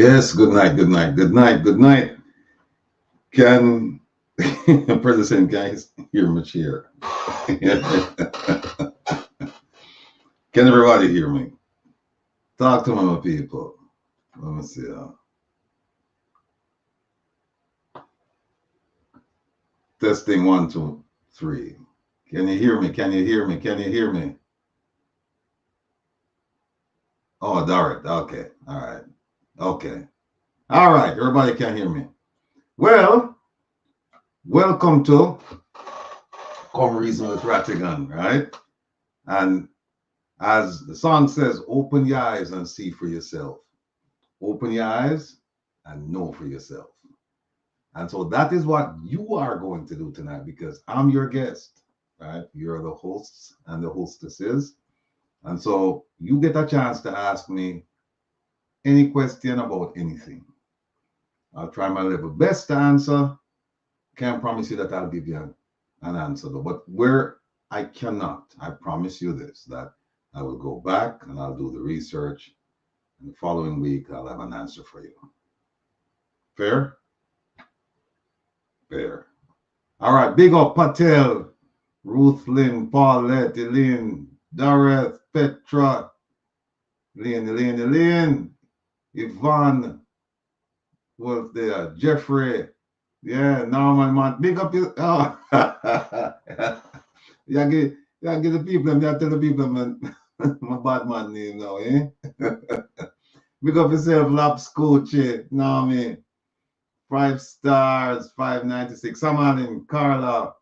Yes, good night, good night, good night, good night. Can President guys hear me here? Can everybody hear me? Talk to my people. Let me see. Testing 1, 2, 3. Can you hear me? Can you hear me? Can you hear me? Oh, all right. Okay. All right. Okay. All right. Everybody can hear me. Well, welcome to Come Reason with Rattigan, right? And as the song says, open your eyes and see for yourself. Open your eyes and know for yourself. And so that is what you are going to do tonight because I'm your guest, right? You're the hosts and the hostesses. And so you get a chance to ask me any question about anything. I'll try my level best to answer. Can't promise you that I'll give you an answer though. But where I cannot, I promise you this, that I will go back and I'll do the research. And the following week, I'll have an answer for you. Fair? Fair. All right. Big up Patel, Ruth Lynn, Paulette, Elaine, Dareth, Petra, Elaine, Yvonne, was there, Jeffrey, yeah, Norman, man. Big up you. Oh. Yeah, get the people, yeah, tell the people, man. My bad man name now, eh? Big up yourself, Laps Coach, know what I mean? 5 stars, 596. Samalin, Carla.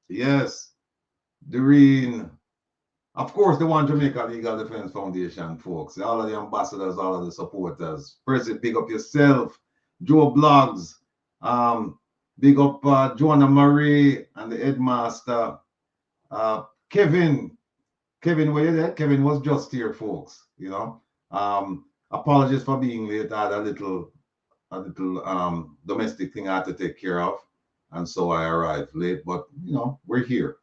Yes. Doreen. Of course, the One Jamaica Legal Defense Foundation, folks. All of the ambassadors, all of the supporters. President, big up yourself. Joe Blogs. Big up Joanna Marie and the headmaster. Kevin, were you there? Kevin was just here, folks. You know. Apologies for being late. I had a little domestic thing I had to take care of, and so I arrived late. But you know, we're here.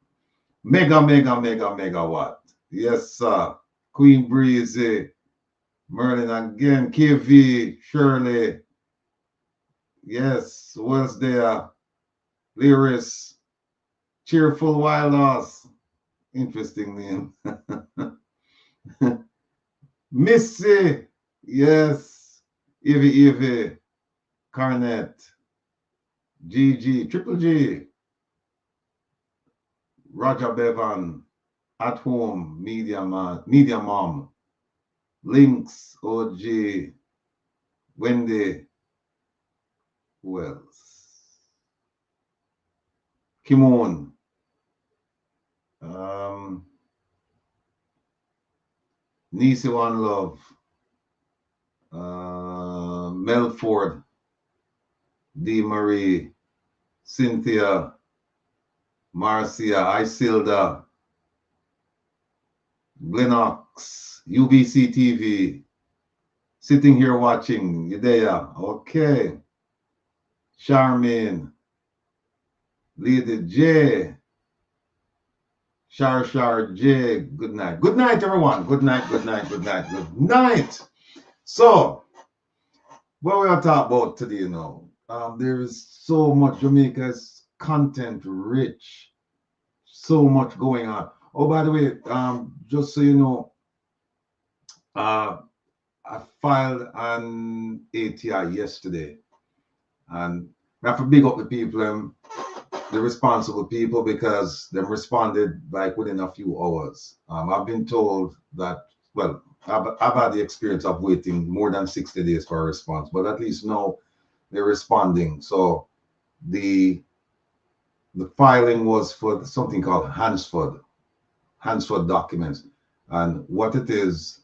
Mega what? Yes, sir. Queen Breezy, Merlin again, KV, Shirley. Yes, was there? Lyris, Cheerful Wildhouse. Interesting name. Missy, yes. Evie, Carnet, GG, Triple G, Roger Bevan, At Home, Media Mom, Lynx, OG, Wendy, who else? Kimon, Nisi One Love, Melford, D. Marie, Cynthia, Marcia, Isilda, Glenox, UBC TV, sitting here watching, Yudea, okay. Charmaine, Lady J, Shar J, good night. Good night, everyone. Good night. So, what we are talking about today, you know, there is so much. Jamaica's content rich, so much going on. Oh, by the way, just so you know, I filed an ATI yesterday, and I have to big up the people, the responsible people, because they responded like within a few hours. I've been told that, well, I've had the experience of waiting more than 60 days for a response, but at least now they're responding. So the filing was for something called Hansford documents. And what it is,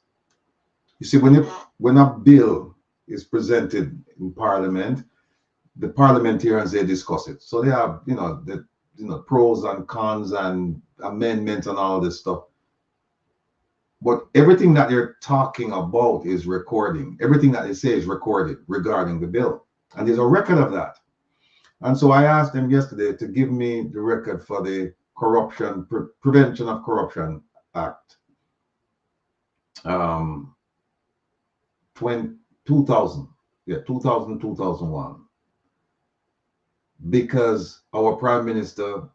you see, when a bill is presented in Parliament, the parliamentarians, they discuss it. So they have, the pros and cons and amendments and all this stuff. But everything that they're talking about is recording. Everything that they say is recorded regarding the bill. And there's a record of that. And so I asked them yesterday to give me the record for the Prevention of Corruption Act. 2000, yeah, 2000, 2001, because our prime minister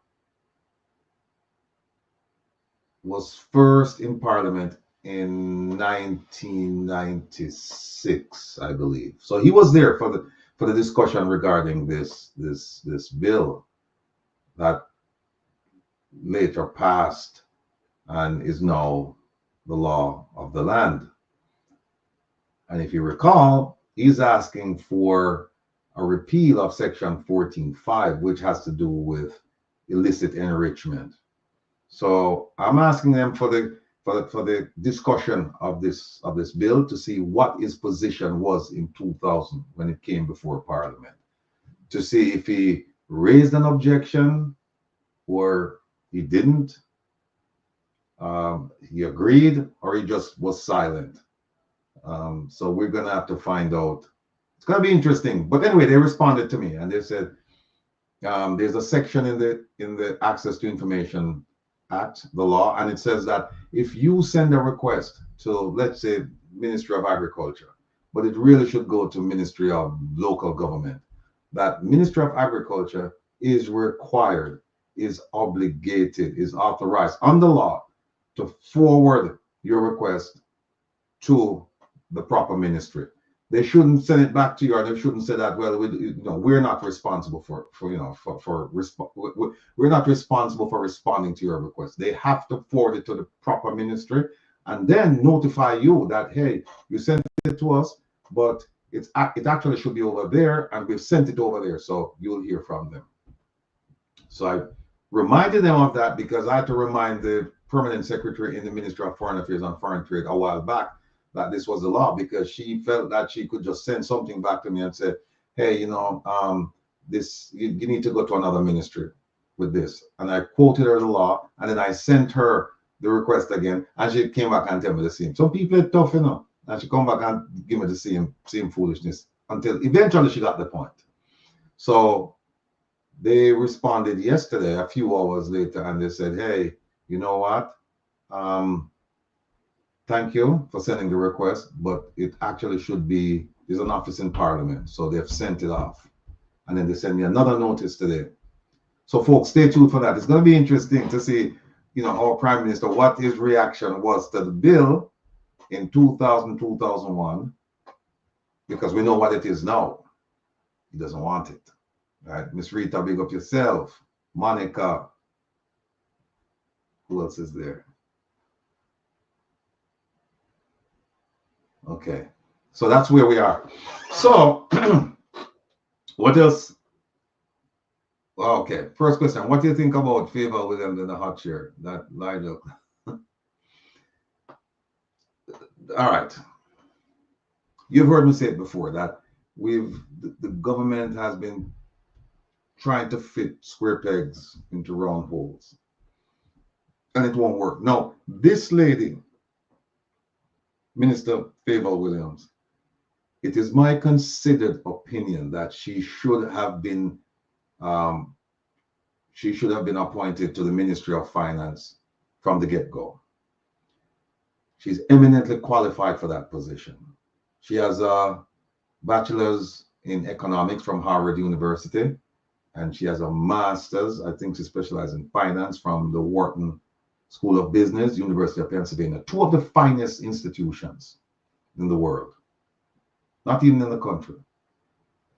was first in parliament in 1996, I believe. So he was there for the discussion regarding this bill that later passed and is now the law of the land. And if you recall, he's asking for a repeal of section 14.5, which has to do with illicit enrichment. So I'm asking them for the discussion of this bill to see what his position was in 2000 when it came before Parliament, to see if he raised an objection or he didn't. He agreed or he just was silent. So we're gonna have to find out. It's gonna be interesting. But anyway, they responded to me and they said there's a section in the Access to Information Act, the law, and it says that if you send a request to, let's say, Ministry of Agriculture, but it really should go to Ministry of Local Government, that Ministry of Agriculture is required, is obligated, is authorized under law to forward your request to the proper ministry. They shouldn't send it back to you, or they shouldn't say that, well, we're not responsible we're not responsible for responding to your request. They have to forward it to the proper ministry and then notify you that, hey, you sent it to us, but it actually should be over there, and we've sent it over there, so you'll hear from them. So I reminded them of that because I had to remind the permanent secretary in the Ministry of Foreign Affairs and Foreign Trade a while back that this was the law, because she felt that she could just send something back to me and say, hey, this you need to go to another ministry with this. And I quoted her the law, and then I sent her the request again, and she came back and tell me the same. Some people are tough, and she come back and give me the same foolishness until eventually she got the point. So they responded yesterday, a few hours later, and they said, hey, you know what? Thank you for sending the request, but it actually should be, there's an office in Parliament, so they've sent it off. And then they send me another notice today. So folks, stay tuned for that. It's going to be interesting to see, our Prime Minister, what his reaction was to the bill in 2000, 2001, because we know what it is now. He doesn't want it. Right? Miss Rita, big up yourself. Monica. Who else is there? Okay, so that's where we are. So what else? Okay, first question. What do you think about Favour Williams in the hot chair? That lined up. All right. You've heard me say it before that the government has been trying to fit square pegs into round holes, and it won't work. Now, this lady, Minister Favour Williams, it is my considered opinion that she should have been appointed to the Ministry of Finance from the get-go. She's eminently qualified for that position. She has a bachelor's in economics from Harvard University, and she has a master's, I think she specializes in finance, from the Wharton School of Business, University of Pennsylvania, two of the finest institutions in the world, not even in the country.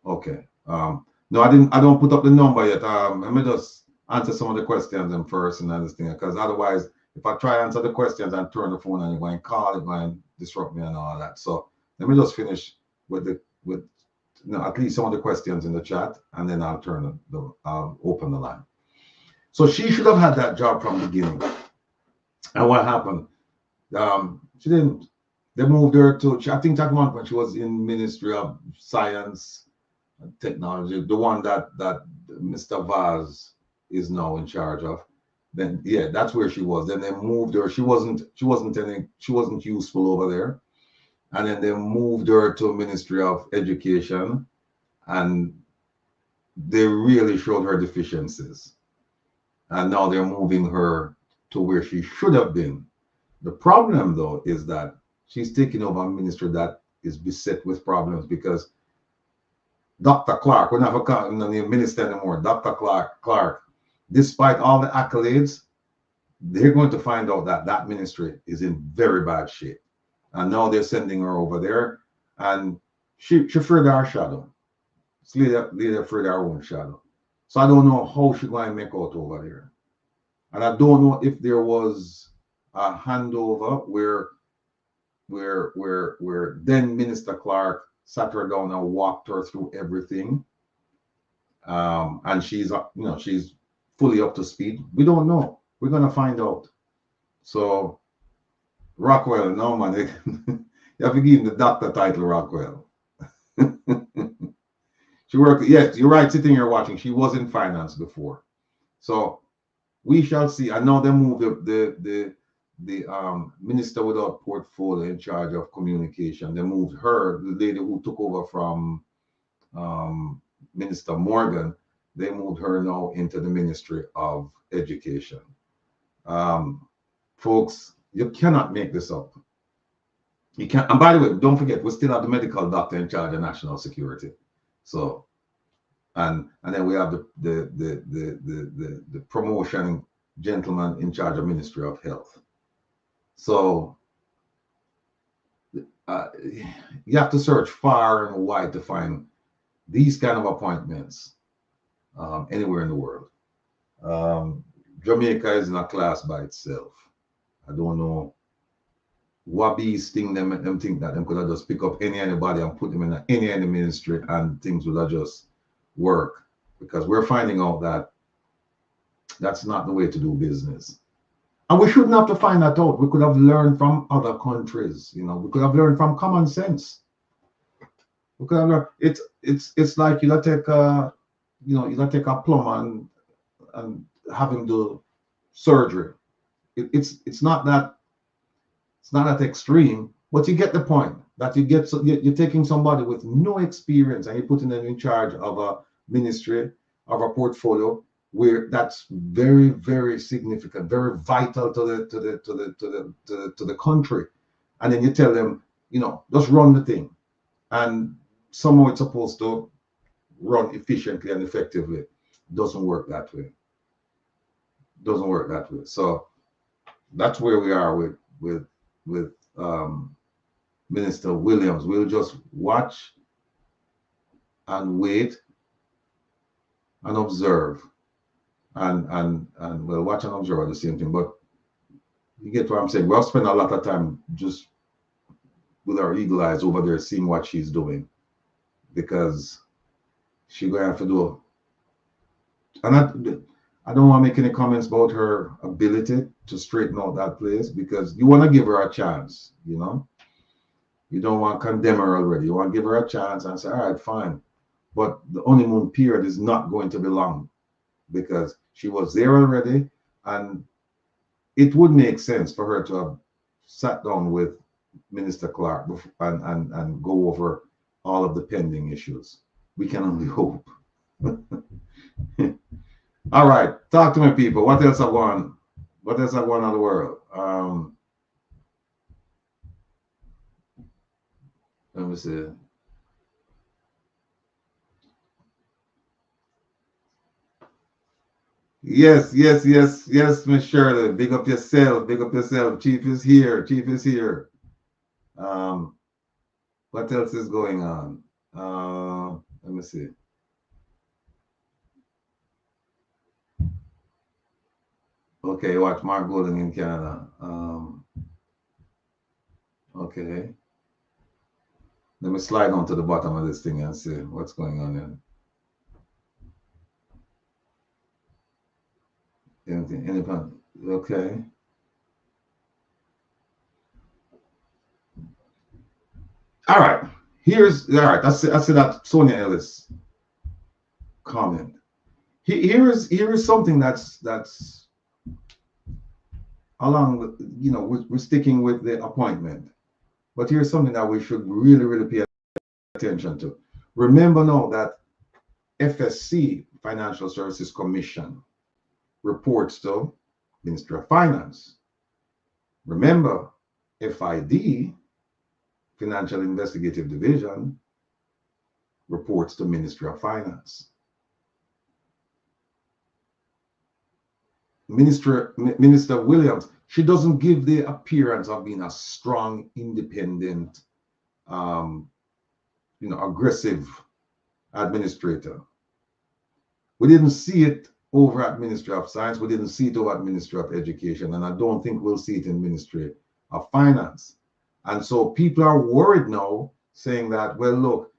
Okay. No, I don't put up the number yet. Let me just answer some of the questions and first and understand, because otherwise, if I try to answer the questions and turn the phone and you're going to call, it's going to disrupt me and all that. So let me just finish with at least some of the questions in the chat, and then I'll open the line. So she should have had that job from the beginning. And what happened? She didn't. They moved her to, I think at one point she was in Ministry of Science and Technology, the one that Mr. Vaz is now in charge of. Then yeah, that's where she was. Then they moved her. She wasn't useful over there. And then they moved her to Ministry of Education, and they really showed her deficiencies. And now they're moving her to where she should have been. The problem, though, is that she's taking over a ministry that is beset with problems because Dr. Clark, we're not calling him minister anymore, Dr. Clark, despite all the accolades, they're going to find out that that ministry is in very bad shape. And now they're sending her over there, and she afraid of our shadow. It's lady afraid of our own shadow. So I don't know how she's going to make out over there. And I don't know if there was a handover where then Minister Clark sat her down and walked her through everything. And she's she's fully up to speed. We don't know. We're gonna find out. So Rockwell, no man, you have to give him the doctor title, Rockwell. She worked, yes, you're right, sitting here watching. She was in finance before. So we shall see. I know they moved the minister without portfolio in charge of communication. They moved her, the lady who took over from Minister Morgan. They moved her now into the Ministry of Education. Folks, you cannot make this up. You can't. And by the way, don't forget, we still have the medical doctor in charge of national security. So, and then we have the promotion gentleman in charge of Ministry of Health. So you have to search far and wide to find these kind of appointments anywhere in the world. Jamaica is in a class by itself. I don't know what these things them think that them could have just pick up anybody and put them in any ministry and things would have just work, because we're finding out that that's not the way to do business. And we shouldn't have to find that out. We could have learned from other countries, we could have learned from common sense. We could have learned. It's like you take a take a plumber and have him do surgery. It's not that extreme, but you get the point that you're taking somebody with no experience and you're putting them in charge of a ministry, of a portfolio where that's very, very significant, very vital to the country. And then you tell them, just run the thing. And somehow it's supposed to run efficiently and effectively. It doesn't work that way. So that's where we are with Minister Williams. We'll just watch and wait and observe, and we'll watch and observe the same thing. But you get what I'm saying. We'll spend a lot of time just with our eagle eyes over there, seeing what she's doing, because she's going to have to do. And I don't want to make any comments about her ability to straighten out that place, because you want to give her a chance, You don't want to condemn her already. You want to give her a chance and say, all right, fine. But the honeymoon period is not going to be long, because she was there already, and it would make sense for her to have sat down with Minister Clark and go over all of the pending issues. We can only hope. All right, talk to me, people. What else have gone? What else have gone on the world? Let me see. Yes, Miss Shirley. Big up yourself. Chief is here. What else is going on? Let me see. Okay, watch Mark Golden in Canada. Okay. Let me slide on to the bottom of this thing and see what's going on here. Anything? Okay. All right. I see that Sonia Ellis comment. Here is something that's along with, we're sticking with the appointment, but here's something that we should really pay attention to. Remember now that FSC, Financial Services Commission, reports to Ministry of Finance. Remember, FID, Financial Investigative Division reports to Ministry of Finance. Minister Williams, she doesn't give the appearance of being a strong, independent, aggressive administrator. We didn't see it over at Ministry of Science. We didn't see it over at Ministry of Education. And I don't think we'll see it in Ministry of Finance. And so people are worried now, saying that, well, look,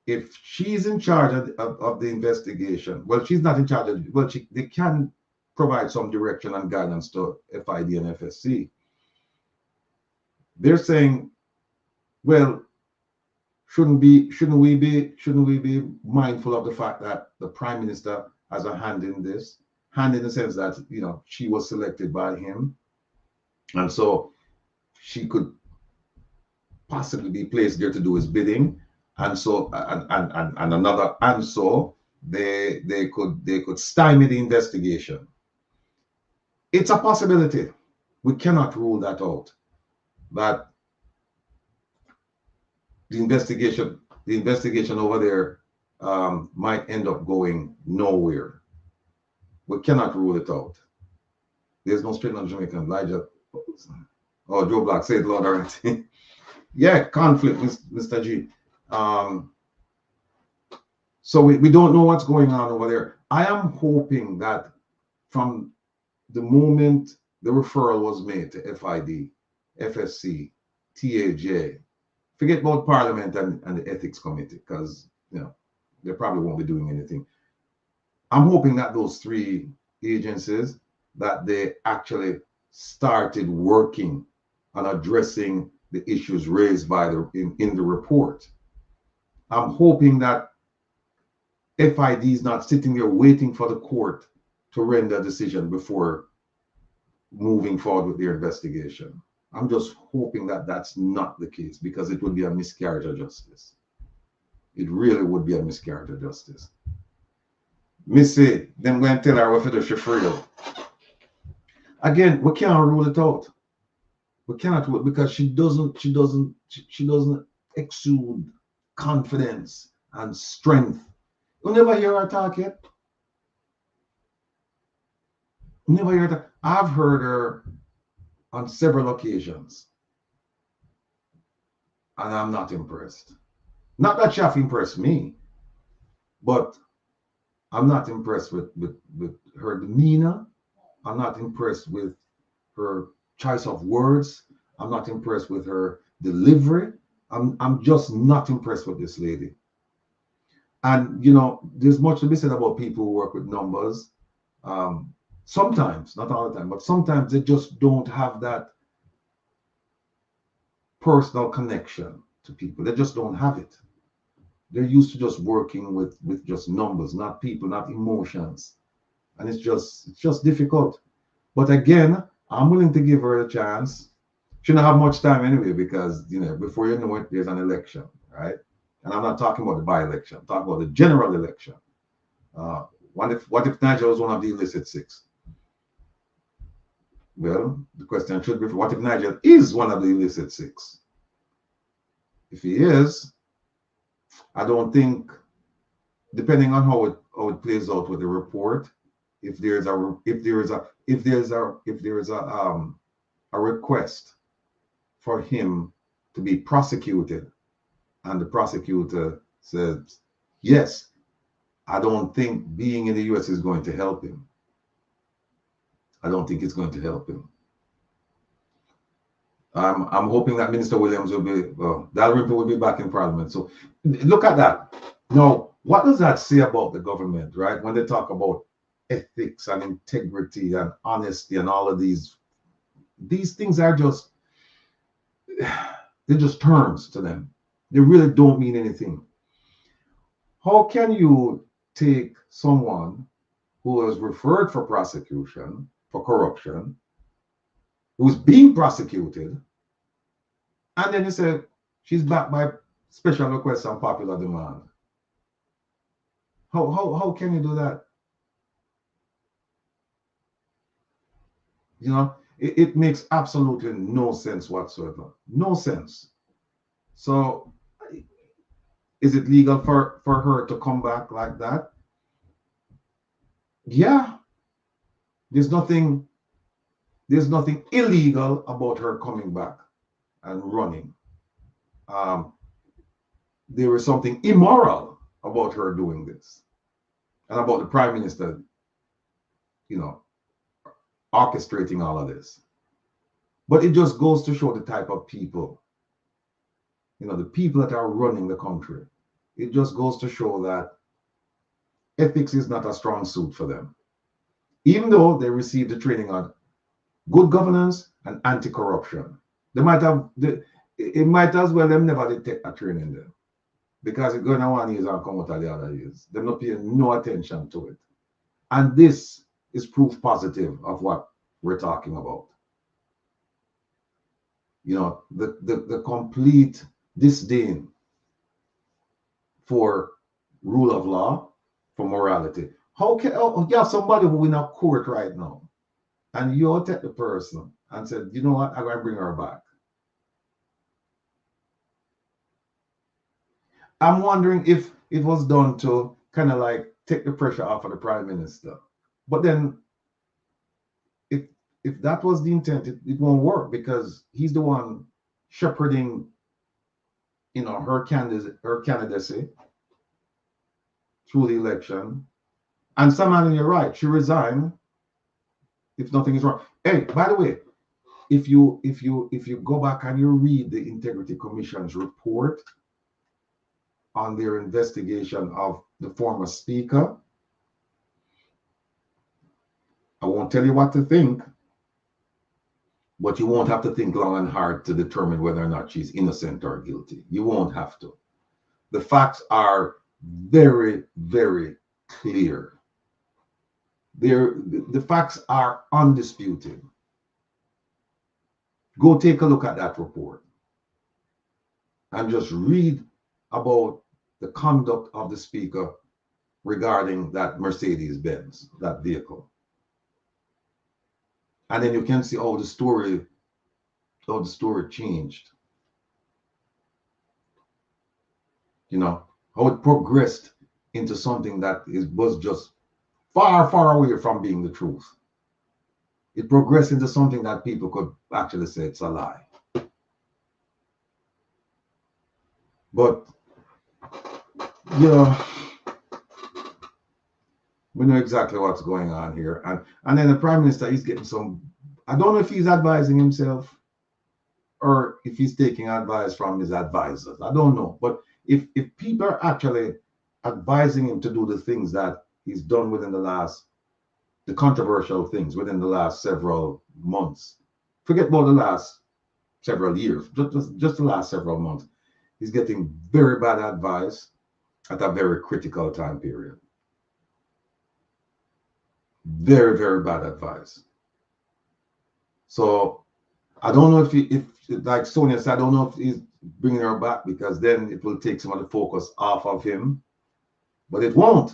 if she's in charge of the investigation, well, she's not in charge of, well, they can provide some direction and guidance to FID and FSC. They're saying, well, shouldn't we be mindful of the fact that the Prime Minister has a hand in this, hand in the sense that, she was selected by him, and so she could possibly be placed there to do his bidding, and so they could stymie the investigation. It's a possibility. We cannot rule that out. That the investigation over there might end up going nowhere. We cannot rule it out. There's no straight on Jamaican. Elijah, Joe Black, say it, Lord, already. Yeah, conflict, Mr. G. So we don't know what's going on over there. I am hoping that from the moment the referral was made to FID, FSC, TAJ, forget about Parliament and the Ethics Committee, because they probably won't be doing anything. I'm hoping that those three agencies, that they actually started working on addressing the issues raised by in the report. I'm hoping that FID is not sitting there waiting for the court to render a decision before moving forward with their investigation. I'm just hoping that that's not the case, because it would be a miscarriage of justice. It really would be a miscarriage of justice. Missy, them going to tell her what to do, freedom. Again, we can't rule it out. We cannot rule it because she doesn't exude confidence and strength. You never hear her talk yet. Never heard her. I've heard her on several occasions, and I'm not impressed. Not that she has impressed me, but I'm not impressed with her demeanor. I'm not impressed with her choice of words. I'm not impressed with her delivery. I'm just not impressed with this lady. And there's much to be said about people who work with numbers. Sometimes, not all the time, but sometimes they just don't have that personal connection to people. They just don't have it. They're used to just working with just numbers, not people, not emotions. And it's just difficult. But again, I'm willing to give her a chance. She don't have much time anyway, because before you know it, there's an election, right? And I'm not talking about the by-election. I'm talking about the general election. What if Nigel was one of the illicit six? Well, the question should be, what if Nigel is one of the illicit six? If he is, I don't think, depending on how it plays out with the report, if there is a request for him to be prosecuted, and the prosecutor says yes, I don't think being in the US is going to help him. I don't think it's going to help him. I'm hoping that Minister Williams will be, Dalrymple will be back in Parliament. So look at that. Now, what does that say about the government, right? When they talk about ethics and integrity and honesty and all of these things are just, they're just terms to them. They really don't mean anything. How can you take someone who is referred for prosecution for corruption, who's being prosecuted, and then you say she's backed by special requests and popular demand? How can you do that? It makes absolutely no sense whatsoever. No sense. So is it legal for her to come back like that? Yeah, there's nothing illegal about her coming back and running. There is something immoral about her doing this, and about the prime minister, you know, orchestrating all of this. But it just goes to show the type of people, the people that are running the country. It just goes to show that ethics is not a strong suit for them, even though they received the training on good governance and anti-corruption. They might have, it might as well them never did take a training there, because it's going on 1 year and come out of the other years. They're not paying no attention to it. And this is proof positive of what we're talking about. The complete disdain for rule of law, for morality. How can you have somebody who in a court right now, and you take the person and said, you know what, I'm going to bring her back? I'm wondering if it was done to kind of like take the pressure off of the prime minister. But then, if that was the intent, it won't work, because he's the one shepherding, her candidacy through the election. And Samantha, you're right, she resigned if nothing is wrong. Hey, by the way, if you go back and you read the Integrity Commission's report on their investigation of the former speaker, I won't tell you what to think, but you won't have to think long and hard to determine whether or not she's innocent or guilty. You won't have to. The facts are very, very clear. The facts are undisputed. Go take a look at that report and just read about the conduct of the speaker regarding that Mercedes-Benz, that vehicle. And then you can see how the story changed. How it progressed into something that was just far, far away from being the truth. It progressed into something that people could actually say it's a lie. But, we know exactly what's going on here. And then the prime minister, he's getting some, I don't know if he's advising himself or if he's taking advice from his advisors. I don't know. But if people are actually advising him to do the things that he's done within the controversial things within the last several months, forget about the last several years, just the last several months, he's getting very bad advice at a very critical time period. Very, very bad advice. So I don't know if like Sonia said, I don't know if he's bringing her back, because then it will take some of the focus off of him. But it won't.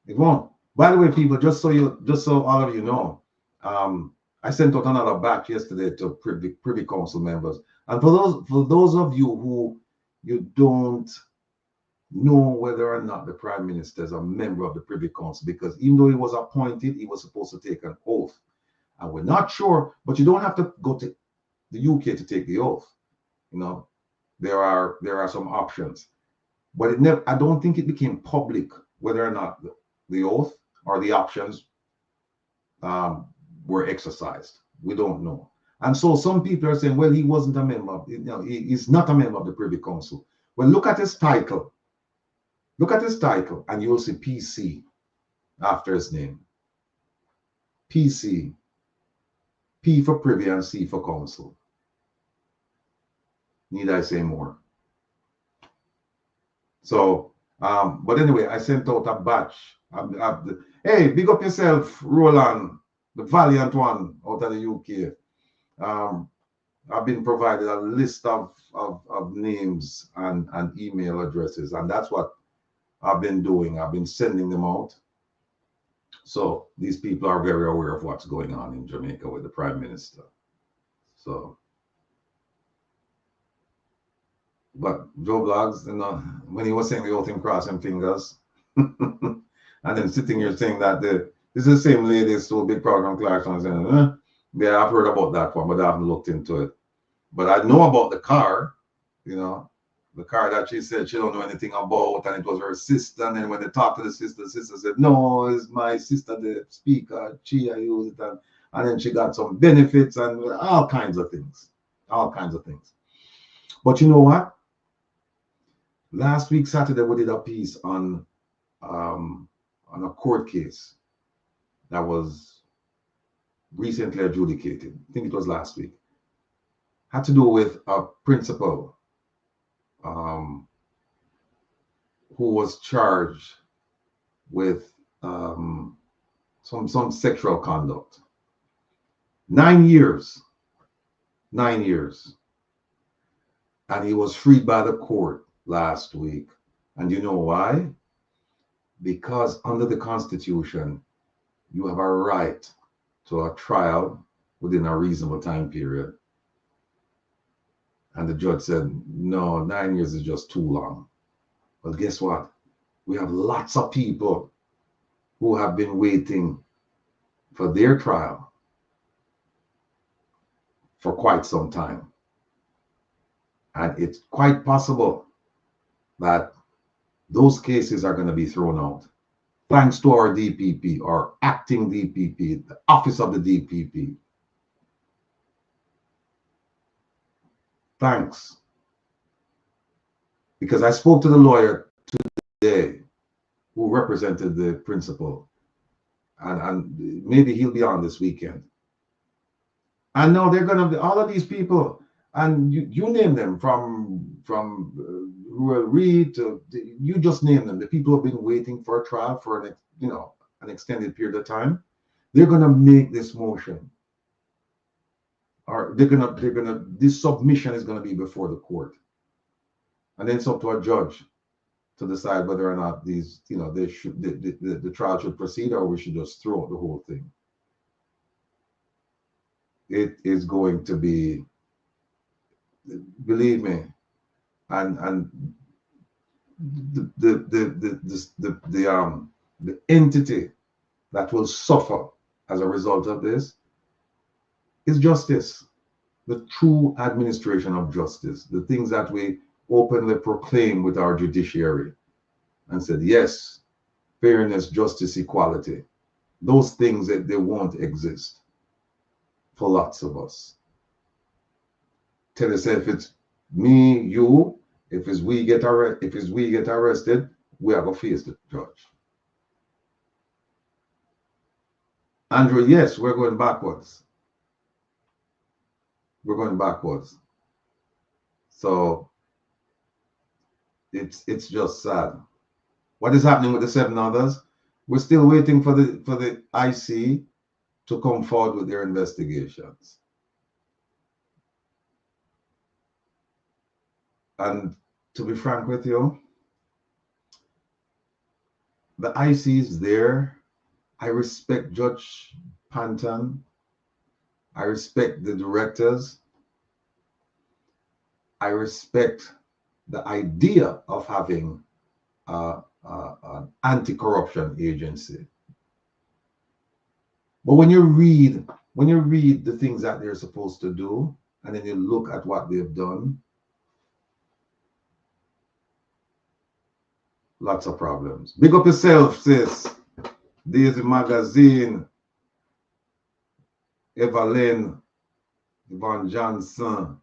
It won't. By the way, people, just so all of you know, I sent out another batch yesterday to Privy Council members. And for those of you who you don't know whether or not the Prime Minister is a member of the Privy Council, because even though he was appointed, he was supposed to take an oath. And we're not sure, but you don't have to go to the UK to take the oath. There are some options. But I don't think it became public whether or not the oath or the options were exercised. We don't know. And so some people are saying, well, he wasn't a member. He's not a member of the Privy Council. Well, look at his title. Look at his title, and you'll see PC after his name. PC. P for Privy and C for Council. Need I say more? So, but anyway, I sent out a batch. Hey, big up yourself, Roland, the valiant one out of the UK. I've been provided a list of names and email addresses, and that's what I've been doing. I've been sending them out. So these people are very aware of what's going on in Jamaica with the Prime Minister. So But Joe Blogs, when he was saying the whole thing, crossing fingers, and then sitting here saying that this is the same lady who stole big program Clarkson, saying, yeah, I've heard about that one, but I haven't looked into it. But I know about the car, the car that she said she don't know anything about, and it was her sister. And then when they talked to the sister said, no, it's my sister, the speaker, I use it. And then she got some benefits and all kinds of things. All kinds of things. But you know what? Last week, Saturday, we did a piece on a court case that was recently adjudicated. I think it was last week. Had to do with a principal who was charged with some sexual conduct. 9 years. 9 years. And he was freed by the court last week. And you know why? Because under the Constitution, you have a right to a trial within a reasonable time period. And the judge said, no, 9 years is just too long. But guess what? We have lots of people who have been waiting for their trial for quite some time. And it's quite possible that those cases are going to be thrown out. Thanks to our DPP, our acting DPP, the office of the DPP. Thanks. Because I spoke to the lawyer today who represented the principal, and maybe he'll be on this weekend. And now they're going to be all of these people, and you name them from Wil Reed to you just name them. The people who have been waiting for a trial for an extended period of time. They're going to make this motion, or this submission is going to be before the court, and then it's up to a judge to decide whether or not these, the trial should proceed, or we should just throw out the whole thing. It is going to be, believe me, and the entity that will suffer as a result of this is justice, the true administration of justice, the things that we openly proclaim with our judiciary and said, yes, fairness, justice, equality. Those things that they won't exist for lots of us. Tell yourself, if it's me, you, if we get arrested, we are going to face the judge. Andrew, yes, we're going backwards. We're going backwards. So it's just sad. What is happening with the 7 others? We're still waiting for the IC to come forward with their investigations. And to be frank with you, the IC is there. I respect Judge Panton. I respect the directors. I respect the idea of having an anti-corruption agency. But when you read the things that they're supposed to do, and then you look at what they've done, lots of problems. Big up yourself, sis. Daisy Magazine, Evelyn, Yvonne Johnson,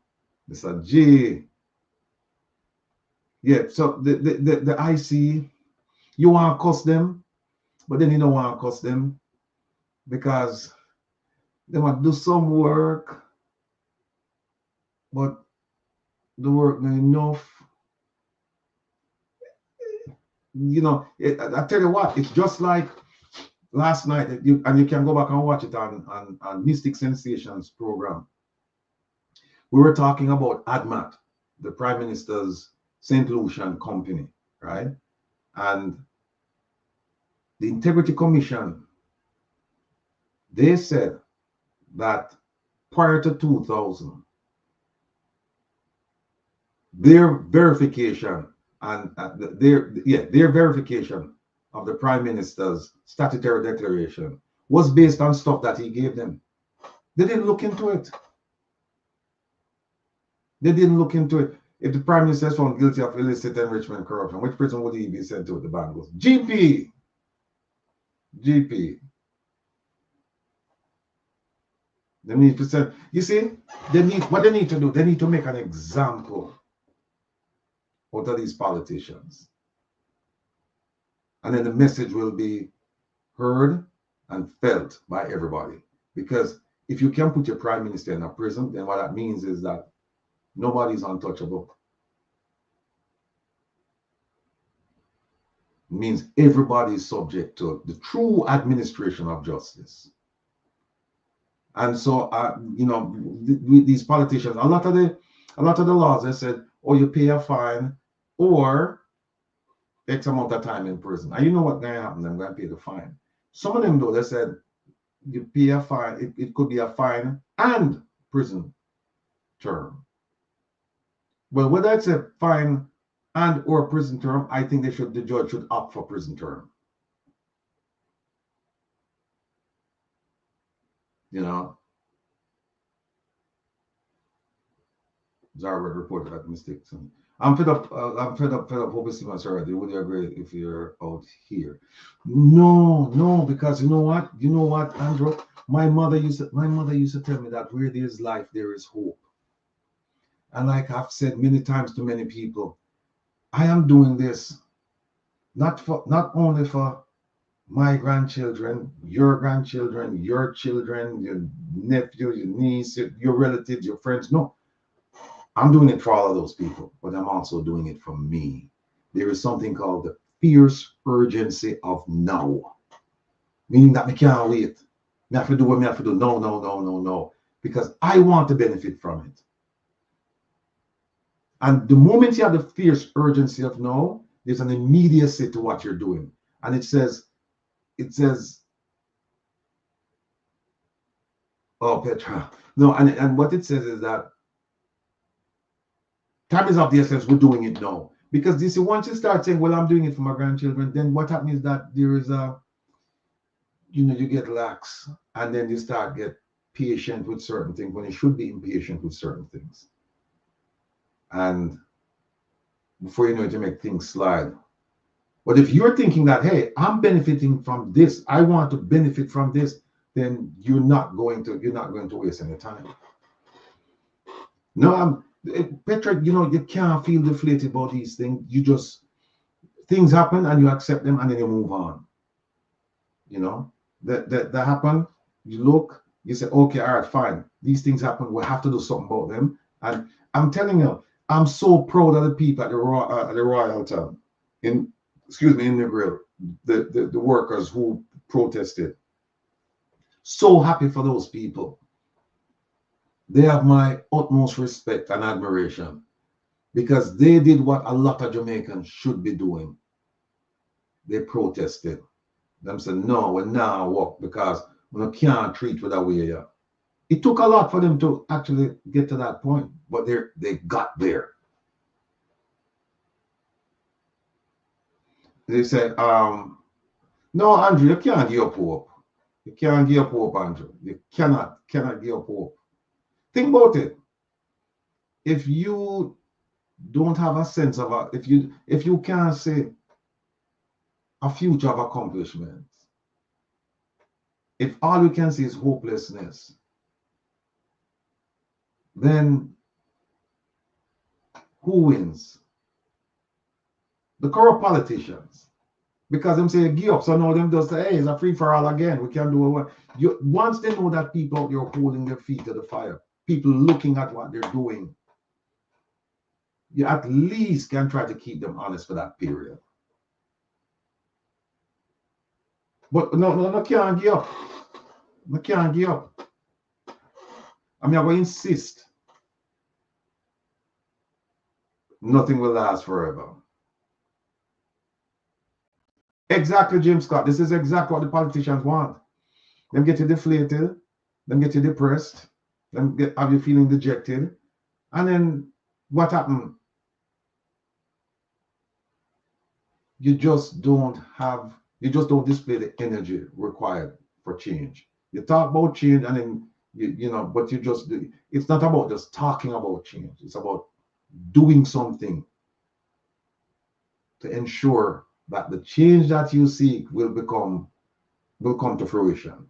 Mr. G. Yeah, so the IC, you want to cuss them, but then you don't want to cuss them because they want to do some work, but the work not enough. I tell you what, it's just like last night, and you can go back and watch it on Mystic Sensations program. We were talking about ADMAT, the Prime Minister's St. Lucian company, right? And the Integrity Commission, they said that prior to 2000, their verification and their verification of the prime minister's statutory declaration was based on stuff that he gave them. They didn't look into it. They didn't look into it. If the prime minister is found guilty of illicit enrichment corruption, which prison would he be sent to? The ban goes GP. They need to send. You see, what they need to do. They need to make an example out of these politicians, and then the message will be heard and felt by everybody. Because if you can put your prime minister in a prison, then what that means is that nobody's untouchable. It means everybody is subject to the true administration of justice. And so, these politicians, a lot of the laws, they said, oh, you pay a fine or X amount of time in prison. And you know what's going to happen? I'm going to pay the fine. Some of them, though, they said, you pay a fine. It could be a fine and prison term. Well, whether it's a fine and or prison term, I think the judge should opt for prison term. You know, Zarwood reported that mistake. I'm fed up. I'm fed up. Hope you see my already. Would you agree if you're out here? No, because you know what, Andrew. My mother used to tell me that where there is life, there is hope. And like I've said many times to many people, I am doing this not only for my grandchildren, your grandchildren, your children, your nephew, your niece, your relatives, your friends. No, I'm doing it for all of those people, but I'm also doing it for me. There is something called the fierce urgency of now, meaning that we can't wait. We have to do what we have to do. No, because I want to benefit from it. And the moment you have the fierce urgency of now, there's an immediacy to what you're doing. And it says, oh, Petra. No, and what it says is that time is of the essence, we're doing it now. Because you see, once you start saying, well, I'm doing it for my grandchildren, then what happens is that there is you get lax, and then you start get patient with certain things when you should be impatient with certain things. And before you know it, you make things slide. But if you're thinking that, hey, I'm benefiting from this, I want to benefit from this, then you're not going to waste any time. No, Petra, you can't feel deflated about these things. Things happen and you accept them and then you move on. That happen. You look, you say, okay, all right, fine. These things happen. We have to do something about them. And I'm telling you, I'm so proud of the people at the Royal Town, in the grill, the workers who protested. So happy for those people. They have my utmost respect and admiration because they did what a lot of Jamaicans should be doing. They protested. Them said, no, we're now walk because we can't treat with that way. It took a lot for them to actually get to that point, but they got there. They said, no, Andrew, you can't give up hope. You can't give up hope, Andrew. You cannot give up hope. Think about it. If you don't have a sense of if you can't say a future of accomplishments, if all you can see is hopelessness, then who wins? The corrupt politicians. Because them say give up, so now them just say, hey, it's a free for all again. We can do it. Once they know that people out there holding their feet to the fire, people looking at what they're doing, you at least can try to keep them honest for that period. But no, can't give up. I can't give up. I mean, I will insist. Nothing will last forever. Exactly, Jim Scott. This is exactly what the politicians want. Them get you deflated, them get you depressed, them have you feeling dejected. And then what happened? you just don't display the energy required for change. You talk about change and then but you just do. It's not about just talking about change. It's about doing something to ensure that the change that you seek will come to fruition.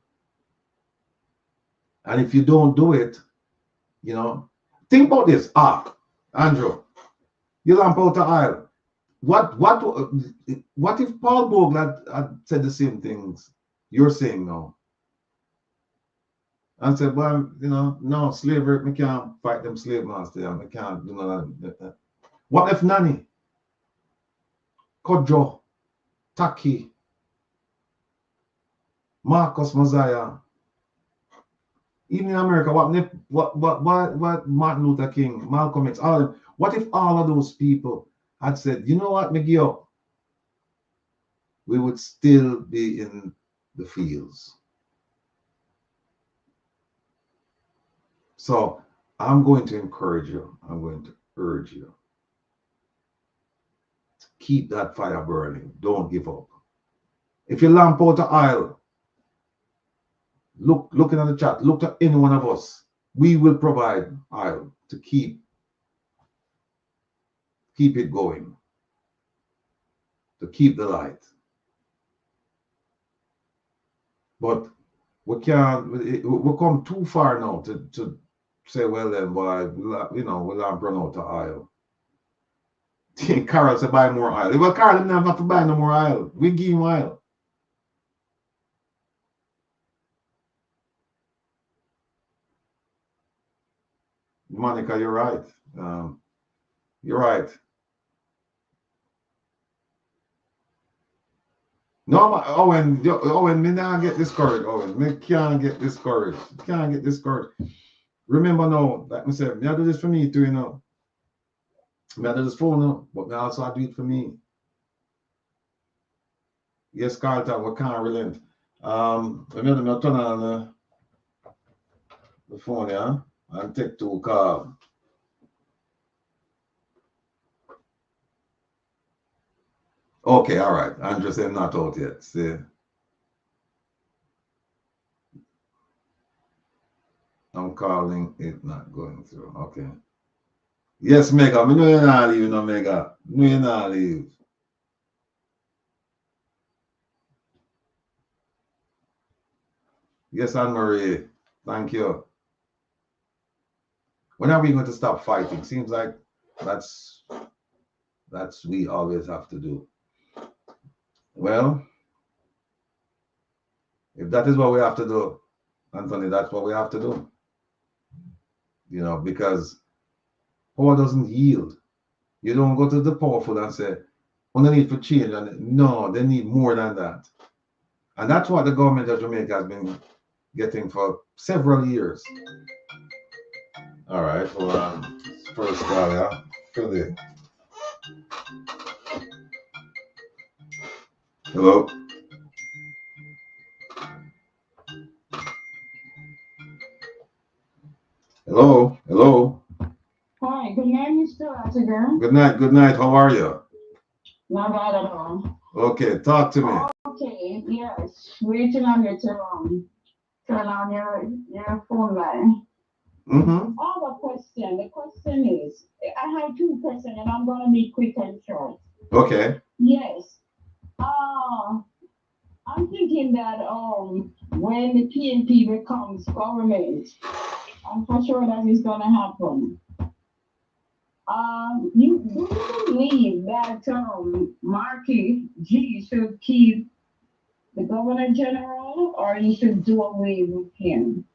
And if you don't do it, think about this. Andrew, you lamp out the aisle. What if Paul Bogle had said the same things you're saying now? And said, well, no, slavery, we can't fight them slave masters. I can't do that. What if Nani, Kodjo, Taki, Marcus Mosiah, even in America, what Martin Luther King, Malcolm X, all of them, what if all of those people had said, you know what, McGill, we would still be in the fields. So I'm going to encourage you. I'm going to urge you to keep that fire burning. Don't give up. If you lamp out the aisle, looking at the chat, look at any one of us. We will provide oil to keep it going, to keep the light. But we come too far now to say, well then, boy, we'll not run out of oil. Carol said, buy more oil. Well, Carol didn't have to buy no more oil. We give him oil. Monica, you're right. You're right. No, Owen, me not get discouraged, Owen. Me can't get discouraged. Can't get discouraged. Remember now, like I said, me I do this for me too, Me I do this for now, but me also I do it for me. Yes, Carlton, we can't relent. Remember me turn on the phone, yeah, and take 2 calls. Okay, all right. Andrew said not out yet. See. I'm calling it not going through. Okay. Yes, Mega. Me know you're not leave, no Mega. No, you're not leave. Yes, Anne Marie. Thank you. When are we going to stop fighting? Seems like that's we always have to do. Well, if that is what we have to do, Anthony, that's what we have to do. Because power doesn't yield. You don't go to the powerful and say, "On the need for change," and no, they need more than that. And that's what the government of Jamaica has been getting for several years. All right, hold on. First call, yeah. Philly. Hello. Hello. Hello. Hi, good night, Mr. Rattigan. Good night. How are you? Not bad at all. Okay, talk to me. Okay, yes. Waiting on you to turn on your phone line. Mm-hmm. I have a question. The question is, I have 2 questions and I'm gonna be quick and short. Okay. Yes. I'm thinking that when the PNP becomes government, I'm for sure that is gonna happen. Do you believe that Marky G should keep the Governor General, or he should do away with him?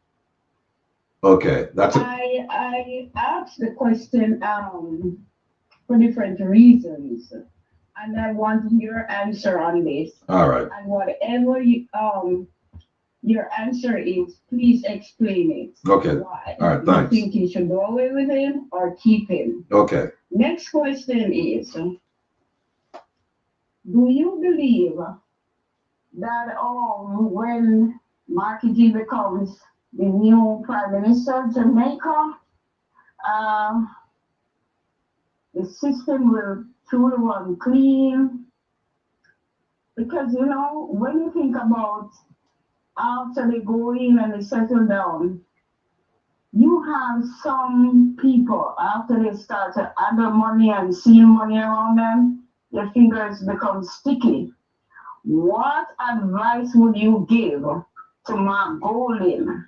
Okay, I asked the question for different reasons, and I want your answer on this. All right. And whatever your answer is, please explain it. Okay. Why? All right, thanks. You think you should go away with him or keep him? Okay. Next question is, do you believe that when Marky G becomes the new Prime Minister of Jamaica, the system will truly run clean Because you know, when you think about after they go in and they settle down, you have some people after they start to add the money and see money around them, their fingers become sticky. What advice would you give to Mark Golding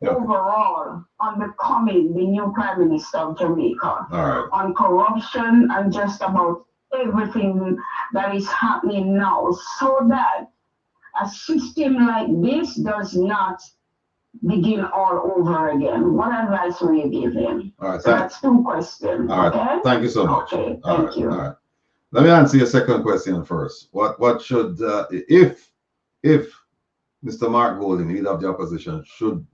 overall on becoming the new Prime Minister of Jamaica? On corruption and just about everything that is happening now, so that a system like this does not begin all over again. What advice will you give him? All right, so that's 2 questions. All right, okay? Thank you so much. Okay, thank you. All right. Let me answer your second question first. What should if Mr. Mark Golding, leader of the opposition, should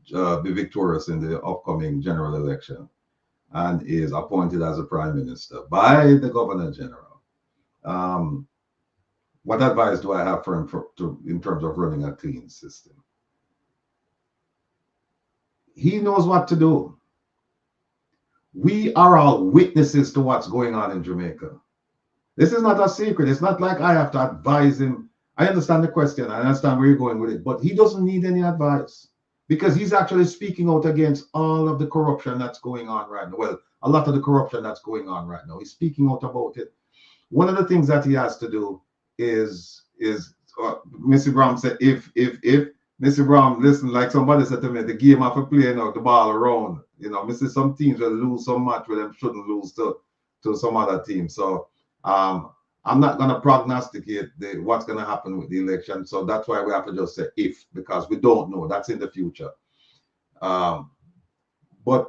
be victorious in the upcoming general election and is appointed as a prime minister by the governor general, what advice do I have for him in terms of running a clean system? He knows what to do. We are all witnesses to what's going on in Jamaica. This is not a secret. It's not like I have to advise him. I understand the question. I understand where you're going with it, but he doesn't need any advice because he's actually speaking out against all of the corruption that's going on right now. Well, a lot of the corruption that's going on right now. He's speaking out about it. One of the things that he has to do is Mr. Brown said, if Mr. Brown, listen, like somebody said to me, the game of playing out the ball around. You know, Mr. Some teams will lose so much where them shouldn't lose to some other team. So I'm not going to prognosticate what's going to happen with the election. So that's why we have to just say if, because we don't know. That's in the future. But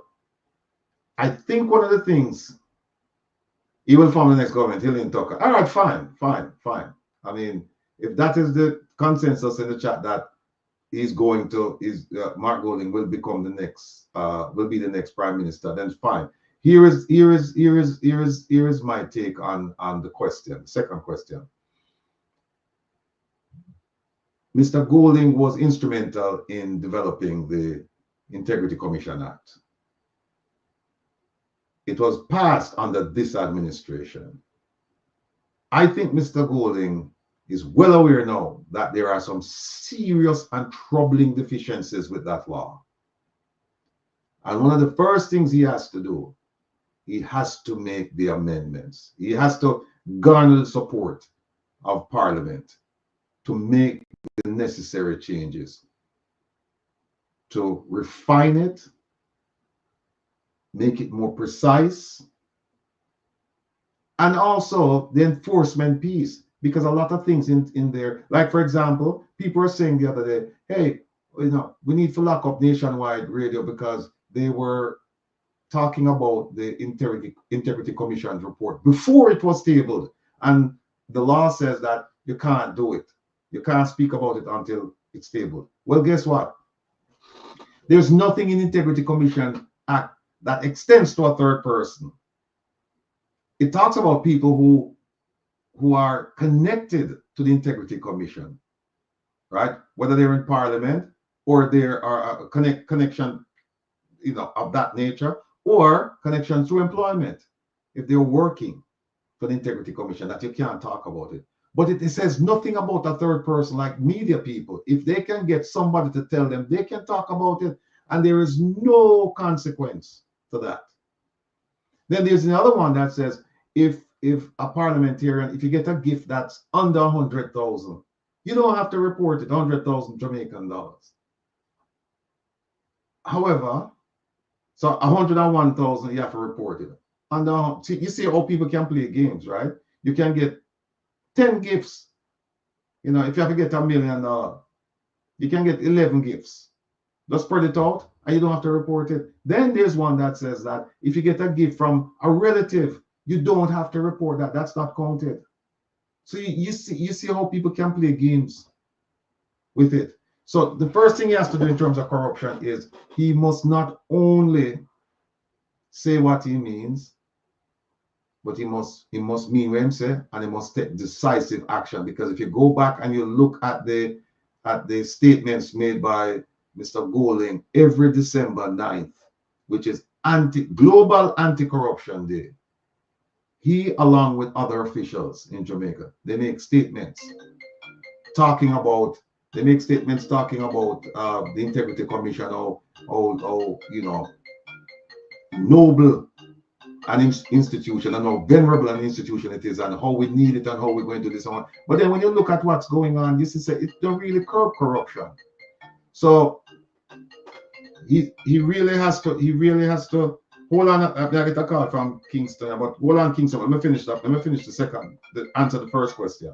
I think one of the things, he will form the next government, he'll in Tucker. All right, fine. I mean, if that is the consensus in the chat that Mark Golding will become the next, will be the next prime minister, then fine. Here is my take on the question. Second question. Mr. Golding was instrumental in developing the Integrity Commission Act. It was passed under this administration. I think Mr. Golding is well aware now that there are some serious and troubling deficiencies with that law. And one of the first things he has to do, he has to make the amendments. He has to garner the support of Parliament to make the necessary changes, to refine it, make it more precise, and also the enforcement piece, because a lot of things in there, like for example, people were saying the other day, hey, you know, we need to lock up nationwide radio because they were talking about the Integrity Commission's report before it was tabled, and the law says that you can't do it. You can't speak about it until it's tabled. Well, guess what? There's nothing in Integrity Commission Act that extends to a third person. It talks about people who are connected to the Integrity Commission, right? Whether they're in Parliament or there are a connection, you know, of that nature, or connection through employment, if they're working for the Integrity Commission, that you can't talk about it. But it says nothing about a third person like media people. If they can get somebody to tell them, they can talk about it, and there is no consequence to that. Then there's another one that says if a parliamentarian, if you get a gift that's under 100,000, you don't have to report it, 100,000 Jamaican dollars. However, so 101,000, you have to report it. And you see how people can play games, right? You can get 10 gifts. You know, if you have to get $1 million, you can get 11 gifts. Just spread it out and you don't have to report it. Then there's one that says that if you get a gift from a relative, you don't have to report that. That's not counted. So you see how people can play games with it. So the first thing he has to do in terms of corruption is he must not only say what he means, but he must mean what he says, and he must take decisive action. Because if you go back and you look at the statements made by Mr. Golding every December 9th, which is Global Anti-Corruption Day, he, along with other officials in Jamaica, they make statements talking about, they make statements talking about the Integrity Commission, how you know, noble an institution and how venerable an institution it is, and how we need it and how we're going to do this on. But then when you look at what's going on, this is it don't really curb corruption. So he really has to hold on. I get a call from Kingston, but hold on, Kingston. Let me finish the answer the first question.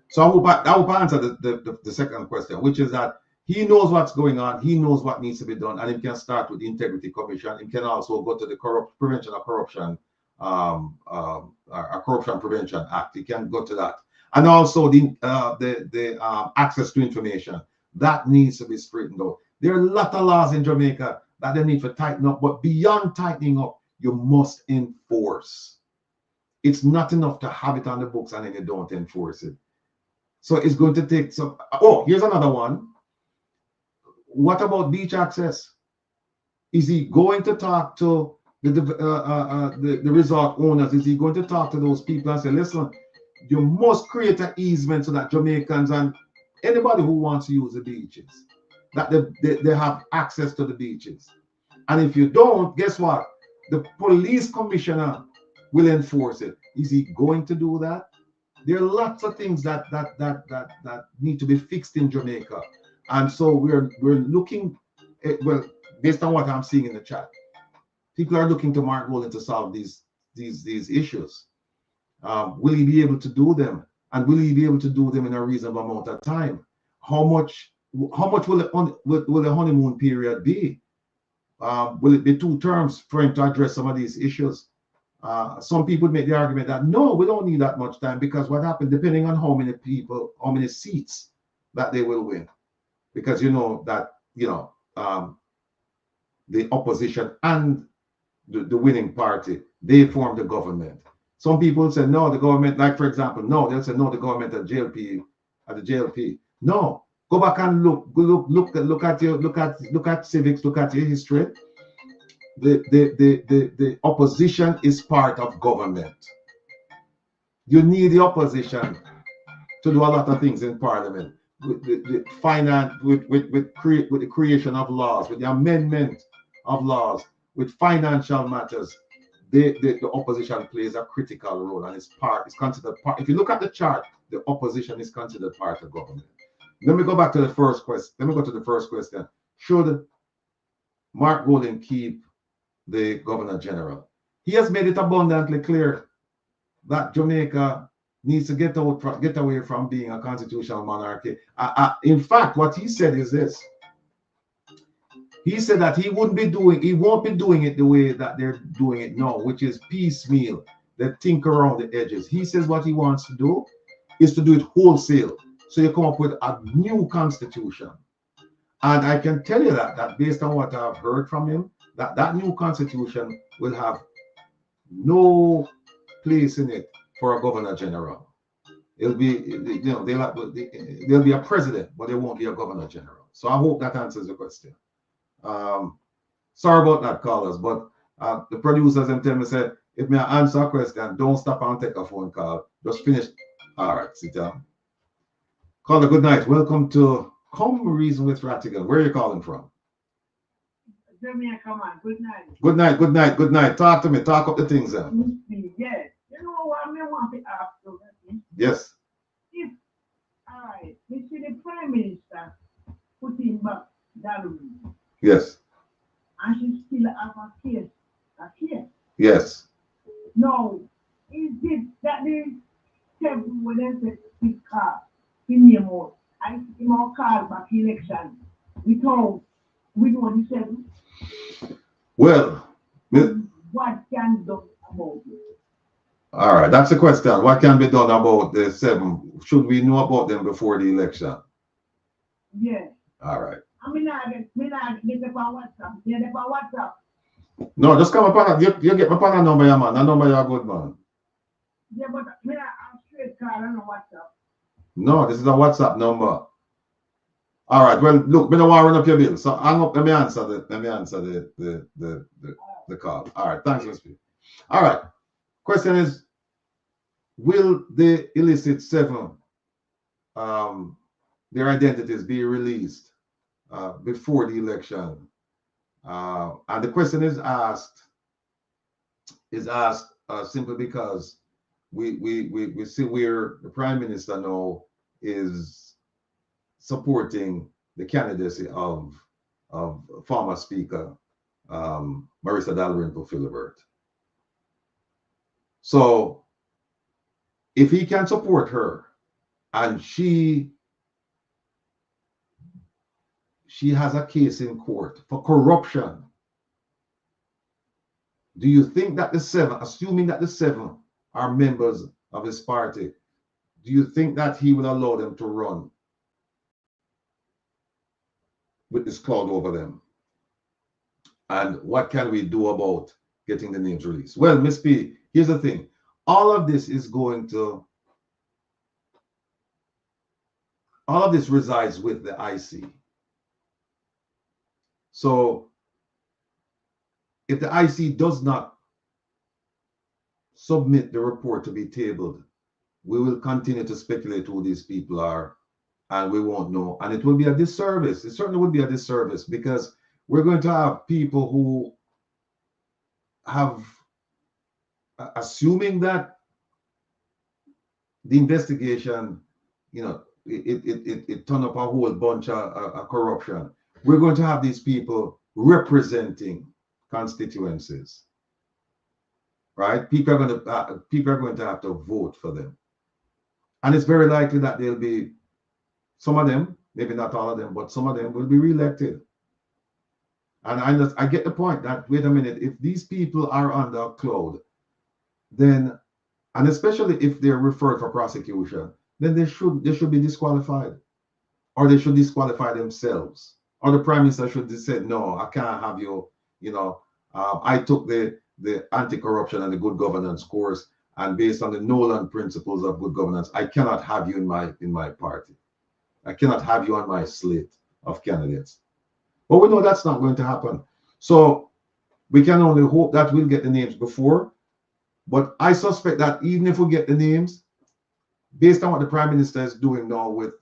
So I hope I answer the second question, which is that he knows what's going on. He knows what needs to be done, and he can start with the Integrity Commission. He can also go to the Prevention of Corruption, Corruption Prevention Act. He can go to that, and also the access to information that needs to be straightened out. There are a lot of laws in Jamaica that they need to tighten up, but beyond tightening up, you must enforce. It's not enough to have it on the books and then you don't enforce it. So it's going to take some. Oh, here's another one. What about beach access? Is he going to talk to the resort owners? Is he going to talk to those people and say, listen, you must create an easement so that Jamaicans and anybody who wants to use the beaches, that they have access to the beaches? And if you don't, guess what? The police commissioner will enforce it. Is he going to do that? There are lots of things that need to be fixed in Jamaica. And so we're looking at, well, based on what I'm seeing in the chat, people are looking to Mark Golding to solve these issues. Will he be able to do them? And will he be able to do them in a reasonable amount of time? How much will the honeymoon period be? Will it be 2 terms for him to address some of these issues? Some people make the argument that no, we don't need that much time, because what happened, depending on how many seats that they will win. Because you know that, you know, the opposition and the winning party, they form the government. Some people say no, the government, like for example, no, they'll say no, the government at the JLP. No, go back and look at civics, look at your history. The opposition is part of government. You need the opposition to do a lot of things in parliament. With the finance, with the creation of laws, with the amendment of laws, with financial matters, the opposition plays a critical role, and it's considered part. If you look at the chart, the opposition is considered part of government. Let me go back to the first question. Let me go to the first question. Should Mark Golding keep the Governor General? He has made it abundantly clear that Jamaica needs to get away from being a constitutional monarchy. In fact, what he said is this. He said that he won't be doing it the way that they're doing it now, which is piecemeal. They think around the edges. He says what he wants to do is to do it wholesale. So you come up with a new constitution. And I can tell you that based on what I've heard from him, that new constitution will have no place in it for a Governor General. It'll be, you know, there'll be a president, but there won't be a Governor General. So I hope that answers the question. Sorry about that, callers, but the producers and tell me, say, if me answer a question, don't stop and take a phone call. Just finish. All right, sit down. Caller, good night. Welcome to Come Reason with Rattigan. Where are you calling from? Jamaica, come on. Good night. Good night, good night, good night. Talk to me. Talk up the things then. Yes. You know what I want to ask you? Yes. If, all right, we see the Prime Minister putting back Dalumi. Yes. And she still have a case. Yes. No, is it that the table when they say his car, he name out, I see more call back election without we know the seven? Well, what can be done about it? All right, that's the question. What can be done about the 7? Should we know about them before the election? Yeah. All right. I mean, I get up on WhatsApp. Get up on WhatsApp. No, just come up on you get my on a number, yeah, man. That number, you're a good man. Yeah, but I'm straight call on WhatsApp. No, this is a WhatsApp number. All right. Well, look, me don't want to run up your bill. So hang up. Let me answer the call. All right. Thanks, Mr. All right. Question is, will the illicit 7 their identities be released before the election. And the question is asked simply because we see where the Prime Minister now is supporting the candidacy of former Speaker Marissa Dalrymple Philibert. So if he can support her and she has a case in court for corruption, do you think that the seven, assuming that the seven are members of his party, do you think that he will allow them to run with this cloud over them? And what can we do about getting the names released? Well, Miss P, here's the thing. All of this resides with the IC. So if the IC does not submit the report to be tabled, we will continue to speculate who these people are, and we won't know. And it will be a disservice. It certainly would be a disservice, because we're going to have people who have, assuming that the investigation, it turned up a whole bunch of corruption. We're going to have these people representing constituencies, right? People are going to have to vote for them, and it's very likely that there'll be some of them, maybe not all of them, but some of them will be reelected. And I get the point that, wait a minute, if these people are under a cloud, then, and especially if they're referred for prosecution, then they should be disqualified, or they should disqualify themselves, or the Prime Minister should say, no, I can't have you. I took the anti-corruption and the good governance course, and based on the Nolan principles of good governance, I cannot have you in my party. I cannot have you on my slate of candidates. But we know that's not going to happen. So we can only hope that we'll get the names before. But I suspect that even if we get the names, based on what the Prime Minister is doing now with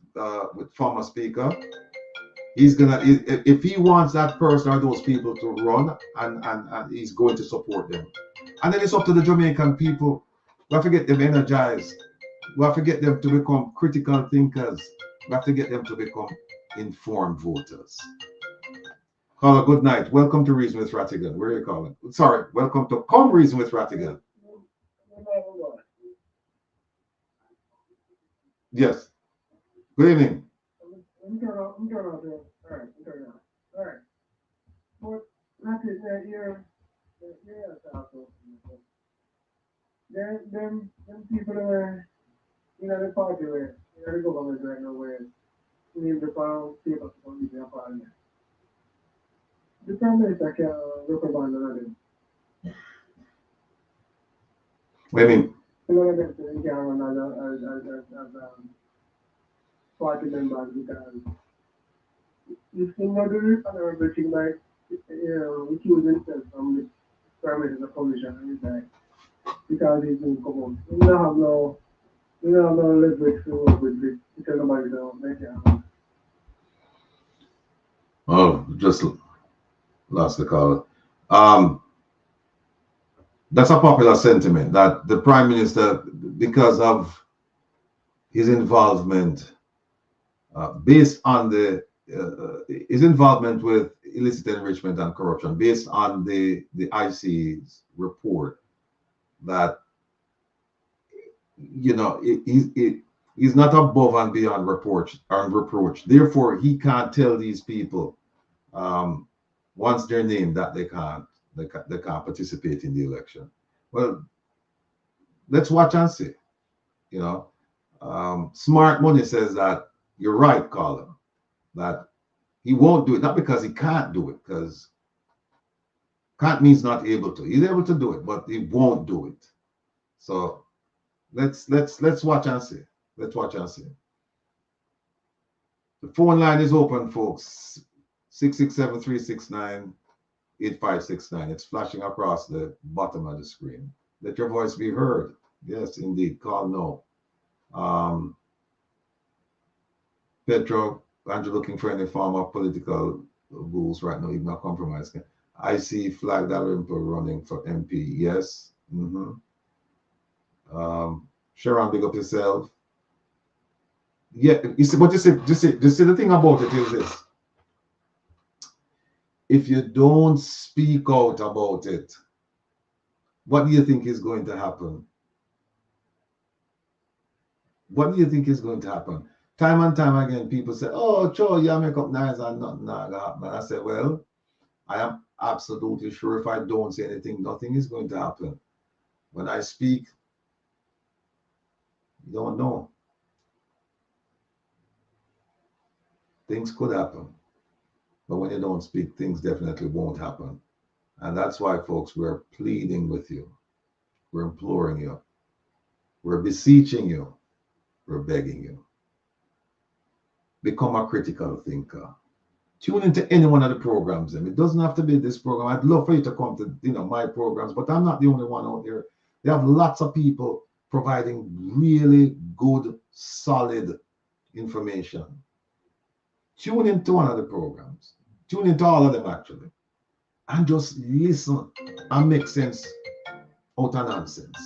former Speaker, he's gonna, if he wants that person or those people to run, and he's going to support them. And then it's up to the Jamaican people. We have to get them energized. We have to get them to become critical thinkers. We have to get them to become informed voters. Caller, good night. Welcome to Reason with Rattigan. Where are you calling? Sorry, welcome to Come Reason with Rattigan. Yes. Good evening. I'm turning off there. All right, I'm turning off. All right. But that's it. Them people are the party where the government right now where we need the pound paper to be a parliament. The Prime Minister can recommend another. What do you mean? They can run as party members, because if you know the honorable thing like accuse himself from the Prime Minister commission, and it's like, because he's been come on. We don't have no leverage to work with it, because nobody don't make it. Oh, just lost the caller. That's a popular sentiment that the Prime Minister, because of his involvement, based on his involvement with illicit enrichment and corruption, based on the IC's report, that he's not above and beyond reproach. Therefore, he can't tell these people once they're named that they can't participate in the election. Well, let's watch and see. Smart money says that you're right, caller, that he won't do it, not because he can't do it, because can't means not able to. He's able to do it, but he won't do it. So let's watch and see. Let's watch and see. The phone line is open, folks. 667-369-8569. It's flashing across the bottom of the screen. Let your voice be heard. Yes, indeed. Call now. Petro, aren't you looking for any form of political rules right now, even a compromise? I see Flag Dalrymple running for MP. Yes. Sharon, big up yourself. Yeah, you see, but you see the thing about it is this. If you don't speak out about it, what do you think is going to happen? What do you think is going to happen? Time and time again, people say, oh, Joe, you make up nice and nothing gonna happen. I say, well, I am absolutely sure if I don't say anything, nothing is going to happen. When I speak, you don't know. Things could happen. But when you don't speak, things definitely won't happen. And that's why, folks, we're pleading with you. We're imploring you. We're beseeching you. We're begging you. Become a critical thinker. Tune into any one of the programs. It doesn't have to be this program. I'd love for you to come to my programs, but I'm not the only one out there. They have lots of people providing really good, solid information. Tune into one of the programs. Tune into all of them actually. And just listen and make sense out of nonsense.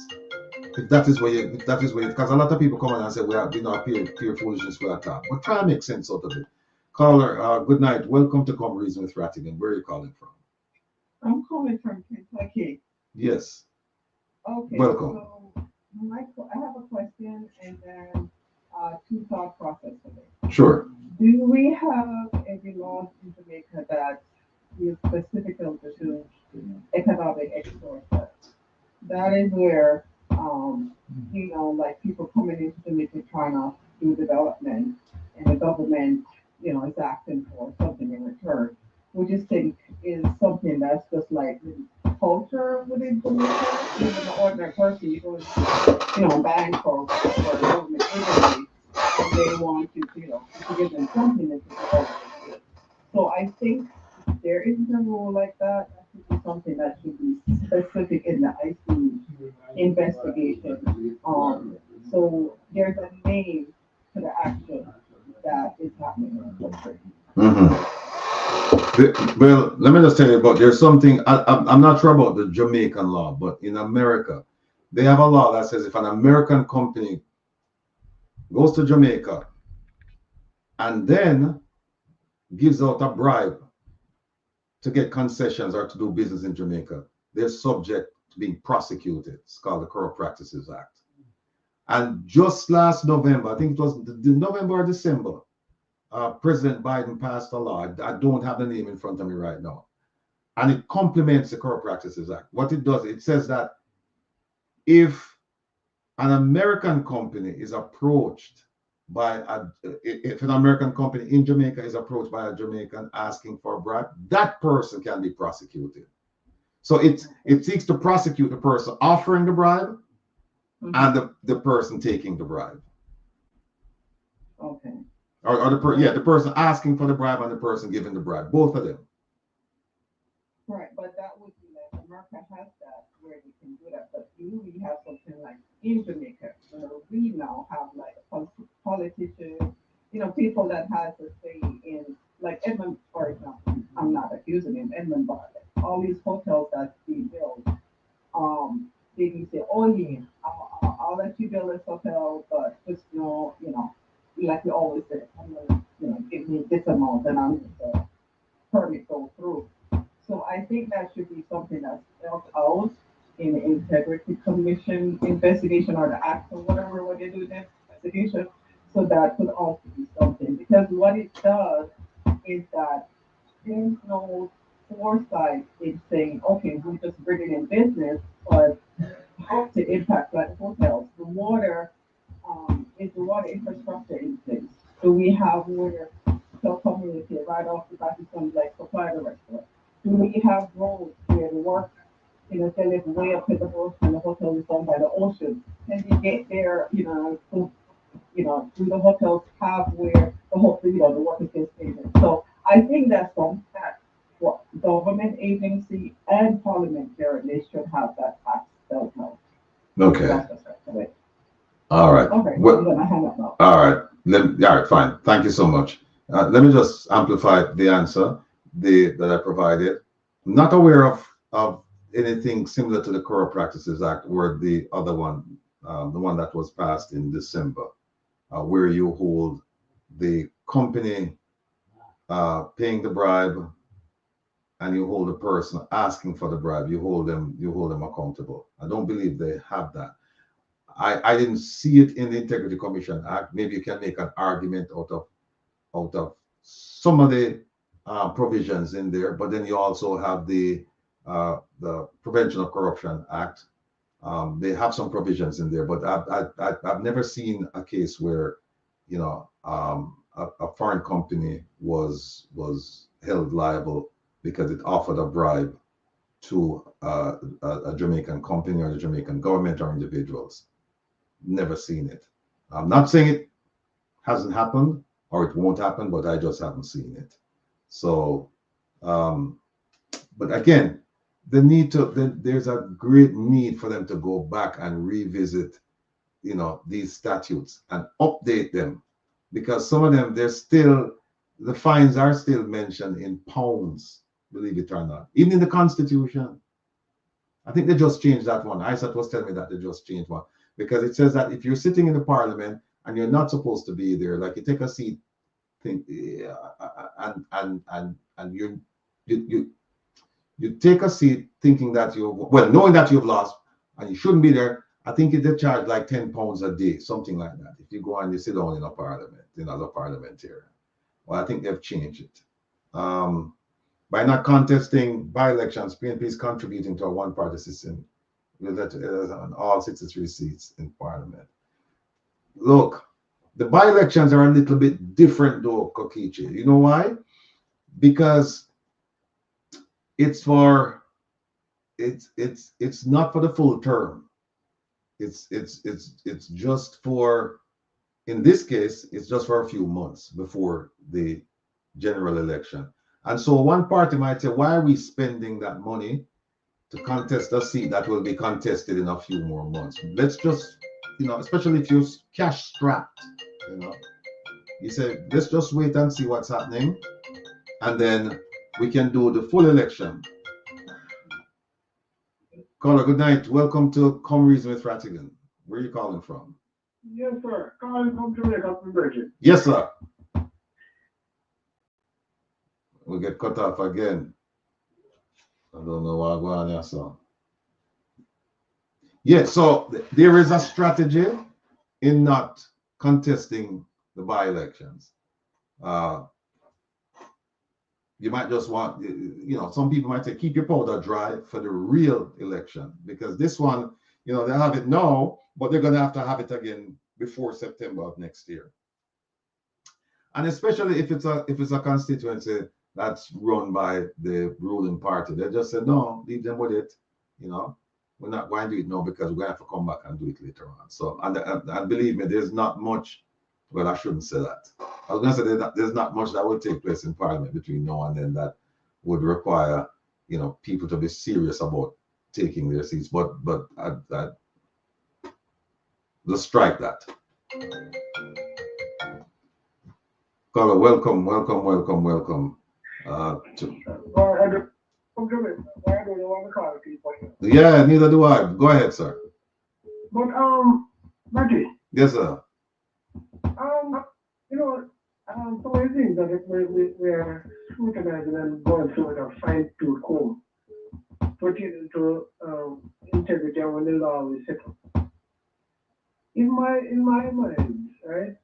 If that is where you, because a lot of people come in and say we are, pure foolishness we are talking. But try and make sense out of it. Caller, good night. Welcome to Come Reason with Rattigan. Where are you calling from? I'm calling from Kentucky. Yes. Okay. Welcome. So I have a question and then two thought process for me. Sure. Do we have any laws in Jamaica that is specific to economic extortion? That is where, like people coming into Jamaica trying to do development and the government, is asking for something in return. We just think is something that's just like culture within Jamaica. Even the ordinary person, you go to, bank or government agency, and they want you to give them something that you. So I think there isn't a rule like that. That should be something that should be specific in the IC investigation. So there's a name to the action that is happening in the country. Well, let me just tell you about there's something I'm not sure about the Jamaican law, but in America, they have a law that says if an American company goes to Jamaica and then gives out a bribe to get concessions or to do business in Jamaica, they're subject to being prosecuted. It's called the Corrupt Practices Act. And just last November, I think it was November or December, President Biden passed a law. I don't have the name in front of me right now. And it complements the Corrupt Practices Act. What it does, it says that if an American company is approached if an American company in Jamaica is approached by a Jamaican asking for a bribe, that person can be prosecuted. So it seeks to prosecute the person offering the bribe and the person taking the bribe. Okay. Or the person asking for the bribe and the person giving the bribe, both of them. Right, but that would be like America has that where they can do that, but we have something like in Jamaica where we now have like politicians, people that has a say in like Edmund, for example. I'm not accusing him, Edmund, but all these hotels that's being built, they can say, oh yeah, I'll let you build this hotel, but just like you always say, I'm gonna, give me this amount and I'm the permit go through. So I think that should be something that's spelled out in the Integrity Commission investigation or the act or whatever when they do the investigation. So that could also be something because what it does is that there's no foresight in saying, okay, we're just bringing in business, but how to impact like hotels. The water is the water infrastructure in place. So we have water community right off the bat is some like supply the restaurant. Do we have roads where the work, they live way up in the bush and the hotel is done by the ocean? Can you get there, do the hotels have where the whole, the workers get stayed? So I think that's something that what government agency and parliamentary they should have that tax spelled out. Okay. All right. Okay, well, I'm gonna hang up now. All right. All right, fine. Thank you so much. Let me just amplify the answer that I provided. I'm not aware of anything similar to the Corrupt Practices Act or the other one, the one that was passed in December, where you hold the company paying the bribe and you hold the person asking for the bribe. You hold them accountable. I don't believe they have that. I didn't see it in the Integrity Commission Act. Maybe you can make an argument out of some of the provisions in there, but then you also have the Prevention of Corruption Act. They have some provisions in there, but I've never seen a case where, you know, a foreign company was held liable because it offered a bribe to a Jamaican company or the Jamaican government or individuals. Never seen it. I'm not saying it hasn't happened or it won't happen, but I just haven't seen it. So, but again, there's a great need for them to go back and revisit, you know, these statutes and update them, because some of them, the fines are still mentioned in pounds, believe it or not, even in the Constitution. I think they just changed that one. Isaac was telling me that they just changed one, because it says that if you're sitting in the parliament and you're not supposed to be there, like you take a seat, and you take a seat thinking that knowing that you've lost and you shouldn't be there. I think they charge like £10 a day, something like that, if you go and you sit down in a parliament, in other parliamentarian. Well, I think they've changed it. By not contesting by-elections, PNP is contributing to a one-party system on all 63 seats in Parliament. Look, the by-elections are a little bit different though, Kokichi. You know why? Because it's not for the full term. It's just for, in this case, it's just for a few months before the general election. And so one party might say, why are we spending that money to contest a seat that will be contested in a few more months? Let's just, you know, especially if you're cash strapped, you know, you say, let's just wait and see what's happening. And then we can do the full election. Caller, good night. Welcome to Come Reason with Rattigan. Where are you calling from? Yes, sir. Calling from Jamaica, from Virgin. Yes, sir. We get cut off again. I don't know why I'm going here, so. Yeah, so there is a strategy in not contesting the by-elections. You might just want, you know, some people might say, keep your powder dry for the real election, because this one, you know, they have it now, but they're going to have it again before September of next year. And especially if it's a constituency that's run by the ruling party, they just say, no, leave them with it. You know, we're not going to do it now because we're going to have to come back and do it later on. So, and believe me, there's not much. Well, I shouldn't say that. I was going to say there's not much that will take place in Parliament between now and then that would require, you know, people to be serious about taking their seats. But let's strike that. Caller, welcome. Yeah, neither do I. Go ahead, sir. But Matty. Yes, sir. You know, some of the things that we're scrutinizing and going through with a fine-tooth comb pertaining to integrity and when the law is set up. In my mind, right,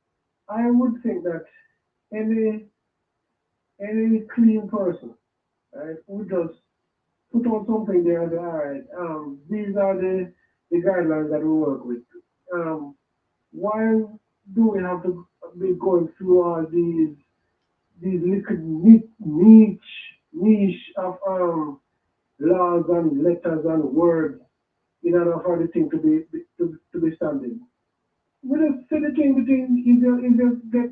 I would think that any clean person, right, would just put on something there and say, all right, these are the guidelines that we work with. Why do we have to be going through all these little niche of laws and letters and words in order for the thing to be standing? We just say the thing between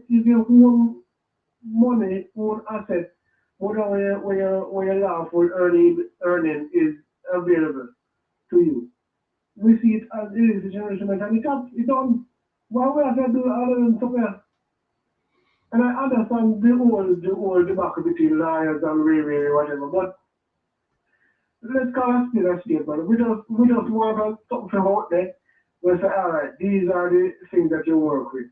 if your own money, own asset, where your lawful earning is available to you. We see it as it is a generation and it don't. Why we have to do other than somewhere? And I understand the whole debacle between lawyers and railway, whatever, but let's call a spade, but we just want to something out there. We say, all right, these are the things that you work with,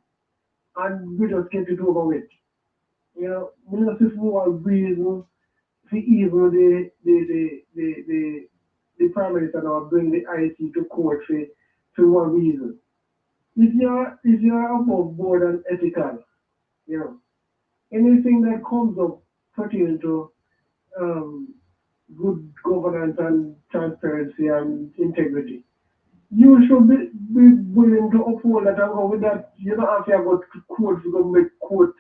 and we just get it over with. You know, we just if we want reason to even the prime minister now bring the IC to court for one reason. If you're above board and ethical, you know, anything that comes up pertaining to good governance and transparency and integrity, you should be willing to uphold that and go with that. You don't have to go to court to go make court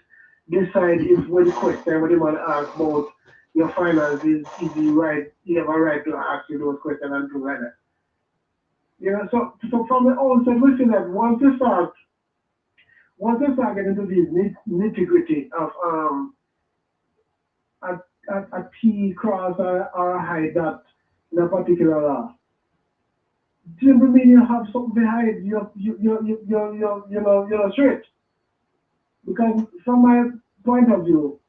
decide if when the question when the man asks about your finances is the right, you have a right to ask you those questions and things like that. You know, so from the outset we see that once you start getting into these nitty-gritty of a T cross or a hide that in a particular law, simply mean you have something behind you're straight. Because from my point of view,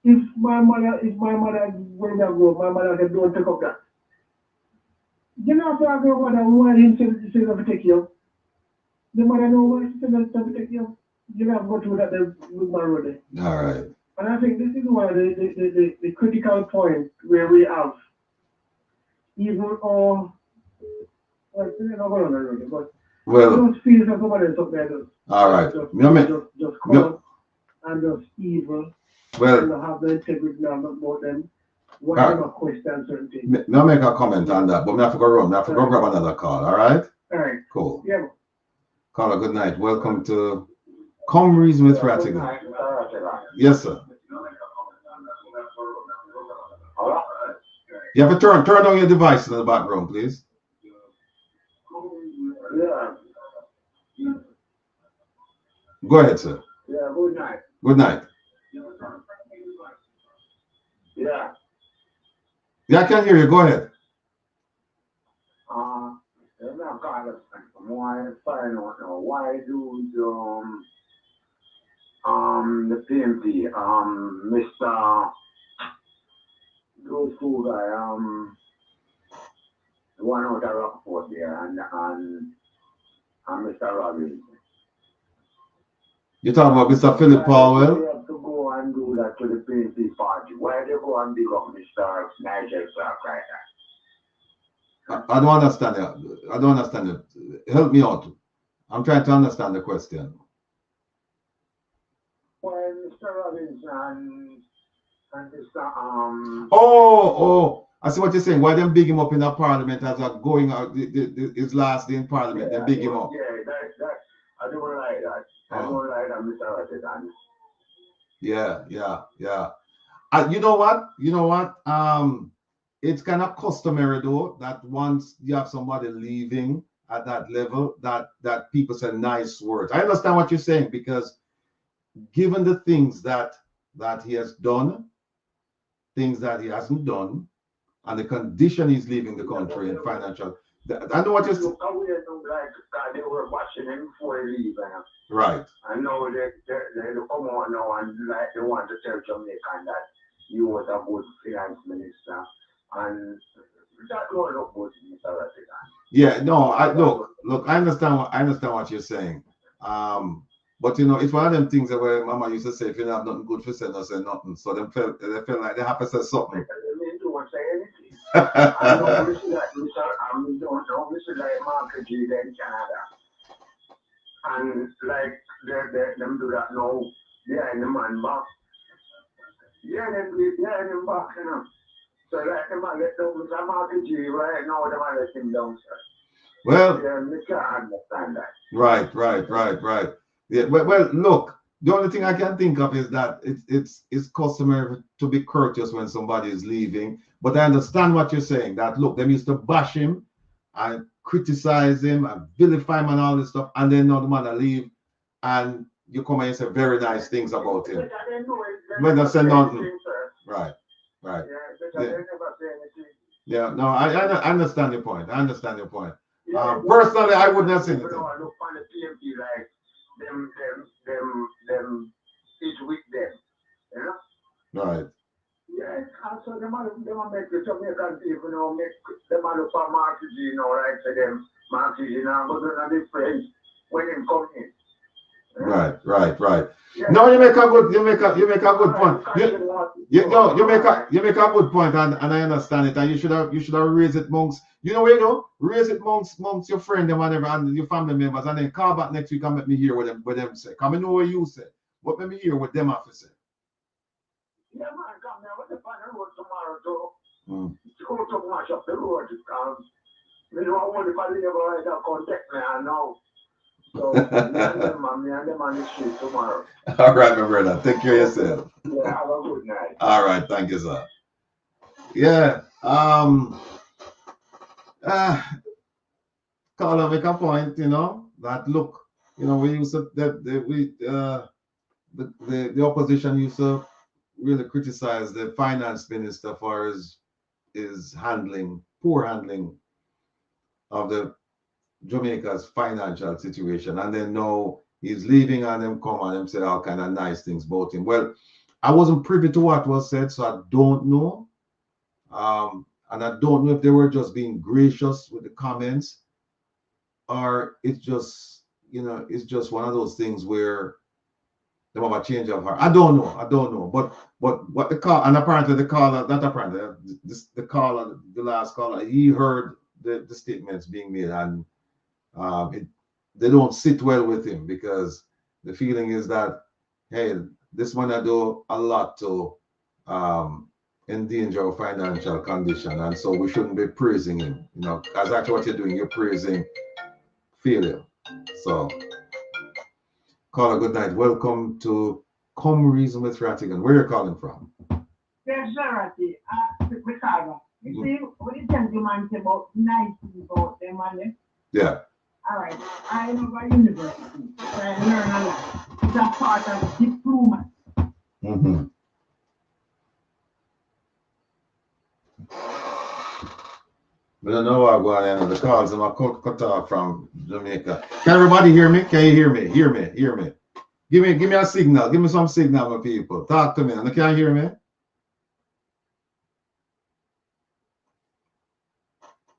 if my mother when I go, my mother said don't take up that. You know after I go why him say to take you. The mother know why she said to take you. You have to go through that with my road. All right. And I think this is one of the critical point where we have even well, you're not going on the road, but well, don't feel that somebody else up there does. All right. Just come and just evil. Well, and have the integrity now about them. Why not question certain things? I'll make a comment on that, but I have to go run. I have to go grab another call. All right. All right. Cool. Yeah. Caller, good night. Welcome to Come Reason with Rattigan. Yes, sir. You have to turn on your device in the background, please. Yeah. Go ahead, sir. Yeah, good night. Good night. Yeah. Yeah, I can hear you. Go ahead. Why do the PMP, Mr. Those two guy, the one out of Rockport there, and Mr. Robbins. You're talking about Mr. Philip Powell? They have to go and do that to the PNP party. Why they go and dig up Mr. Nigel Clark like that? I don't understand it. I don't understand it. Help me out. I'm trying to understand the question. Well, Mr. Robbins and Mr. Oh, I see what you're saying. Why them big him up in the parliament as a going out his last day in parliament? They big him up. Yeah, that I don't like that. I don't like that, Mr. Rattigan. Yeah. You know what? It's kind of customary though that once you have somebody leaving at that level, that people say nice words. I understand what you're saying because given the things that he has done, things that he hasn't done, and the condition he's leaving the country in financial. I know what you're saying. They were watching him before he leave. Right. I know they come on now and like they want to tell Jamaican that you was a good finance minister. And that don't look good to Mr. Rattigan. Yeah, no, look, I understand what you're saying. But you know, it's one of them things that where Mama used to say, if you don't have nothing good for say, no say nothing. So they feel like they have to say something. They don't say anything. I know we see that don't know we see like Mark G there in Canada. And like them do that now, behind the man back. Yeah, them back, you know. So like the man let down Mr. Mark G right now, the man let him down, sir. Well, yeah, we can't understand that. Right. Yeah, well, look, the only thing I can think of is that it's customary to be courteous when somebody is leaving. But I understand what you're saying. That look, them used to bash him and criticize him and vilify him and all this stuff, and then now the man leave, and you come and say very nice things about him. But they say nothing. Right. Yeah, no, I understand your point. Personally, I wouldn't have seen anything. Look on the PMP like them is with them. You know? Right. Yes, and so them make the Jamaican people, make them look for Marquis, right to them. Marquis, go to the French when him come in. Right. Yeah. No, you make a good point. You make a good point, and I understand it. And you should have raised it amongst, raise it amongst your friend them and your family members, and then call back next week and let me hear what them say. Come and know what you say, but let me hear what them have to say. Yeah, man, come now. What's the plan on the road tomorrow, too? Go to mash up the road. We don't want to find anybody that contact me, I know. So, me and them on the street tomorrow. All right, my brother. Take care of yourself. Yeah, have a good night. All right, thank you, sir. Yeah. Carla make a point, that look, we used to the opposition used to really criticize the finance minister for his poor handling of the Jamaica's financial situation, and then now he's leaving and them come and them say all kind of nice things about him. Well, I wasn't privy to what was said, so I don't know. And I don't know if they were just being gracious with the comments, or it's just, it's just one of those things where they have a change of heart. I don't know. But what the call, and apparently the caller, not apparently, the last caller, he heard the statements being made, and they don't sit well with him, because the feeling is that, hey, this man I do a lot to endanger our financial condition, and so we shouldn't be praising him, because that's what you're doing. You're praising failure. So, caller, good night. Welcome to Come Reason with Rattigan. Where are you calling from? Yes, sir, Ricardo. You see, what you tell you, man, about nice people, them, man. Yeah. All right. I know about university, so I learn a lot. It's a part of diploma. Mm-hmm. I don't know what going on. The calls I'm cut off from Jamaica. Can everybody hear me? Can you hear me? Hear me. Give me a signal. Give me some signal, my people. Talk to me. And can you hear me?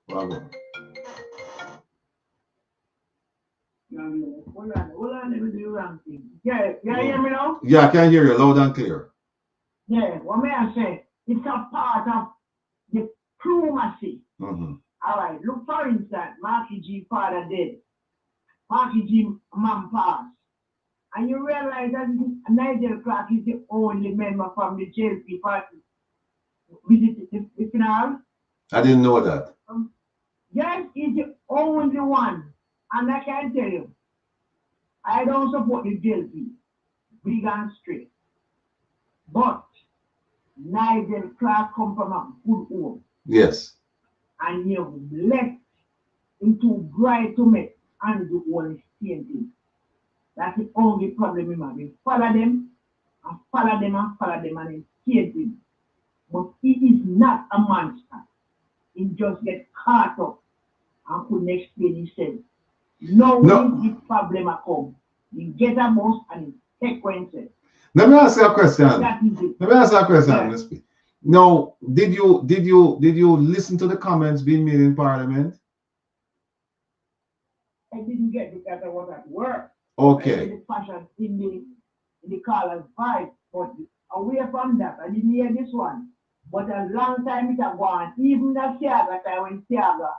Hold on, let me do the wrong thing. Yeah, you hear me now? Yeah, I can hear you loud and clear. Yeah, what may I say? It's a part of diplomacy. Mm-hmm. All right, look, for instance, Marky G father dead. Marky G mom passed. And you realize that Nigel Clark is the only member from the JLP party visited the funeral? I didn't know that. Yes, he's the only one. And I can tell you, I don't support the JLP, big and straight. But Nigel Clark come from a good home. Yes. And you left into bright to make and do all the same thing. That's the only problem in having. Follow them and follow them and same thing. But he is not a monster. He just get caught up and couldn't explain himself. No. The problem come. He get a boss and he take consequences. Let me ask you a question. Yeah. Mr. Now, did you listen to the comments being made in Parliament? I didn't get because I was at work. Okay. The passion in the caller's vibe, but away from that, I didn't hear this one. But a long time it had gone. Even the Siaga time when Siaga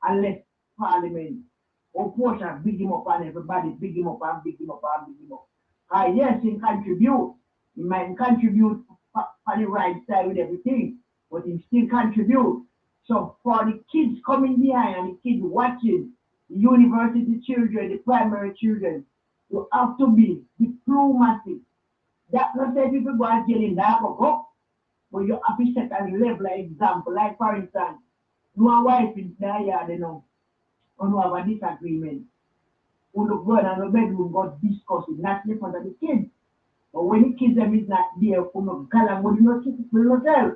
and left Parliament, Portia big him up and everybody big him up. Yes, he contribute. He might contribute for the right side with everything, but he still contribute. So for the kids coming behind and the kids watching, the university children, the primary children, you have to be diplomatic. That not say people go and jail in that go, but you have to set a level example. Like for instance, you and wife in the yard, you have a disagreement. When the go and the bedroom got discussing, not in front of the kids. But when the kids them is not there, for no galang, when you not tell,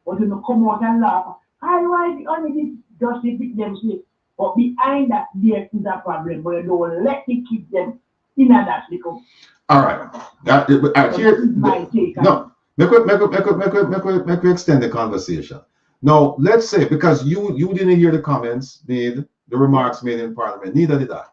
but you come out and laugh. Hi, why only this just repeat them say. But behind that, there is a problem, but you don't let the kids them in that because. All right. Here, my take. No, make we extend the conversation. Now, let's say, because you didn't hear the comments made, the remarks made in Parliament, neither did I.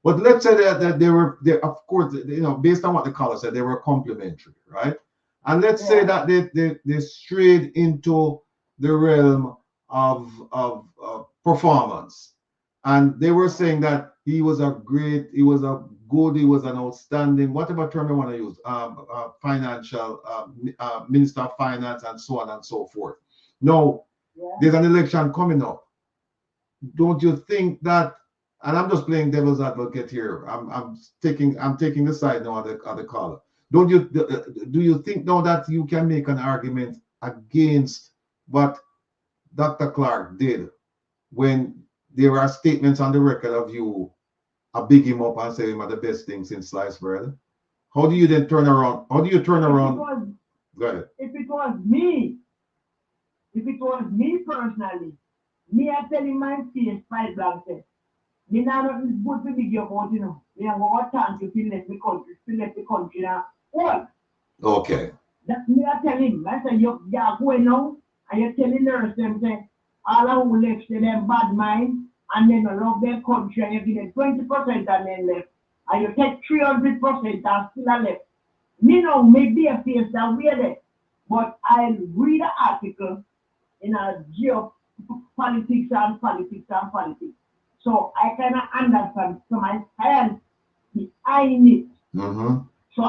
But let's say that they were, of course, based on what the caller said, they were complimentary, right? And let's say that they strayed into the realm of performance. And they were saying that he was a good, he was an outstanding, whatever term you want to use, financial, minister of finance, and so on and so forth. Now, there's an election coming up. Don't you think that, and I'm just playing devil's advocate here. I'm taking the side now of the caller. Do you think now that you can make an argument against what Dr. Clark did when there are statements on the record of you big him up and say him are the best thing since sliced bread? How do you then turn around? How do you turn around? Go ahead. If it was me personally, me I tell him my face fight blank say, me now not is good to be about, you know. We have got time to feel left the country now. What? Okay. That me I tell him, I say you're going now and you're telling the rest them say all who left say them bad mind and then love their country and you give them 20% and then left. And you take 300% and still left. Me know maybe a face that we're there. But I read an article in a geopolitics and politics. So I cannot understand. So my science behind it. So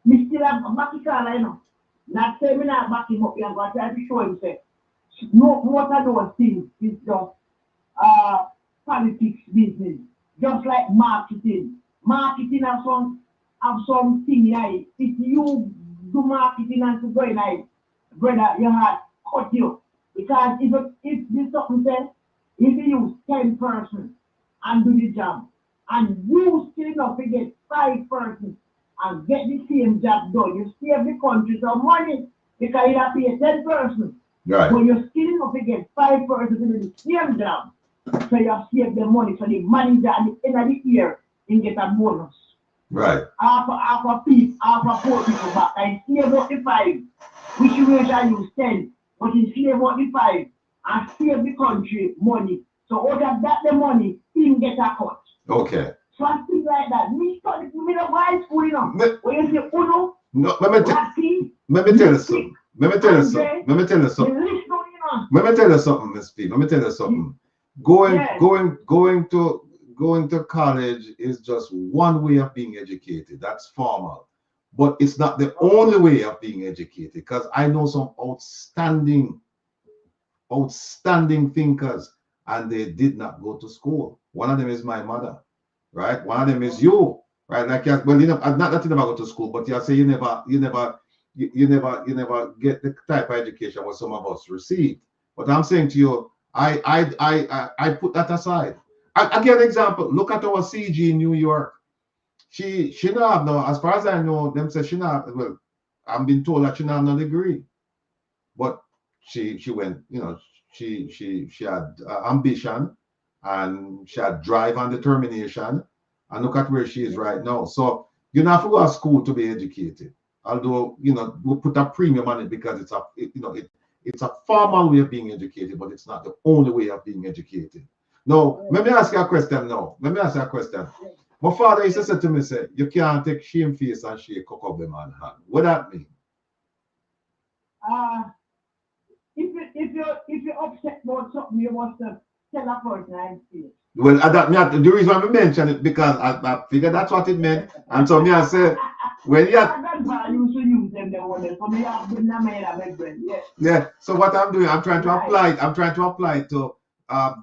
me still have a back it all, you know. Not saying me not back him up here, but I have to show him say, no, what are those things is just politics business. Just like marketing. Marketing have some thing like if you do marketing and to go in like brother, your heart cut you. Because if this something says, if you use 10 persons and do the job, and you still enough to get 5 persons and get the same job done, you save the country some money because you have to pay 10 persons. Right. But you're still enough to get 5 persons to do the same job. So you have saved the money. So the manager at the end of the year can get a bonus. Right. Half a 4 people back. I save up the 5, which you usually use 10. But he save up the 5 and save the country money. So out of that the money, he get a cut. Okay. So I think like that. Me study me the high school, you know. When you say Uno, no, let me tell you something. Let me tell you something, Miss P. Let me tell you something. Going to college is just one way of being educated. That's formal. But it's not the only way of being educated, because I know some outstanding thinkers and they did not go to school. One of them is my mother, right? One of them is you, right? Like, well, you know, not that you never go to school, but you say you never get the type of education what some of us received. But I'm saying to you, I put that aside. I give an example. Look at our CG in New York. She not have no, as far as I know, them say she not, well, I'm being told that she not have no degree. But she went, you know, she had ambition and she had drive and determination. And look at where she is right now. So you don't have to go to school to be educated. Although, you know, we put a premium on it because it's a formal way of being educated, but it's not the only way of being educated. Now, let me ask you a question now. My father used to say to me, say, you can't take shame face and shake cock up the man's hand. What that mean? If you're upset about something, you must tell a person and say. Well, the reason I mention it because I figure that's what it meant. And so me I say, when you yeah. So what I'm doing, I'm trying to apply it to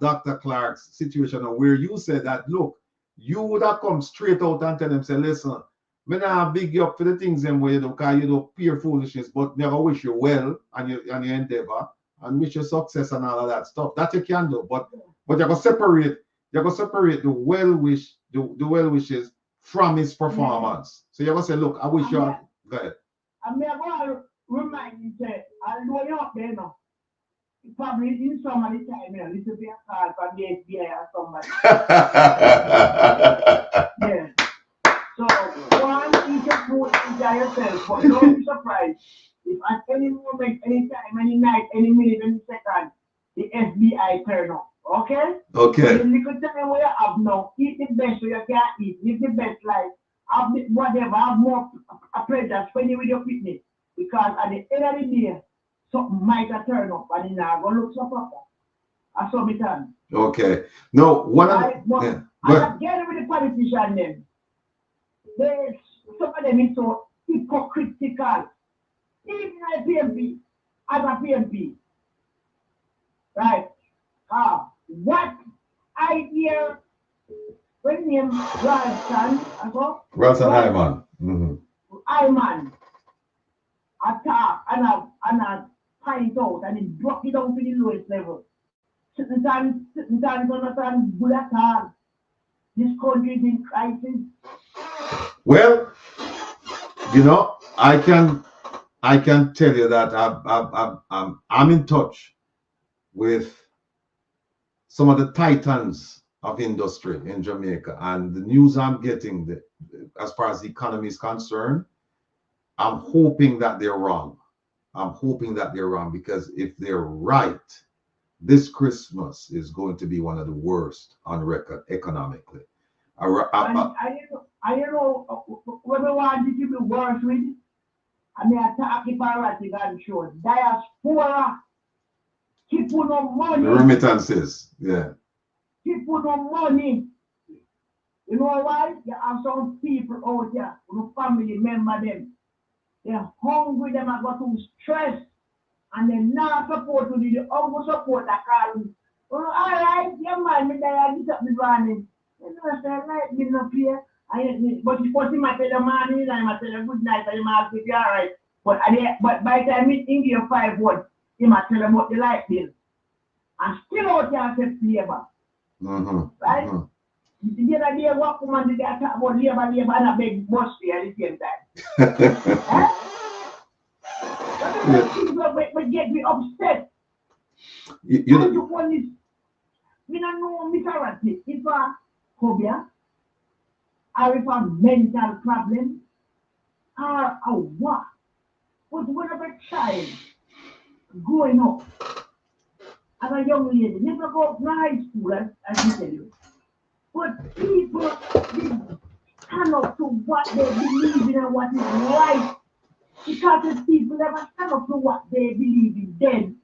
Dr. Clark's situation where you said that, look, you would have come straight out and tell them, say, listen, me not big you up for the things them where you do, because you do pure foolishness, but never wish you well and your endeavor and wish you success and all of that stuff. That you can do, but you're gonna separate the well wishes from his performance. So you're gonna say, look, I wish you go ahead. I'm gonna remind you that I'll do you up there now. Probably in some of the time, you know, little bit of call from the FBI or somebody. Yeah. So enjoy yourself, but don't be surprised if at any moment, any time, any night, any minute, any second, the FBI turn up. Okay? Okay. The little time where you have now, eat the best so you can eat, live the best life, have the, whatever, have more a pleasure, spend it with your fitness. Because at the end of the day, something might have turn up and it's not going to look so proper. I saw me turn. Okay. No, one of I, but, yeah. I get with the politician then. They, some of them is so hypocritical. Even as PMP, as a PMP, right? What I hear when him Ralston, Ralston Hyman. Mm-hmm. Hyman attack and I point out and he drop it down to the lowest level. Certain times understand good at all. This country is in crisis. Well, you know, I can tell you that I'm in touch with some of the titans of industry in Jamaica, and the news I'm getting, as far as the economy is concerned, I'm hoping that they're wrong. I'm hoping that they're wrong, because if they're right, this Christmas is going to be one of the worst on record economically. I don't know what I want to be worse with. I mean, I talk about Rattigan show. Diaspora. People no money. The remittances, yeah. People no money. You know why? There are some people out there, who family member them. They're hungry, them have got too stressed, and they're not supposed to do the humble support that call them. Oh, all right, yeah, man, me there, I get up this morning. You know, I say, like, me not here. But you put him at the morning, and I tell him good night, and he might say, all right. But by the time he give you 5 words, he might tell him about the light bill. And still out there, say, labor. Mm-hmm. Right? Mm-hmm. The other day, what woman did they talk about labor, and a big bus fare at the same time? But get me upset. You know, you want this? Me don't know, Mr. Ratty, if a phobia, or if a mental problem, or a what? But when a child growing up, as a young lady, never go to high school, as you tell you. But people stand up to what they believe in and what is right. Because the people never stand up to what they believe in then.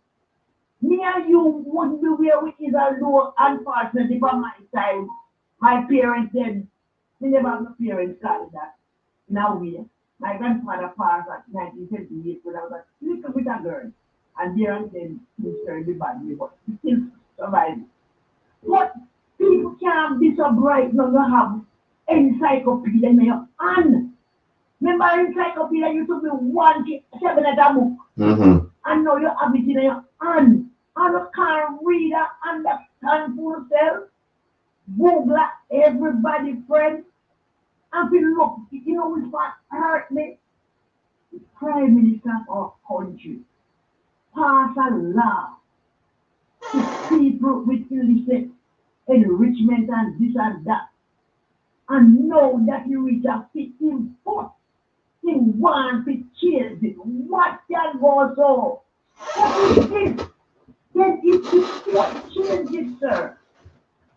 Me and you wouldn't be where we is, although unfortunately by my time, my parents then, we never have no parents like that. Now we, my grandfather passed at 1978 when I was a little bit of girl. And there and then things turned badly, but we still survived. But people can't be so bright now to have encyclopedia in your hand. Remember encyclopedia used to be 1 at a book. mm-hmm. And now you have it in your hand. And you can't read and understand for yourself. Google everybody, friend. And we look, you know what hurt me? The Prime Minister of our country pass a law to people with illicit enrichment and this and that. And know that you reach a 15 foot. He wants to change it. What can go so? What is this? Then it's what changes, sir.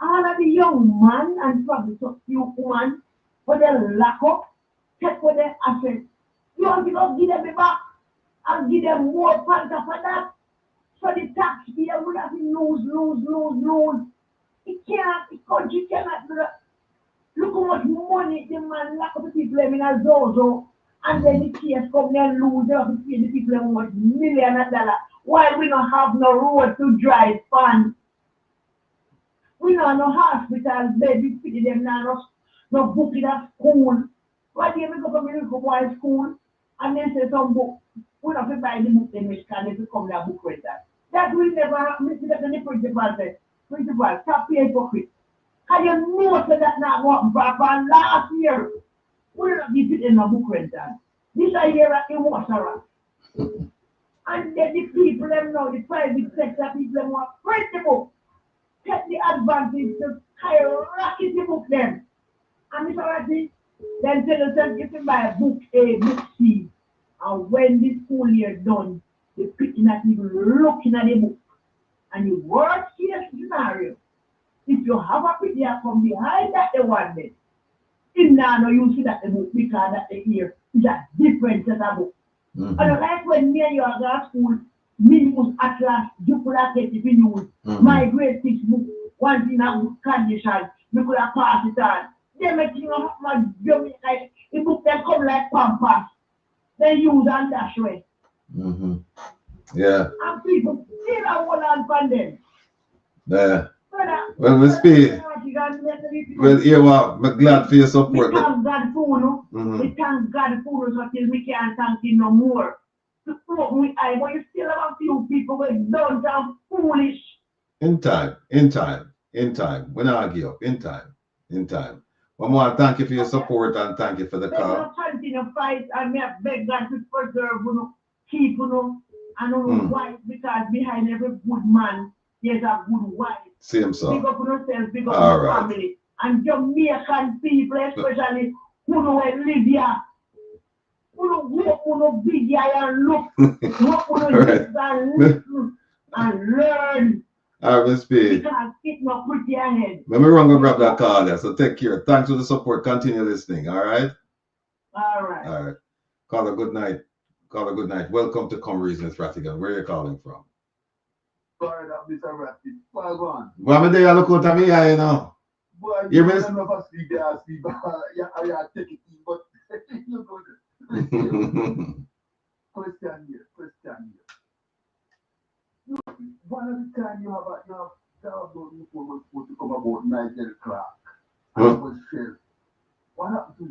All of the young man and probably so few one for their lack of, take for their assets. You want to go give them it back and give them more funds for that. So the taxpayer would have to lose. It can't, the country cannot do that. Look how much money the man lack of the people in a zozo. And then the case come there and lose, they have to pay the people how much $millions of dollars. While we don't have no road to drive fund. We don't have no hospital, baby, pity them now, no book in a school. Why do you go from a little boy school and then say some book? We don't have to buy the book in Michigan if you come to a book with that. That will never happen. Mr. The principal said, principal, stop paying hypocrite. And you know so that not what Papa last year. We don't give it in a book rental. This I hear at the water. And then the people them know, the private sector people them want print the book. Take the advantage to skyrocket the book them. And Mr. Ratty, Then tell yourself you can buy book A, book C. And when the school year done, they picking at even looking at the book. And the worst case scenario, if you have a picture from behind that the one day, in now no you see that the book because that the year is a different set of book. And like when me and you are at school, minimum atlas, you could have get it in use. My grade 6 book was in a good condition, you could have passed it on. They make you my like the book that come like pampas. They use and dash way. Yeah. And people still have one hand from them. Yeah. Well, we speak. Well, yeah, well, I'm glad for your support. We thank God for you. We thank God for you, so till we can't thank him no more. But you still have a few people who don't sound foolish. In time. We're not argue. In time. One more, thank you for your support and thank you for the call. Let's continue to fight and me beg God to preserve you, keep you, and wife, because behind every good man, there's a good wife. Same so. Big up yourself, big up your family. And Jamaican people, especially who know Libya, who know walk, who know big and look, walk, who know listen and listen and learn. I will speak. Because it's not pretty ahead. Let me run and grab that call there. So take care. Thanks for the support. Continue listening. All right? All right. Call a good night. Welcome to Come Reason with Rattigan. Where are you calling from? Sorry, Mr. Rattigan. Well, go on. Well, I'm there. Look out at me, you know. Boy, you don't know if I speak there, I speak, but I take it in, but you go there. Question here. One of the time you have download before was supposed to come about Nigel Clark. And it was sheriff. What happened to it?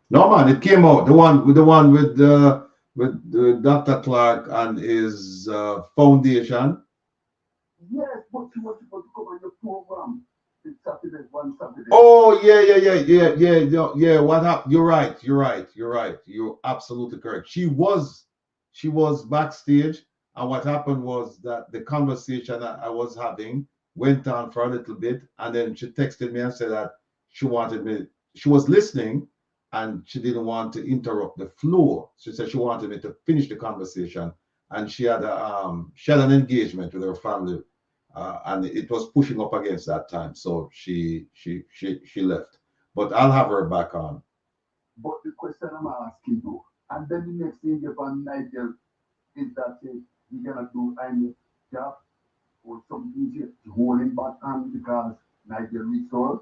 No man, it came out. The one with Dr. Clark and his foundation. Yes, but she was supposed to come on your program. It's one Saturday. Oh yeah. What happened? You're right. You're absolutely correct. She was backstage. And what happened was that the conversation that I was having went on for a little bit, and then she texted me and said that she was listening, and she didn't want to interrupt the flow. She said she wanted me to finish the conversation, and she had an engagement with her family, and it was pushing up against that time, so she left. But I'll have her back on. But the question I'm asking you, and then the next thing upon Nigel is that you're gonna do any job or something to hold him back on because Nigel restored.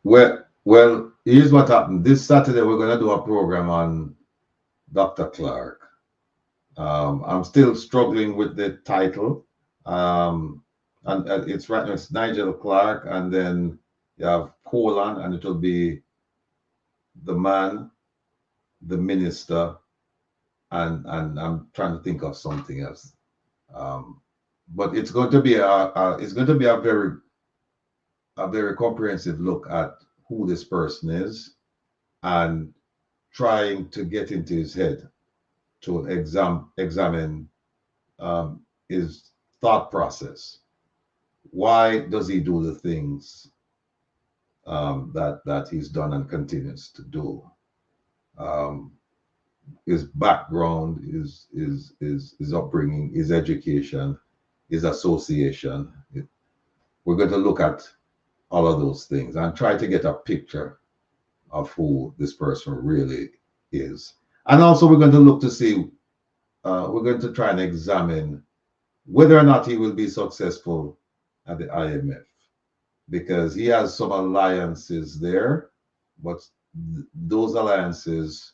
Well, here's what happened. This Saturday we're gonna do a program on Dr. Clark. I'm still struggling with the title. And it's right now, it's Nigel Clark, and then you have colon, and it'll be the man, the minister, and I'm trying to think of something else. But it's going to be a very comprehensive look at who this person is and trying to get into his head to examine his thought process. Why does he do the things that he's done and continues to do? His background, his upbringing, his education, his association. We're going to look at all of those things and try to get a picture of who this person really is. And also we're going to look to see, we're going to try and examine whether or not he will be successful at the IMF, because he has some alliances there, but those alliances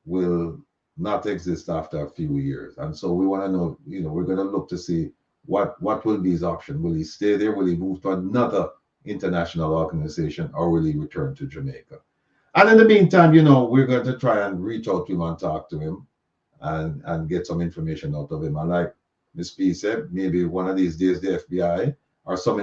will not exist after a few years. And so we want to know, we're going to look to see what will be his option. Will he stay there? Will he move to another international organization, or will he return to Jamaica? And in the meantime, we're going to try and reach out to him and talk to him and get some information out of him. And like Ms. P said, maybe one of these days the FBI or some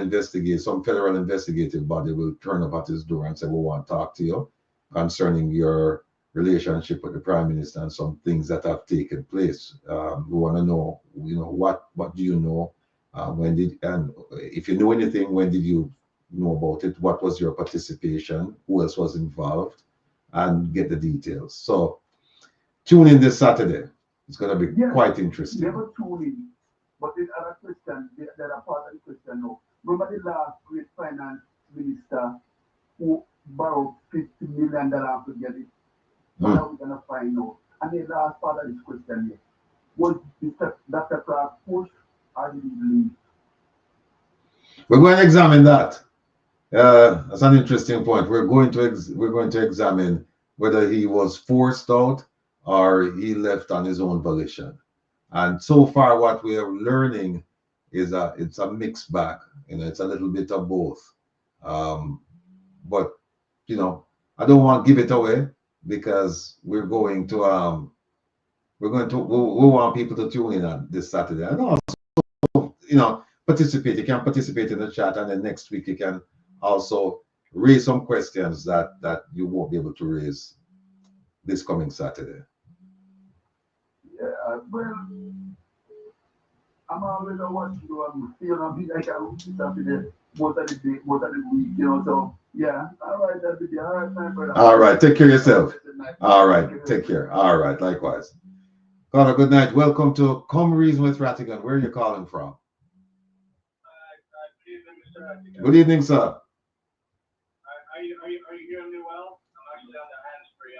federal investigative body will turn up at his door and say, we want to talk to you concerning your relationship with the Prime Minister and some things that have taken place. We want to know, what do you know? And if you know anything, when did you know about it, what was your participation, who else was involved, and get the details. So tune in this Saturday. It's going to be quite interesting. Never tune in. But the other question, the other part of the question now. Remember the last great finance minister who borrowed $50 million to get it? What are we going to find out? And the last part of this question here, was Dr. Clark pushed or did he leave? We're going to examine that. That's an interesting point. We're going to examine whether he was forced out or he left on his own volition. And so far, what we are learning is it's a mixed bag. It's a little bit of both. But I don't want to give it away because we want people to tune in on this Saturday. And also, participate. You can participate in the chat, and then next week you can also raise some questions that you won't be able to raise this coming Saturday. Yeah, well, I'm always watching you and feeling like I'm Saturday most of the day, most of the week, so yeah. All right, that'll be all right, my brother. All right, take care of yourself. All right, take care. All right, likewise. Connor, good night. Welcome to Come Reason with Rattigan. Where are you calling from? Good evening, Mr. Rattigan. Good evening, sir. Are you hearing me well? I'm actually on the hands-free.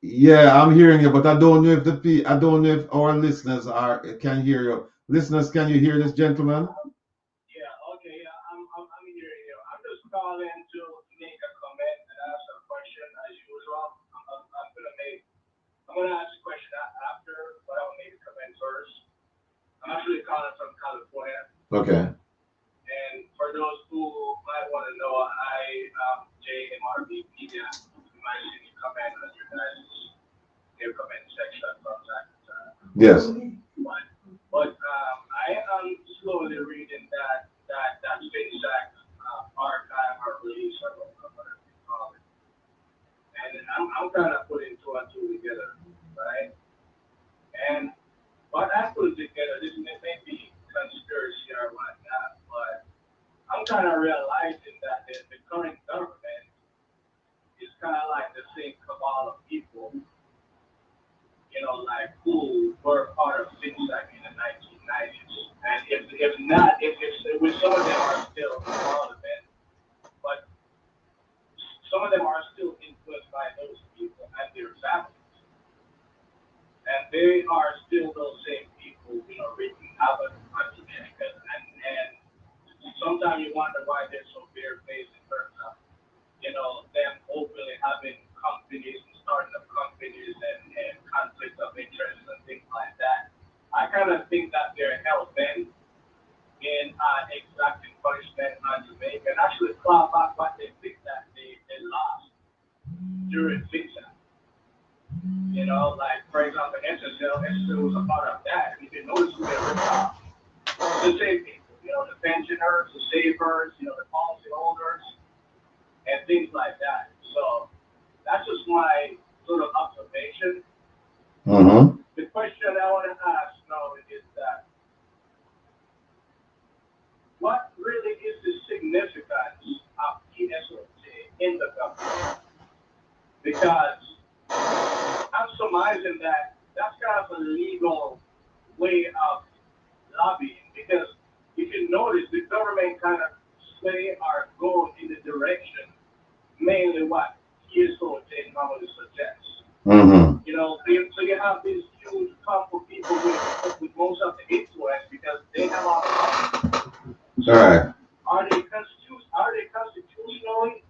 Yeah, I'm hearing you, but I don't know if our listeners can hear you. Listeners, can you hear this gentleman? Yeah, okay, yeah, I'm hearing you. I'm just calling to make a comment and ask a question as usual. I'm gonna ask a question after, but I'll make a comment first. I'm actually calling from California. Okay. And for those who might want to know, I am JMRB Media. You might see me comment on your guys' comment section from time to time. Yes. But I am slowly reading that FinSec archive or release or whatever you call it. And I'm kind of putting two and two together, right? And what I put together, this may be conspiracy or whatnot, but I'm kind of realizing that the current government is kind of like the same cabal of people, like who were part of FinSec in the 1990s. And if some of them are still in parliament, but some of them are still influenced by those people and their families. And they are still those same people, wreaking havoc on Jamaica. And sometimes you wonder why they're so bare-faced in terms of, them openly having companies and starting up companies and conflicts of interest and things like that. I kind of think that they're hell-bent in exacting punishment on Jamaica and actually claw back what they think that they lost during FinSec. Like, for example, SSL was a part of that. And if you notice who they ripped off, the same people, the pensioners, the savers, the policy holders, and things like that. So that's just my sort of observation. Mm-hmm. The question I want to ask now is that what really is the significance of ESOT in the government? Because I'm surmising that that's kind of a legal way of lobbying. Because if you notice, the government kind of sway or go in the direction mainly what ESOT normally suggests. Mm-hmm. So you have this huge clump of people with most of the influence because they have all the power. So all right. Are they constitutionally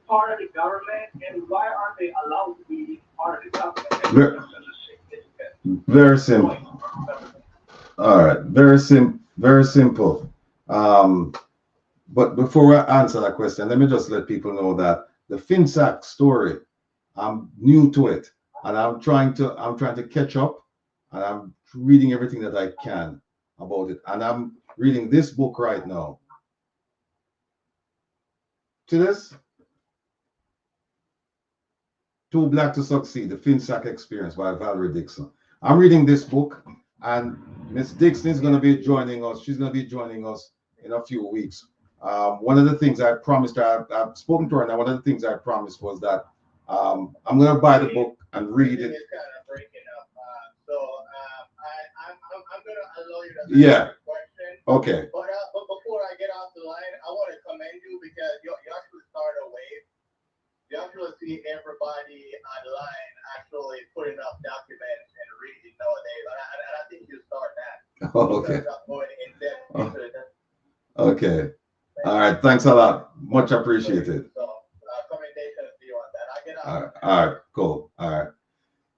part of the government, and why aren't they allowed to be part of the government? Very simple. All right. Very simple. But before I answer that question, let me just let people know that the FinSec story, I'm new to it, and I'm trying to catch up, and I'm reading everything that I can about it, and I'm reading this book right now. See this? Too Black to Succeed, the FinSec Experience by Valerie Dixon. I'm reading this book, and Miss Dixon is going to be joining us. She's going to be joining us in a few weeks one of the things I promised her, I've spoken to her, and one of the things I promised was that I'm going to buy the book and read it. It's kind of breaking up. I'm going to allow you to answer Yeah. the question. Okay. But before I get off the line, I want to commend you because you actually started a wave. You actually see everybody online actually putting up documents and reading nowadays. And I think you start that. Okay. Going in depth into it. Okay. All right. Thanks a lot. Much appreciated. So, commendations to you on that. I get off. All right. All right. Cool. All right.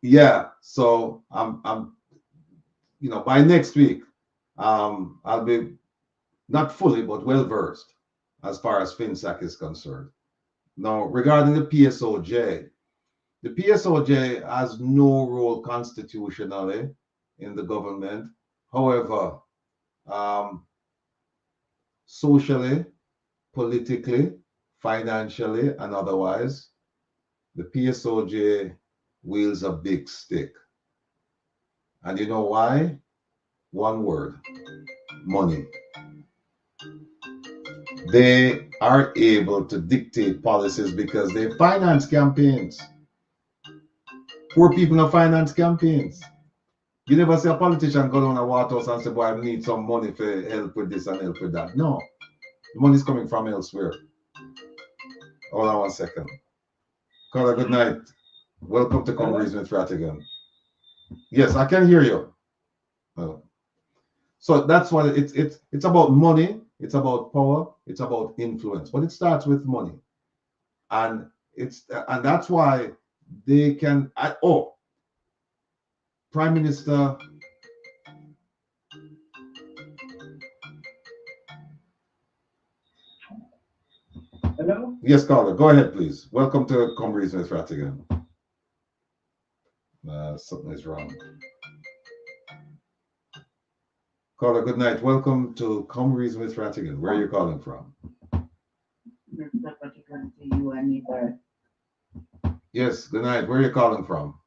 Yeah. So I'm by next week, I'll be not fully, but well versed as far as FinSAC is concerned. Now, regarding the PSOJ has no role constitutionally in the government. However, socially, politically, financially, and otherwise, the PSOJ wields a big stick. And you know why? One word: money. They are able to dictate policies because they finance campaigns. Poor people don't finance campaigns. You never see a politician go down a White House and say, boy, I need some money for help with this and help with that. No. The money is coming from elsewhere. Hold on 1 second. Caller, good night. Welcome to Come Reason with Rattigan. Yes, I can hear you. So that's what it's about. Money, it's about power, it's about influence, but it starts with money. And that's why they can Prime Minister Hello? Yes, caller, go ahead, please. Welcome to Come Reason with Rattigan. Something is wrong. Caller, good night. Welcome to Come Reason with Rattigan. Where are you calling from? Yes, good night. Where are you calling from?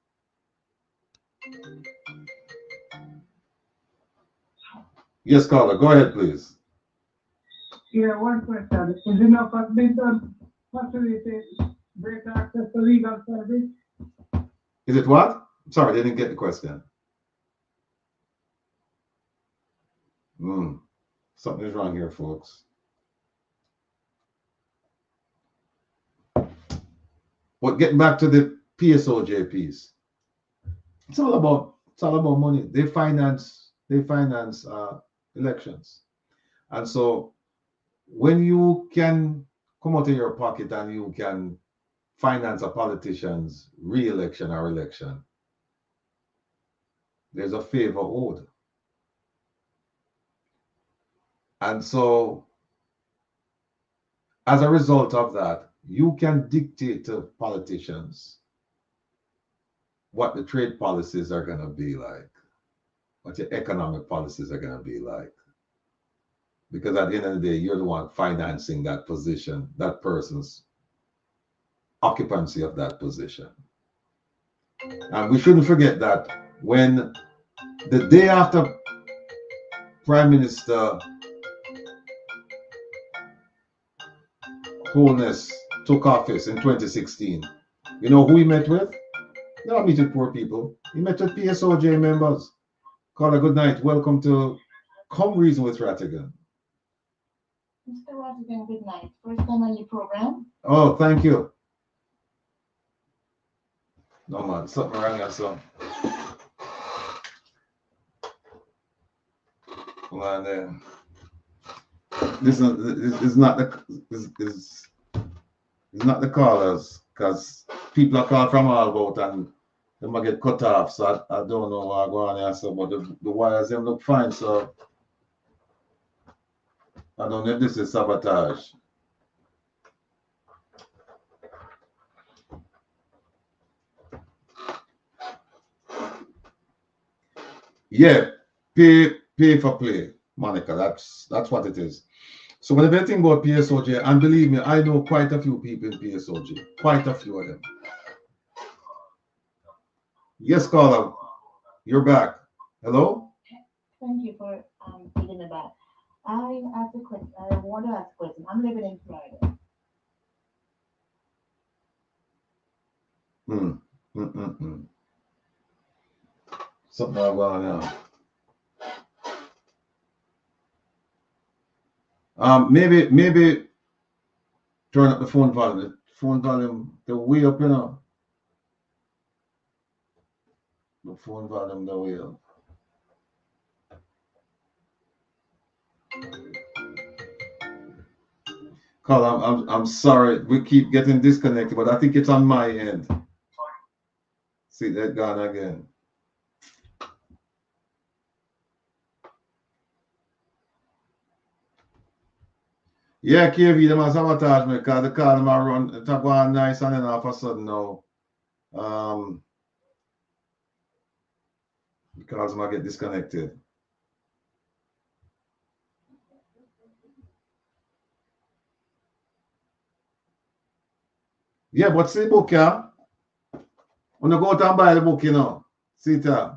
Yes, caller, go ahead, please. Yeah, one question. Is enough admission facilitate greater access to legal service? Is it what? Sorry, I didn't get the question. Something is wrong here, folks. But getting back to the PSOJ piece, it's all about money. They finance elections, and so when you can come out of your pocket and you can finance a politician's re-election or election, there's a favor owed. And so as a result of that, you can dictate to politicians what the trade policies are going to be like, what your economic policies are going to be like. Because at the end of the day, you're the one financing that position, that person's occupancy of that position. And we shouldn't forget that when the day after Prime Minister Holness took office in 2016, you know who he met with? He don't meet with poor people. He met with PSOJ members. Caller, good night. Welcome to Come Reason with Rattigan. Mr. Rattigan, good night. First time on your program. Oh, thank you. No, man, something wrong here, so. Come on, then. This is not the callers, because people are called from all about and they might get cut off. So I don't know what I go on here, so, but the wires them look fine, so I don't know if this is sabotage. Yeah, pay for play, Monica. That's what it is. So whenever you think about PSOJ, and believe me, I know quite a few people in PSOJ, quite a few of them. Yes, caller, you're back. Hello? Thank you for giving me back. I asked a question. I want to ask a question. I'm living in Florida. Something like that, yeah. Maybe turn up the phone volume. The phone volume, the way up, you know. The phone volume, the way up. Carl, I'm sorry. We keep getting disconnected, but I think it's on my end. See that gone again. Yeah, KV, them a sabotage me because the car them a run, it a go on nice and then all of a sudden now, because them a get disconnected. Yeah, but see the book, yeah? When you go out and buy the book, you know, see it, go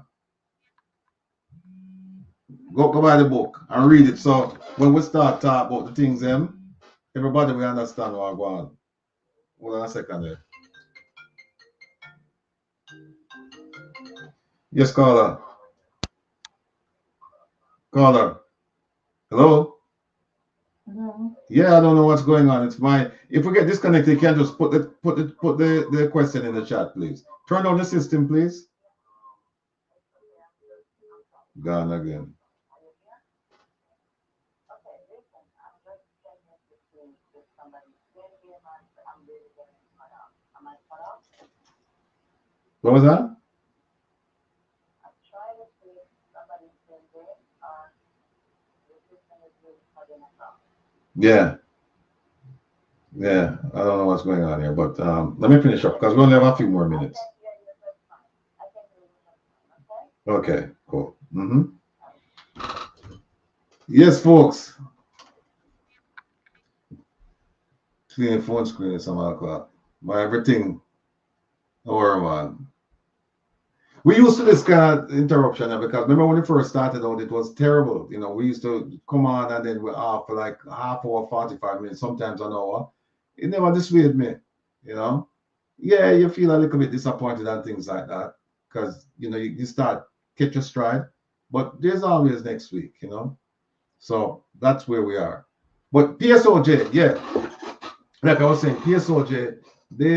buy the book and read it. So when we start talk about the things, everybody will understand what I'm going on. Hold on a second there. Yes, caller. Caller. Hello? Hello? Yeah, I don't know what's going on. It's my. If we get disconnected, you can just put the question in the chat, please. Turn on the system, please. Gone again. What was that? Yeah. Yeah, I don't know what's going on here, but let me finish up because we only have a few more minutes. Okay, cool. Yes, folks. Clean phone screen at some o'clock. My everything. Or man. We used to this kind of interruption because remember when it first started out, it was terrible. You know, we used to come on and then we're off for like half hour, 45 minutes, sometimes an hour. It never dissuaded me, you know. Yeah, you feel a little bit disappointed and things like that because you know you start catch your stride, but there's always next week, you know. So that's where we are. But PSOJ, yeah, like I was saying, PSOJ, they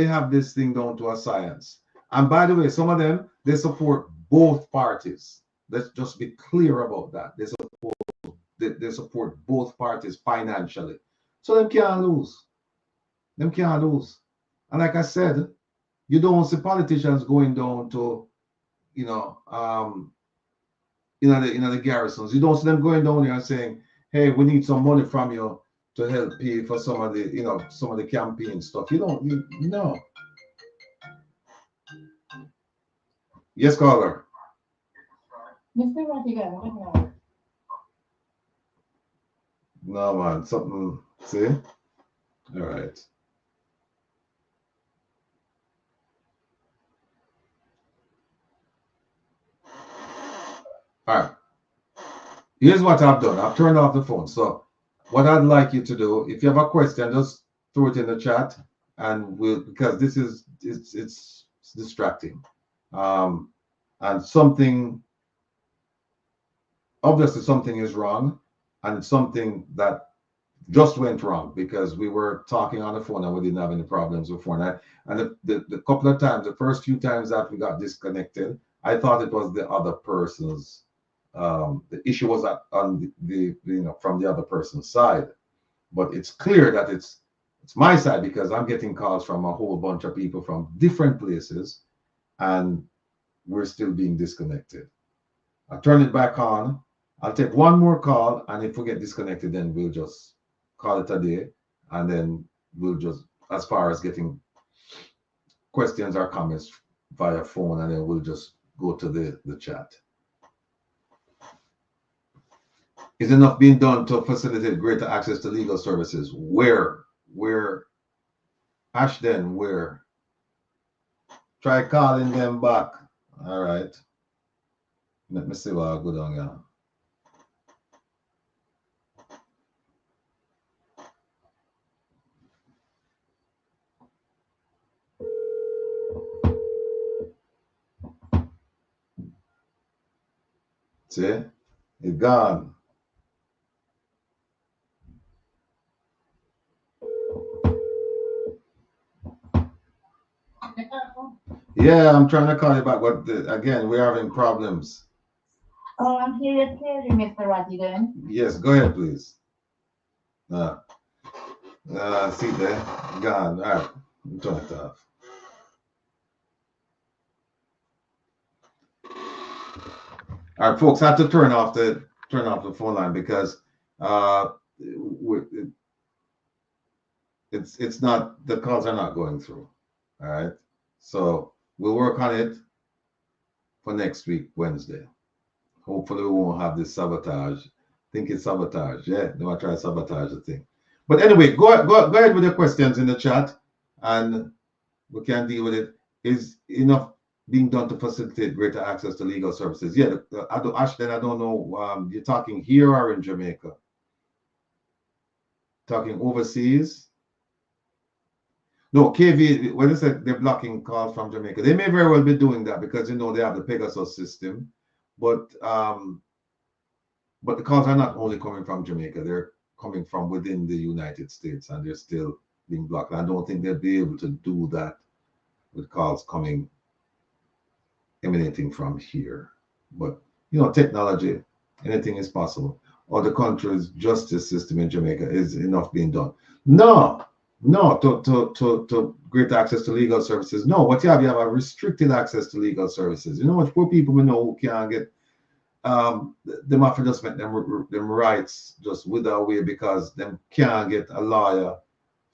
have this thing down to a science. And by the way, some of them they support both parties. Let's just be clear about that. They support both parties financially, so them can't lose. Them can't lose. And like I said, you don't see politicians going down to, you know, the garrisons. You don't see them going down there and saying, "Hey, we need some money from you to help pay for some of the campaign stuff." No. Yes, caller. Mr. Rattigan, good night. No, man, something. See, all right. All right. Here's what I've done. I've turned off the phone. So what I'd like you to do, if you have a question, just throw it in the chat, and because this is it's distracting, and obviously something is wrong, and it's something that just went wrong because we were talking on the phone and we didn't have any problems before. And the couple of times, the first few times that we got disconnected, I thought it was the other person's. The issue was on the from the other person's side, but it's clear that it's my side because I'm getting calls from a whole bunch of people from different places, and we're still being disconnected. I'll turn it back on. I'll take one more call, and if we get disconnected, then we'll just call it a day, and then we'll just, as far as getting questions or comments via phone, and then we'll just go to the chat. Is enough being done to facilitate greater access to legal services? Where? Ashton, where? Try calling them back. All right. Let me see what I'll go down here. See, it's gone. Yeah, I'm trying to call you back, but again, we're having problems. Oh, I'm here to clearly, Mr. Rattigan. Yes, go ahead, please. See there, gone. All right, turn it off. All right, folks, I have to turn off the phone line because it's not, the calls are not going through. All right, so we'll work on it for next week, Wednesday. Hopefully, we won't have this sabotage. I think it's sabotage. Yeah, they want to try to sabotage the thing. But anyway, go ahead with your questions in the chat, and we can deal with it. Is enough being done to facilitate greater access to legal services? Yeah, Ashton, I don't know. You're talking here or in Jamaica? Talking overseas? No, KV, when they said they're blocking calls from Jamaica, they may very well be doing that because, you know, they have the Pegasus system. But the calls are not only coming from Jamaica, they're coming from within the United States, and they're still being blocked. I don't think they'll be able to do that with calls emanating from here. But, you know, technology, anything is possible. Or the country's justice system in Jamaica is enough being done. No, to greater access to legal services. No, what you have a restricted access to legal services. You know what poor people we know who can't get them have to just make them rights just wither away because them can't get a lawyer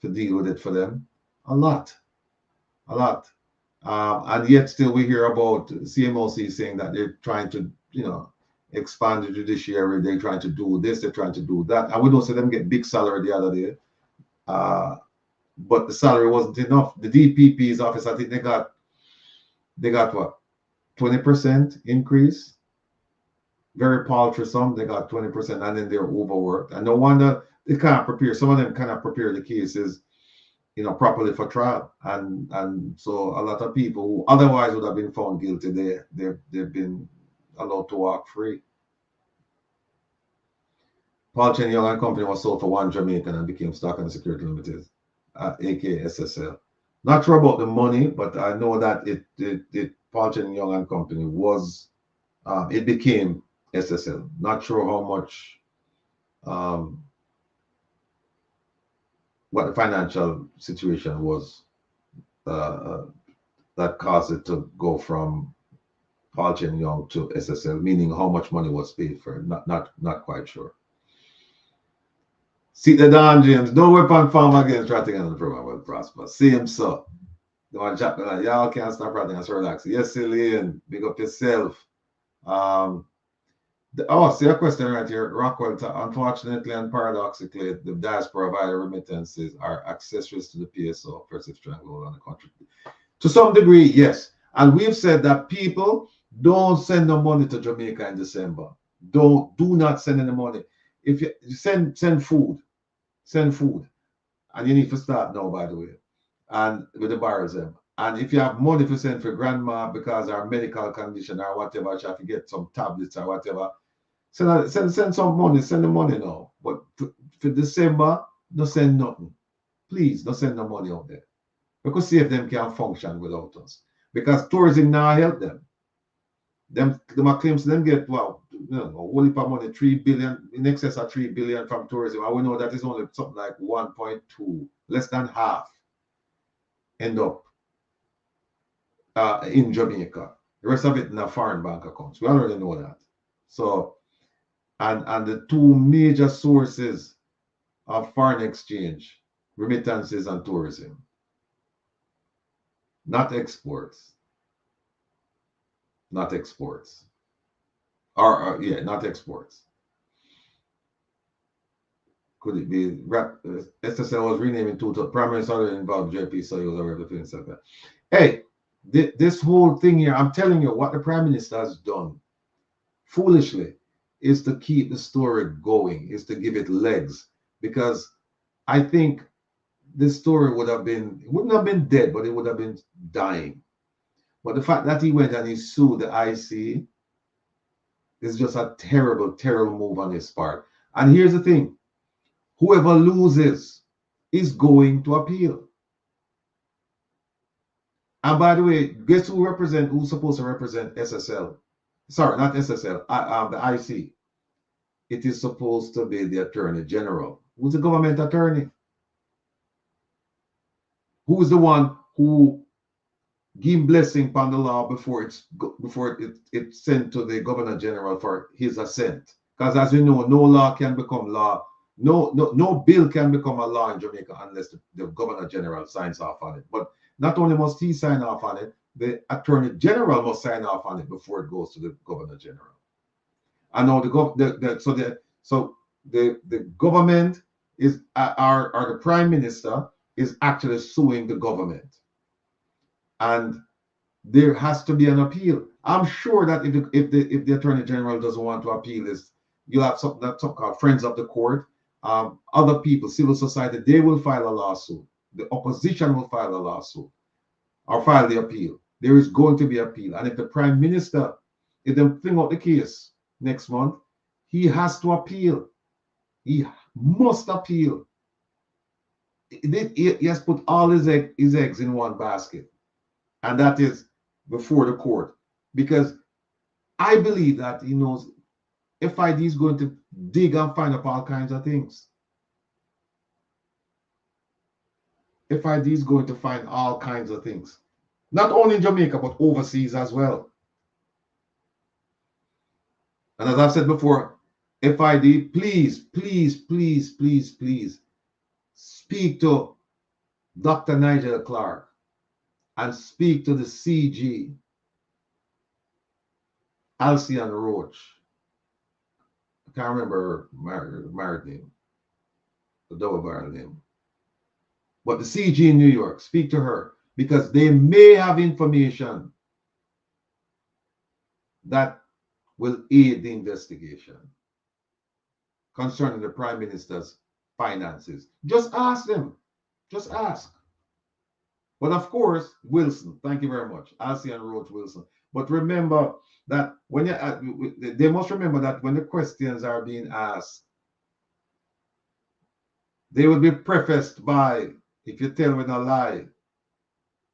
to deal with it for them. A lot. And yet still we hear about CMOC saying that they're trying to, you know, expand the judiciary. They're trying to do this, they're trying to do that. And we don't see them get big salary the other day. But the salary wasn't enough. The DPP's office, I think they got what? 20% increase. Very paltry sum. They got 20%, and then they're overworked. And no wonder they can't prepare. Some of them cannot prepare the cases, you know, properly for trial. And so a lot of people who otherwise would have been found guilty, they've been allowed to walk free. Paul Chen Young and Company was sold for $1 Jamaican and became Stock and Security Limited, aka SSL. Not sure about the money, but I know that it Paul Chen Young and Company was it became SSL. Not sure how much what the financial situation was that caused it to go from Paul Chen Young to SSL, meaning how much money was paid for it. Not quite sure. See the Don James, no weapon formed against Rattigan on the program will prosper. Same so. The one chat like, y'all can't stop Rattigan, so relax. Yes, Celine, big up yourself. See a question right here. Rockwell, unfortunately and paradoxically, the diaspora via remittances are accessories to the PSO, Oppressive Stranglehold on the country. To some degree, yes. And we've said that people don't send no money to Jamaica in December. Do not send any money. If you send food, and you need to start now, by the way, and with the barrels them. And if you have money to send for grandma because her medical condition or whatever, she have to get some tablets or whatever, send some money, send the money now. But for December, don't send nothing. Please, don't send no money out there. We could see if them can function without us. Because tourism now help them. Them claims them get, well, you know, whole heap of money, 3 billion, in excess of 3 billion from tourism. And we know that is only something like 1.2, less than half, end up in Jamaica. The rest of it in a foreign bank accounts. We already know that. So, and the two major sources of foreign exchange, remittances and tourism, not exports. Not exports. Not exports. Could it be SSL was renamed in total primary salary involved JP, so he was aware of the things like that. Hey, this whole thing here, I'm telling you what the Prime Minister has done foolishly is to keep the story going, is to give it legs. Because I think this story wouldn't have been dead, but it would have been dying. But the fact that he went and he sued the IC It's just a terrible, terrible move on his part. And here's the thing. Whoever loses is going to appeal. And by the way, guess who's supposed to represent SSL? Sorry, not SSL, the IC. It is supposed to be the Attorney General. Who's the government attorney? Who is the one who give blessing upon the law before it's sent to the Governor General for his assent? Because as you know, no law can become law. No bill can become a law in Jamaica unless the Governor General signs off on it. But not only must he sign off on it, the Attorney General must sign off on it before it goes to the Governor General. I know the government is or the Prime Minister is actually suing the government, and there has to be an appeal. I'm sure that if the Attorney General doesn't want to appeal this, you'll have something called Friends of the Court. Other people, civil society, they will file a lawsuit. The opposition will file a lawsuit or file the appeal. There is going to be appeal, and if the Prime Minister, if they bring out the case next month, he has to appeal. He must appeal. He has put all his eggs in one basket, and that is before the court. Because I believe that he knows FID is going to dig and find up all kinds of things. FID is going to find all kinds of things, not only in Jamaica, but overseas as well. And as I've said before, FID, please speak to Dr. Nigel Clark and speak to the CG, Alcian Roach. I can't remember her married name, the double barrel name. But the CG in New York, speak to her, because they may have information that will aid the investigation concerning the Prime Minister's finances. Just ask them. Just ask. But of course, Wilson, thank you very much. Alcian Roach Wilson. But remember that when they must remember that when the questions are being asked, they will be prefaced by, if you tell with a lie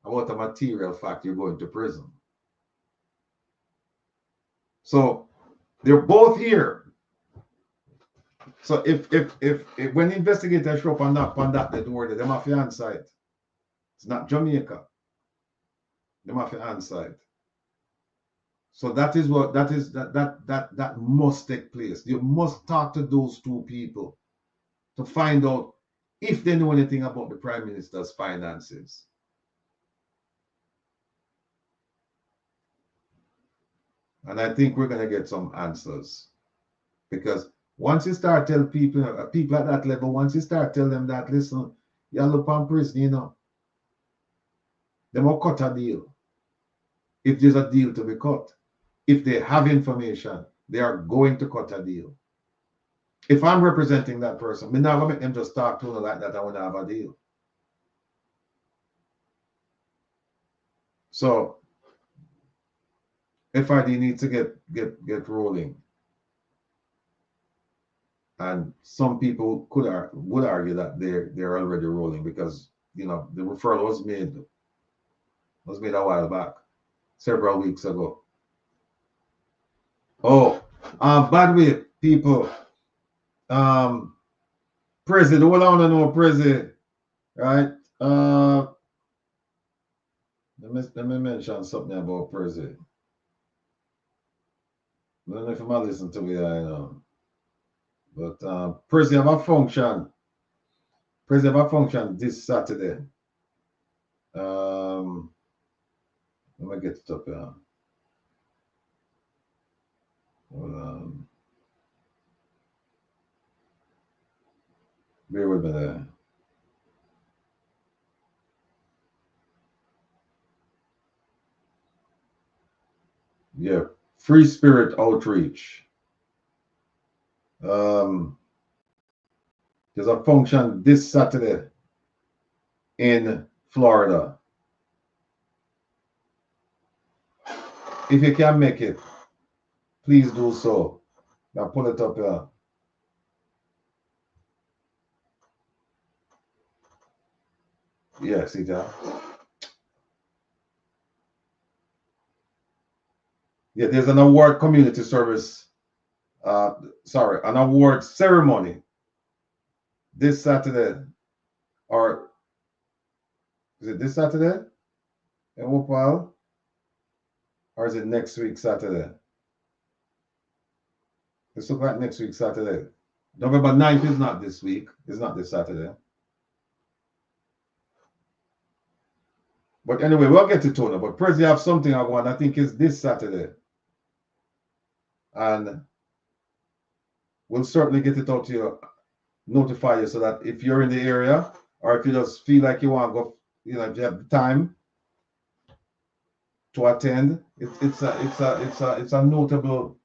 about a material fact, you're going to prison. So they're both here. So if when investigators show up and knock on that door, they have to answer it. It's not Jamaica. They have to answer it. So that is what that must take place. You must talk to those two people to find out if they know anything about the Prime Minister's finances. And I think we're going to get some answers, because once you start telling people at that level, once you start telling them that, listen, you look on prison, you know, they will cut a deal. If there's a deal to be cut, if they have information, they are going to cut a deal. If I'm representing that person, I'm not going to make them just talk to me like that. I want to have a deal. So FID needs to get rolling. And some people would argue that they're already rolling, because you know the referral was made a while back, several weeks ago. Oh, by the way, people, Prezi, the one I want to know, Prezi, right? Let me mention something about Prezi. I don't know if you might listen to me, I know. But Prezi have a function. Prezi have a function this Saturday. Let me get it up here. Hold on. Bear with me there. Yeah, Free Spirit Outreach. There's a function this Saturday in Florida. If you can make it please do so. Now pull it up here. Yeah, see that? Yeah, there's an award community service. Sorry, an award ceremony this Saturday, or is it this Saturday in Wopal, or is it next week Saturday? Let's look at next week Saturday. November 9th is not this week. It's not this Saturday. But anyway, we'll get to Tona. But Prezi have something I want. I think it's this Saturday. And we'll certainly get it out to you, notify you so that if you're in the area or if you just feel like you want to go, you know, if you have the time to attend, it's a notable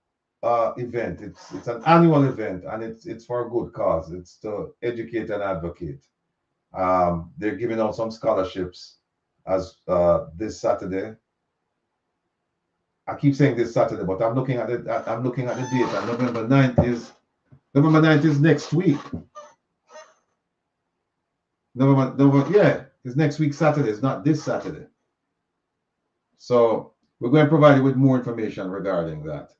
event. It's an annual event and it's for a good cause. It's to educate and advocate. They're giving out some scholarships as this Saturday. I keep saying this Saturday, but I'm looking at it. I'm looking at the date. And November 9th is next week. Yeah, it's next week Saturday. It's not this Saturday. So we're going to provide you with more information regarding that.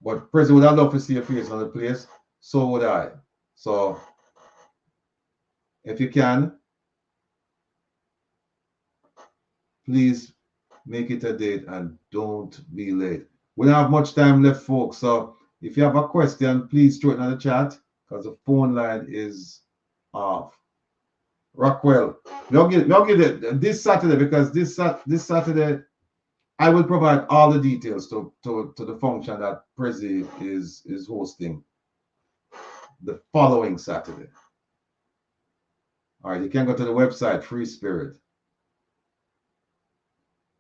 But President, would I love to see your face on the place? So would I. So if you can, please make it a date and don't be late. We don't have much time left, folks. So if you have a question, please throw it in the chat because the phone line is off. Rockwell, we'll get it this Saturday because this Saturday I will provide all the details to the function that Prezi is hosting the following Saturday. All right, you can go to the website, Free Spirit.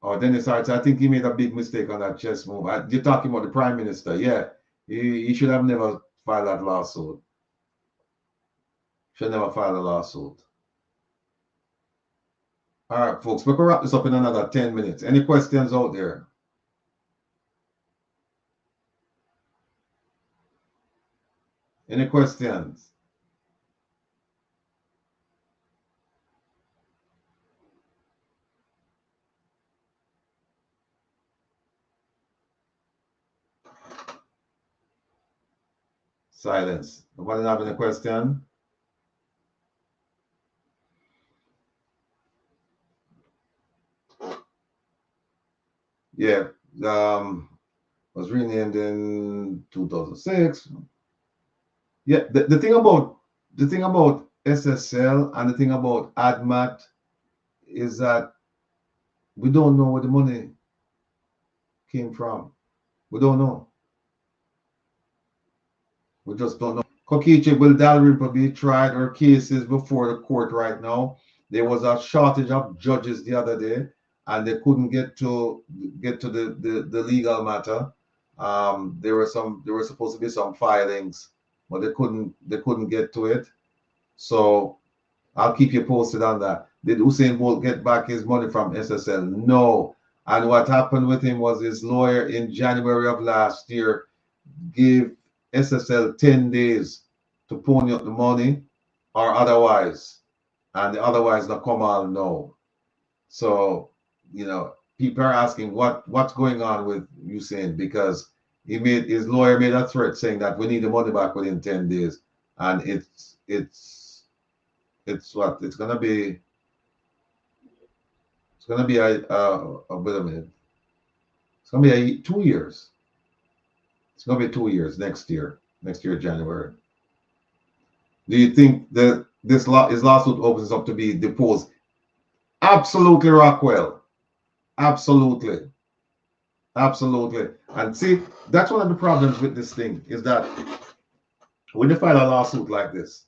Oh, Dennis Arts, I think he made a big mistake on that chess move. You're talking about the Prime Minister. Yeah, he should have never filed that lawsuit. Should never file a lawsuit. All right, folks, we can wrap this up in another 10 minutes. Any questions out there? Any questions? Silence. Nobody have any question? Yeah, was renamed in 2006. Yeah, the thing about SSL and the thing about ADMAT is that we don't know where the money came from. We don't know. We just don't know. Kokichi will Dalrymple be tried or cases before the court right now. There was a shortage of judges the other day, and they couldn't get to the legal matter. There were supposed to be some filings, but they couldn't get to it. So I'll keep you posted on that. Did Usain Bolt get back his money from SSL? No. And what happened with him was his lawyer in January of last year gave SSL 10 days to pony up the money or otherwise. And the otherwise not come out no. So, you know, people are asking what's going on with Usain because his lawyer made a threat saying that we need the money back within 10 days. And it's gonna be wait a minute. It's gonna be 2 years. It's gonna be 2 years next year January. Do you think that his lawsuit opens up to be deposed? Absolutely, Rockwell. Absolutely. And see, that's one of the problems with this thing is that when you file a lawsuit like this,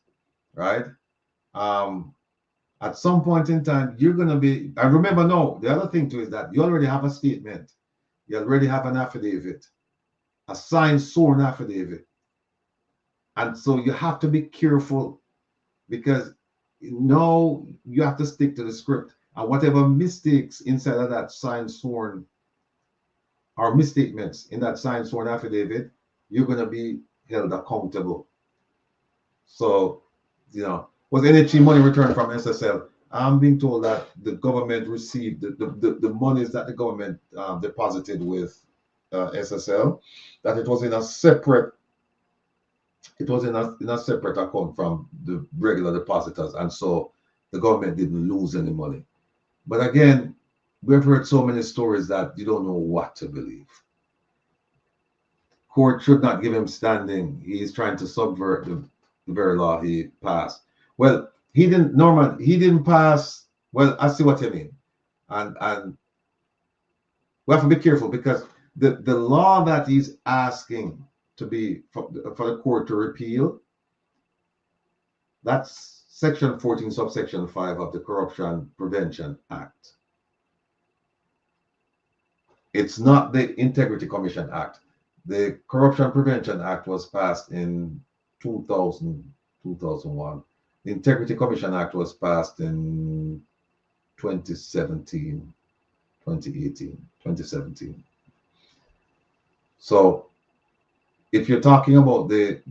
right? At some point in time, you're going to be, I remember, no, the other thing too is that you already have a statement. You already have an affidavit, a signed sworn affidavit. And so you have to be careful because no, you have to stick to the script. And whatever mistakes inside of that signed sworn or misstatements in that signed sworn affidavit, you're going to be held accountable. So, was NHE money returned from SSL? I'm being told that the government received the monies that the government deposited with SSL, that it was in a separate account from the regular depositors, and so the government didn't lose any money. But again, we've heard so many stories that you don't know what to believe. Court should not give him standing. He's trying to subvert the very law he passed. Well, he didn't pass. Well, I see what you mean. And we have to be careful, because the law that he's asking to be for the court to repeal, that's Section 14, subsection 5 of the Corruption Prevention Act. It's not the Integrity Commission Act. The Corruption Prevention Act was passed in 2001. The Integrity Commission Act was passed in 2017. So if you're talking about the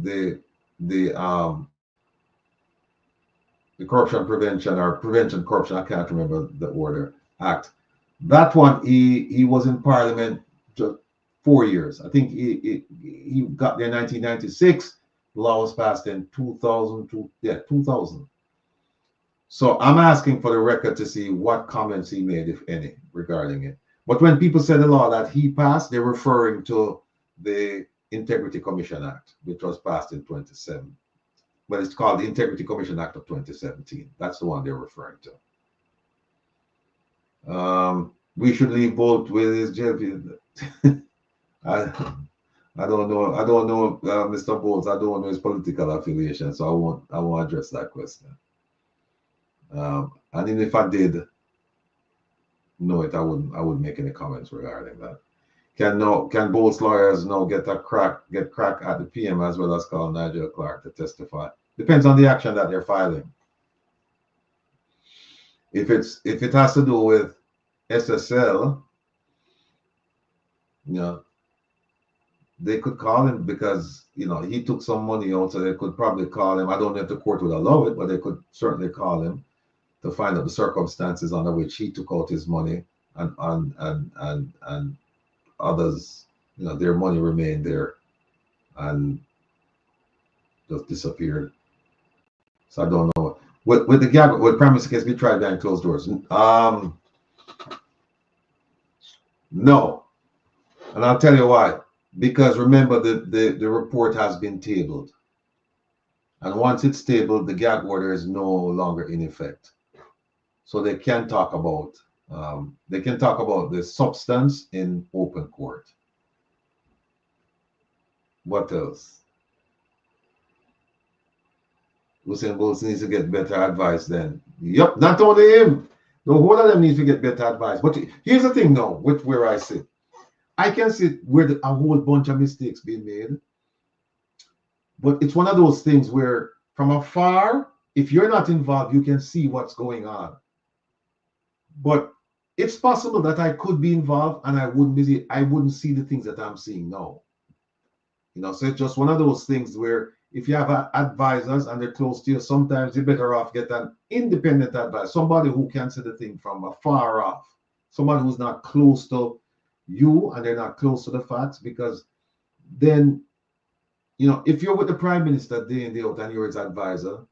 Corruption Prevention or Prevention Corruption, I can't remember the order, Act, that one, he was in Parliament just 4 years. I think he got there in 1996. The law was passed in 2002. Yeah, 2000. So I'm asking for the record to see what comments he made, if any, regarding it. But when people say the law that he passed, they're referring to the Integrity Commission Act, which was passed in 2007. Well, it's called the Integrity Commission Act of 2017. That's the one they're referring to. We should leave Bolt with his jail. I don't know, Mr. Bolt. I don't know his political affiliation, so I won't address that question. And even if I did know it, I wouldn't make any comments regarding that. Can Bolt's lawyers now get crack at the PM as well as call Nigel Clark to testify? Depends on the action that they're filing. If it has to do with SSL, they could call him because he took some money out, so they could probably call him. I don't know if the court would allow it, but they could certainly call him to find out the circumstances under which he took out his money, and others, their money remained there and just disappeared. So I don't know. With the gap, with premise case be tried behind closed doors. No, and I'll tell you why. Because remember, the report has been tabled, and once it's tabled, the gag order is no longer in effect. So they can talk about the substance in open court. What else? Usain Bolt needs to get better advice then. Yep, not only him. The whole of them needs to get better advice. But here's the thing now, where I sit. I can see where a whole bunch of mistakes being made. But it's one of those things where from afar, if you're not involved, you can see what's going on. But it's possible that I could be involved and I wouldn't see the things that I'm seeing now. So it's just one of those things where if you have advisors and they're close to you, sometimes you're better off get an independent advisor, somebody who can see the thing from afar off, somebody who's not close to you and they're not close to the facts, because then, if you're with the Prime Minister day in, day out and you're his advisor,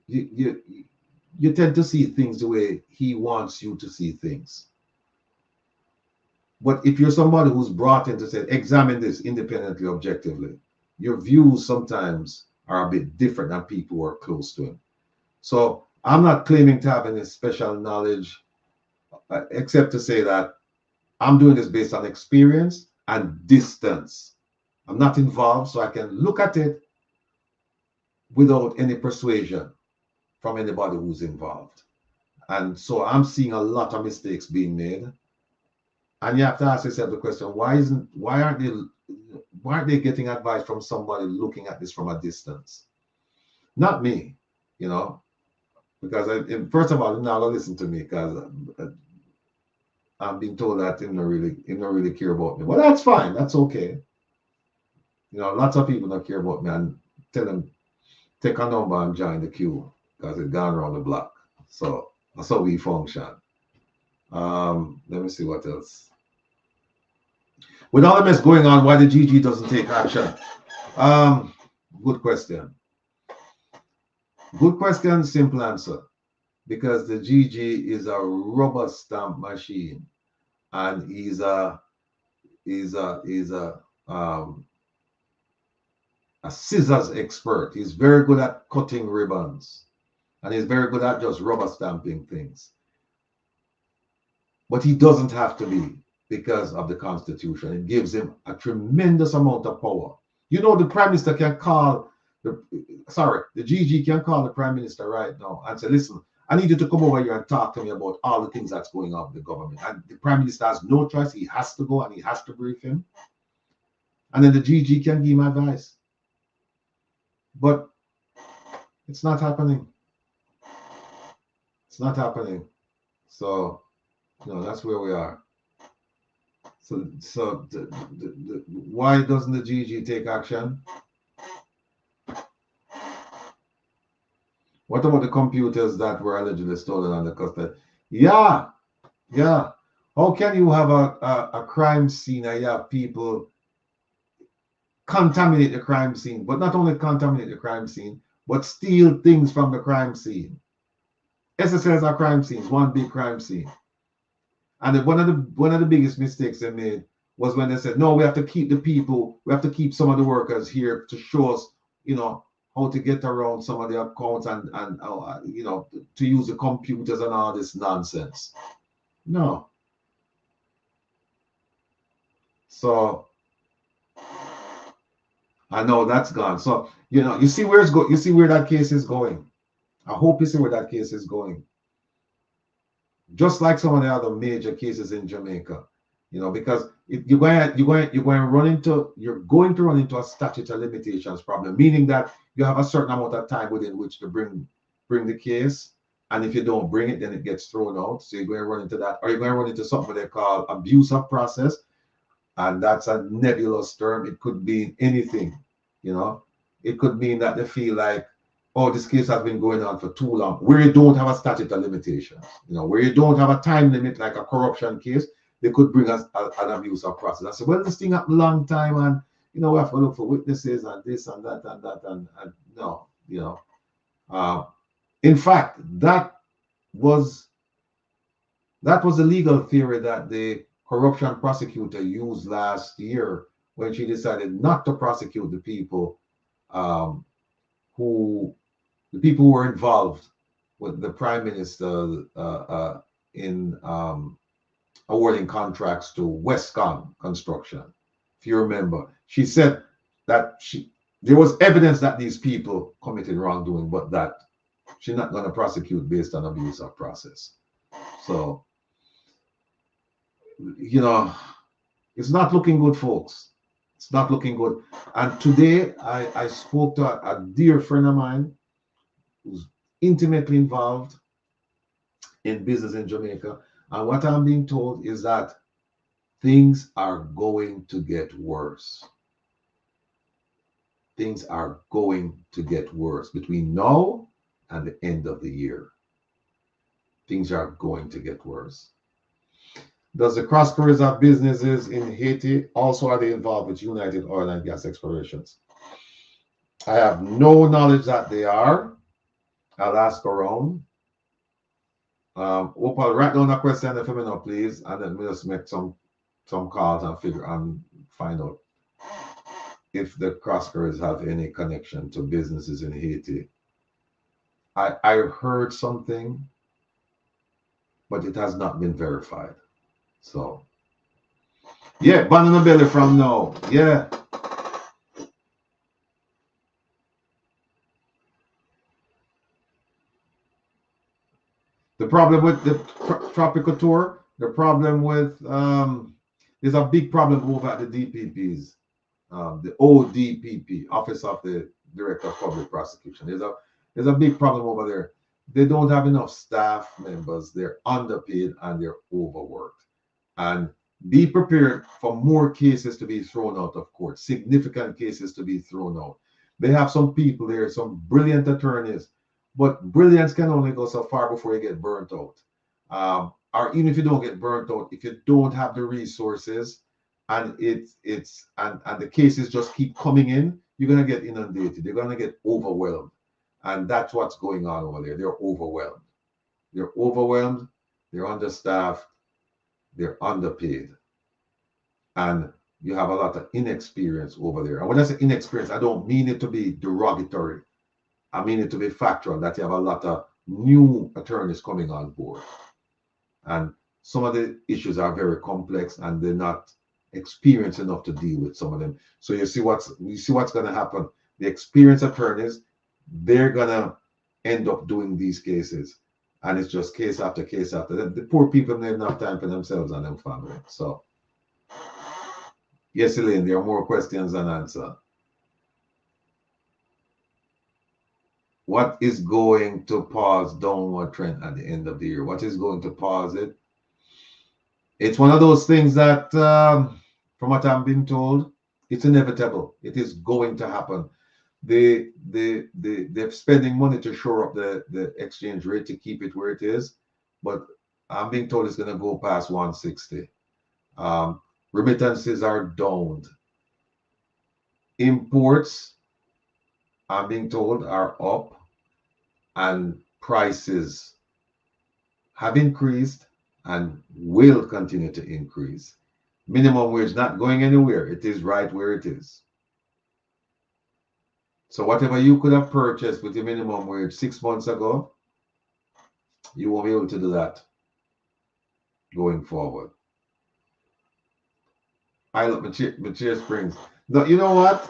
you tend to see things the way he wants you to see things. But if you're somebody who's brought in to say, examine this independently, objectively, your views sometimes are a bit different than people who are close to him. So I'm not claiming to have any special knowledge, except to say that I'm doing this based on experience and distance. I'm not involved, so I can look at it without any persuasion from anybody who's involved. And so I'm seeing a lot of mistakes being made. And you have to ask yourself the question, why aren't they getting advice from somebody looking at this from a distance? Not me, because first of all, now listen to me, because I'm being told that he don't really care about me. Well, that's fine. That's okay. You know, lots of people don't care about me and tell them take a number and join the queue because it's gone around the block. So that's how we function. Let me see what else. With all the mess going on, why the GG doesn't take action? Good question. Good question, simple answer. Because the GG is a rubber stamp machine, and he's a scissors expert. He's very good at cutting ribbons, and he's very good at just rubber stamping things. But he doesn't have to be because of the Constitution. It gives him a tremendous amount of power. You know, the Prime Minister can call the GG can call the Prime Minister right now and say, listen, I need you to come over here and talk to me about all the things that's going on with the government. And the Prime Minister has no choice. He has to go and he has to brief him. And then the GG can give him advice. But it's not happening. It's not happening. So, you know, that's where we are. So why doesn't the GG take action? What about the computers that were allegedly stolen under custody? Yeah. How can you have a crime scene and you have people contaminate the crime scene, but not only contaminate the crime scene, but steal things from the crime scene? SSLs are crime scenes, one big crime scene. And one of the biggest mistakes they made was when they said, no, we have to keep the people, we have to keep some of the workers here to show us, you know, how to get around some of the accounts and you know, to use the computers and all this nonsense. No. So I know that's gone. So, you know, you see where you see where that case is going. I hope you see where that case is going. Just like some of the other major cases in Jamaica, you know, because you're going to run into a statute of limitations problem, meaning that you have a certain amount of time within which to bring the case, and if you don't bring it, then it gets thrown out. So you're going to run into that, or you're going to run into something they call abuse of process, and that's a nebulous term. It could mean anything, you know. It could mean that they feel like, oh, this case has been going on for too long, where you don't have a statute of limitations, you know, where you don't have a time limit like a corruption case. They could bring us an abuse of process. I said, well, this thing happened a long time, and you know, we have to look for witnesses and this and that and that, and no, you know. In fact, that was the legal theory that the corruption prosecutor used last year when she decided not to prosecute the people who were involved with the Prime Minister in awarding contracts to Westcon Construction. If you remember, she said that there was evidence that these people committed wrongdoing, but that she's not going to prosecute based on abuse of process. So, you know, it's not looking good, folks. It's not looking good. And today I spoke to a dear friend of mine who's intimately involved in business in Jamaica. And what I'm being told is that things are going to get worse. Things are going to get worse between now and the end of the year. Things are going to get worse. Does the cross corridors have businesses in Haiti? Also, are they involved with United Oil and Gas Explorations? I have no knowledge that they are. I'll ask around. Opal, write down a question for me now, please, and then we'll just make some calls and figure and find out if the cross corridors have any connection to businesses in Haiti. I heard something, but it has not been verified. So, yeah, banana belly from now. Yeah. The problem with the tropical tour, the problem with there's a big problem over at the DPPs, the ODPP, Office of the Director of Public Prosecution. There's a big problem over there. They don't have enough staff members. They're underpaid and they're overworked. and be prepared for more cases to be thrown out of court, significant cases to be thrown out. They have some people there, some brilliant attorneys, but brilliance can only go so far before you get burnt out. Or even if you don't get burnt out, if you don't have the resources and and the cases just keep coming in, you're gonna get inundated. You're gonna get overwhelmed, and that's what's going on over there. They're overwhelmed. They're overwhelmed. They're understaffed. They're underpaid, and you have a lot of inexperience over there. And when I say inexperience, I don't mean it to be derogatory. I mean it to be factual, that you have a lot of new attorneys coming on board. And some of the issues are very complex and they're not experienced enough to deal with some of them. So you see what's going to happen. The experienced attorneys, they're going to end up doing these cases. And it's just case after case after. The poor people don't have enough time for themselves and their family. So, yes, Elaine, there are more questions than answers. What is going to pause downward trend at the end of the year? What is going to pause it? It's one of those things that, from what I'm being told, it's inevitable. It is going to happen. They're spending money to shore up the exchange rate to keep it where it is, but I'm being told it's going to go past 160. Remittances are down. Imports, I'm being told, are up, and prices have increased and will continue to increase. Minimum wage not going anywhere. It is right where it is. So whatever you could have purchased with your minimum wage 6 months ago, you won't be able to do that going forward. I love my chair springs. No, you know what?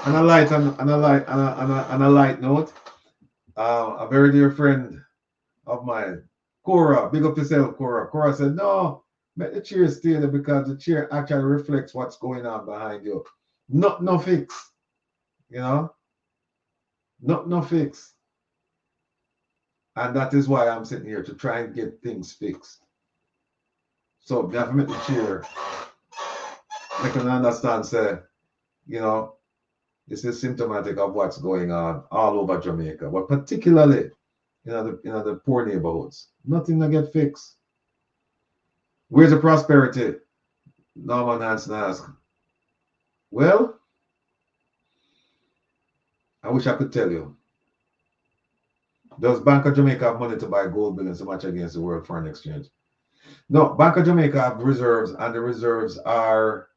On a light note, a very dear friend of mine, Cora, big up yourself, Cora. Cora said, no, make the chair stay there because the chair actually reflects what's going on behind you. No fix. You know? No fix. And that is why I'm sitting here, to try and get things fixed. So you have to make the chair. I can understand, say, you know, this is symptomatic of what's going on all over Jamaica, but particularly the poor neighborhoods. Nothing to get fixed. Where's the prosperity? Norman Hanson asked. Well, I wish I could tell you. Does Bank of Jamaica have money to buy gold bullion so much against the world foreign exchange? No, Bank of Jamaica have reserves, and the reserves are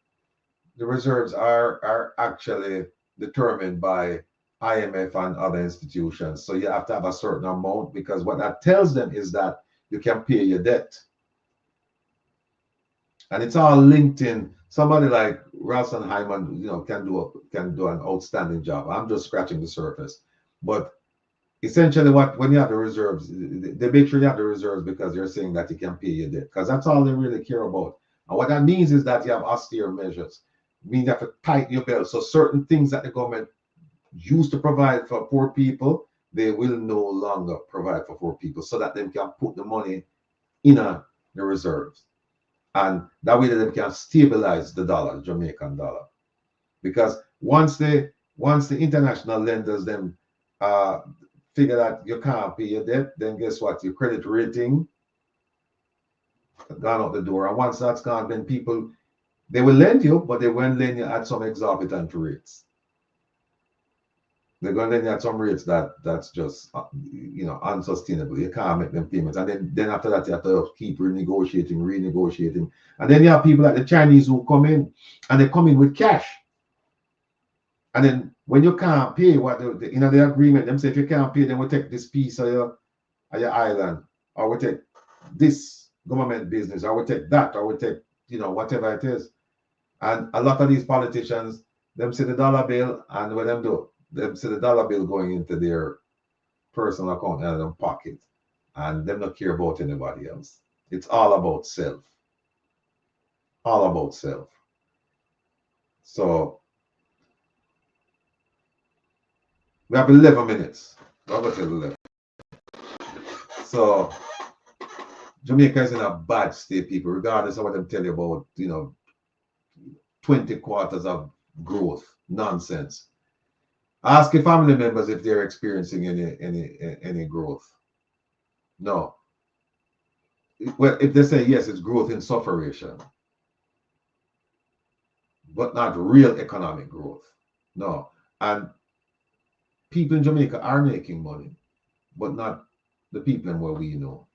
actually determined by IMF and other institutions. So you have to have a certain amount, because what that tells them is that you can pay your debt. And it's all linked in. Somebody like Ralston Hyman, can do an outstanding job. I'm just scratching the surface. But essentially, when you have the reserves, they make sure you have the reserves because they're saying that you can pay your debt, because that's all they really care about. And what that means is that you have austere measures. It means you have to tighten your belt. So certain things that the government used to provide for poor people, they will no longer provide for poor people, so that they can put the money in the reserves. And that way they can stabilize the dollar, the Jamaican dollar. Because once the international lenders then figure that you can't pay your debt, then guess what? Your credit rating gone out the door. And once that's gone, then people, they will lend you, but they won't lend you at some exorbitant rates. They're going to lend you at some rates that's just unsustainable. You can't make them payments. And then after that, you have to keep renegotiating. And then you have people like the Chinese who come in, and they come in with cash. And then when you can't pay, what the agreement, them say if you can't pay, then we'll take this piece of your island, or we'll take this government business, or we'll take that, or we'll take, whatever it is. And a lot of these politicians, them see the dollar bill, and what them do, them see the dollar bill going into their personal account and their pocket, and them not care about anybody else. It's all about self. All about self. So we have 11 minutes. We're about to 11. So Jamaica is in a bad state, people, regardless of what I'm telling you about, 20 quarters of growth. Nonsense. Ask your family members if they're experiencing any growth. No. Well, if they say yes, it's growth in sufferation, but not real economic growth. No. And people in Jamaica are making money, but not the people in where we know.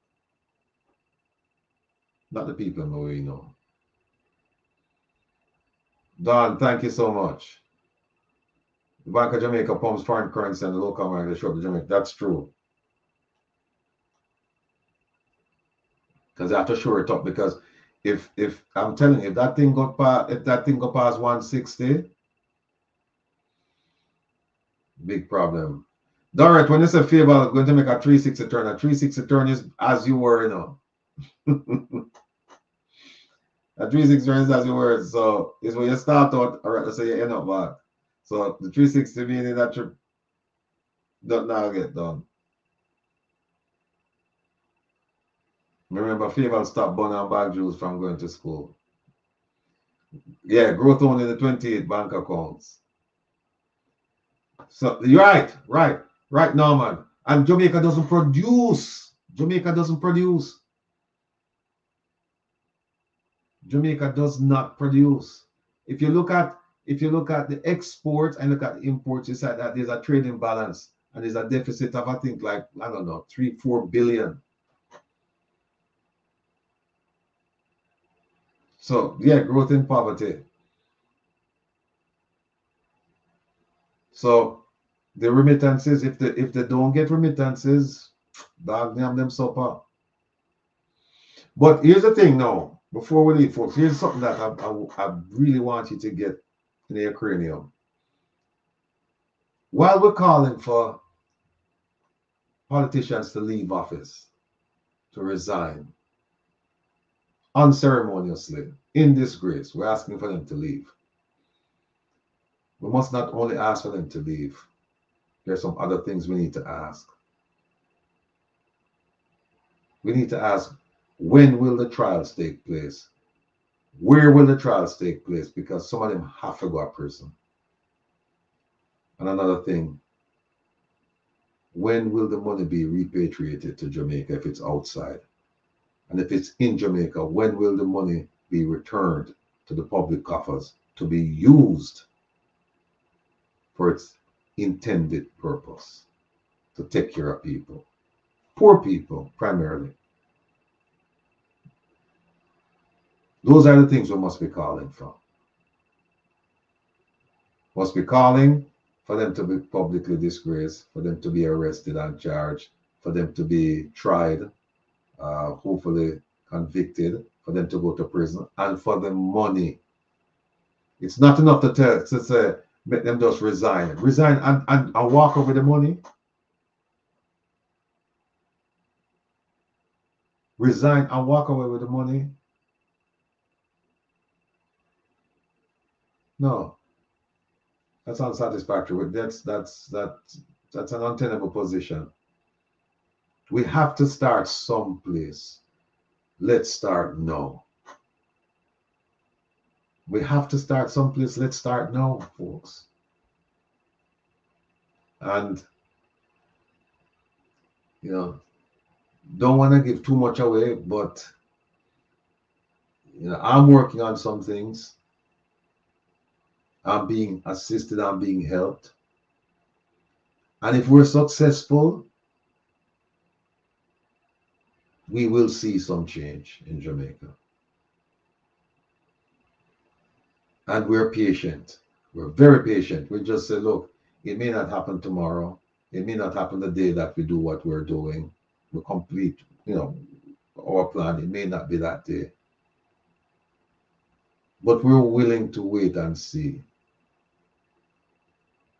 Not the people in where we know. Don, thank you so much. The Bank of Jamaica pumps foreign currency and the local market show up to Jamaica. That's true. Because they have to shore it up. Because if I'm telling you, if that thing got past 160, big problem. Dorrit, when you say favor going to make a 360 turn, a 360 turn is as you were, A 360 turn is as you were. So it's when you start out, all right, let's say you end up back. So the 360 meaning that you don't now get done. Remember, favor stop Bun and Bag Jews from going to school. Yeah, growth only in the 28 bank accounts. So you're right, Norman. And Jamaica doesn't produce. Jamaica does not produce. If you look at the exports and look at the imports, you see that there's a trading balance and there's a deficit of, I think, like, I don't know, 3-4 billion. So yeah, growth in poverty. So the remittances, if they don't get remittances, dog damn them supper. But here's the thing now, before we leave, folks, here's something that I really want you to get in your cranium. While we're calling for politicians to leave office, to resign, unceremoniously, in disgrace, we're asking for them to leave. We must not only ask for them to leave. There's some other things we need to ask. We need to ask, when will the trials take place? Where will the trials take place? Because some of them have to go to prison. And another thing, when will the money be repatriated to Jamaica if it's outside? And if it's in Jamaica, when will the money be returned to the public coffers to be used for its intended purpose, to take care of people, poor people primarily? Those are the things we must be calling for. Must be calling for them to be publicly disgraced, for them to be arrested and charged, for them to be tried, hopefully convicted, for them to go to prison, and for the money. It's not enough to say, make them just resign and walk over the money. Resign and walk away with the money. No, that's unsatisfactory. That's an untenable position. We have to start someplace. Let's start now. We have to start someplace. Let's start now, folks. And don't want to give too much away, but I'm working on some things. I'm being assisted, I'm being helped. And if we're successful, we will see some change in Jamaica. And we're patient. We're very patient. We just say, look, it may not happen tomorrow. It may not happen the day that we do what we're doing. We complete, our plan. It may not be that day. But we're willing to wait and see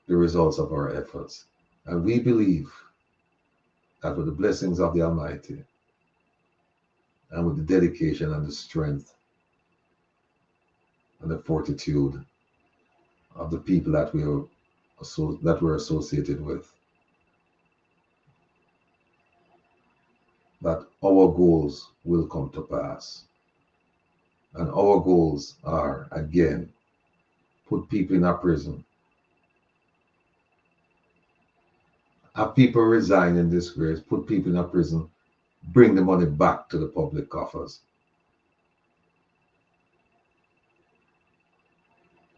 the results of our efforts. And we believe that with the blessings of the Almighty and with the dedication and the strength and the fortitude of the people that we're associated with, that our goals will come to pass. And our goals are, again, put people in a prison, have people resign in disgrace, put people in a prison, bring the money back to the public coffers.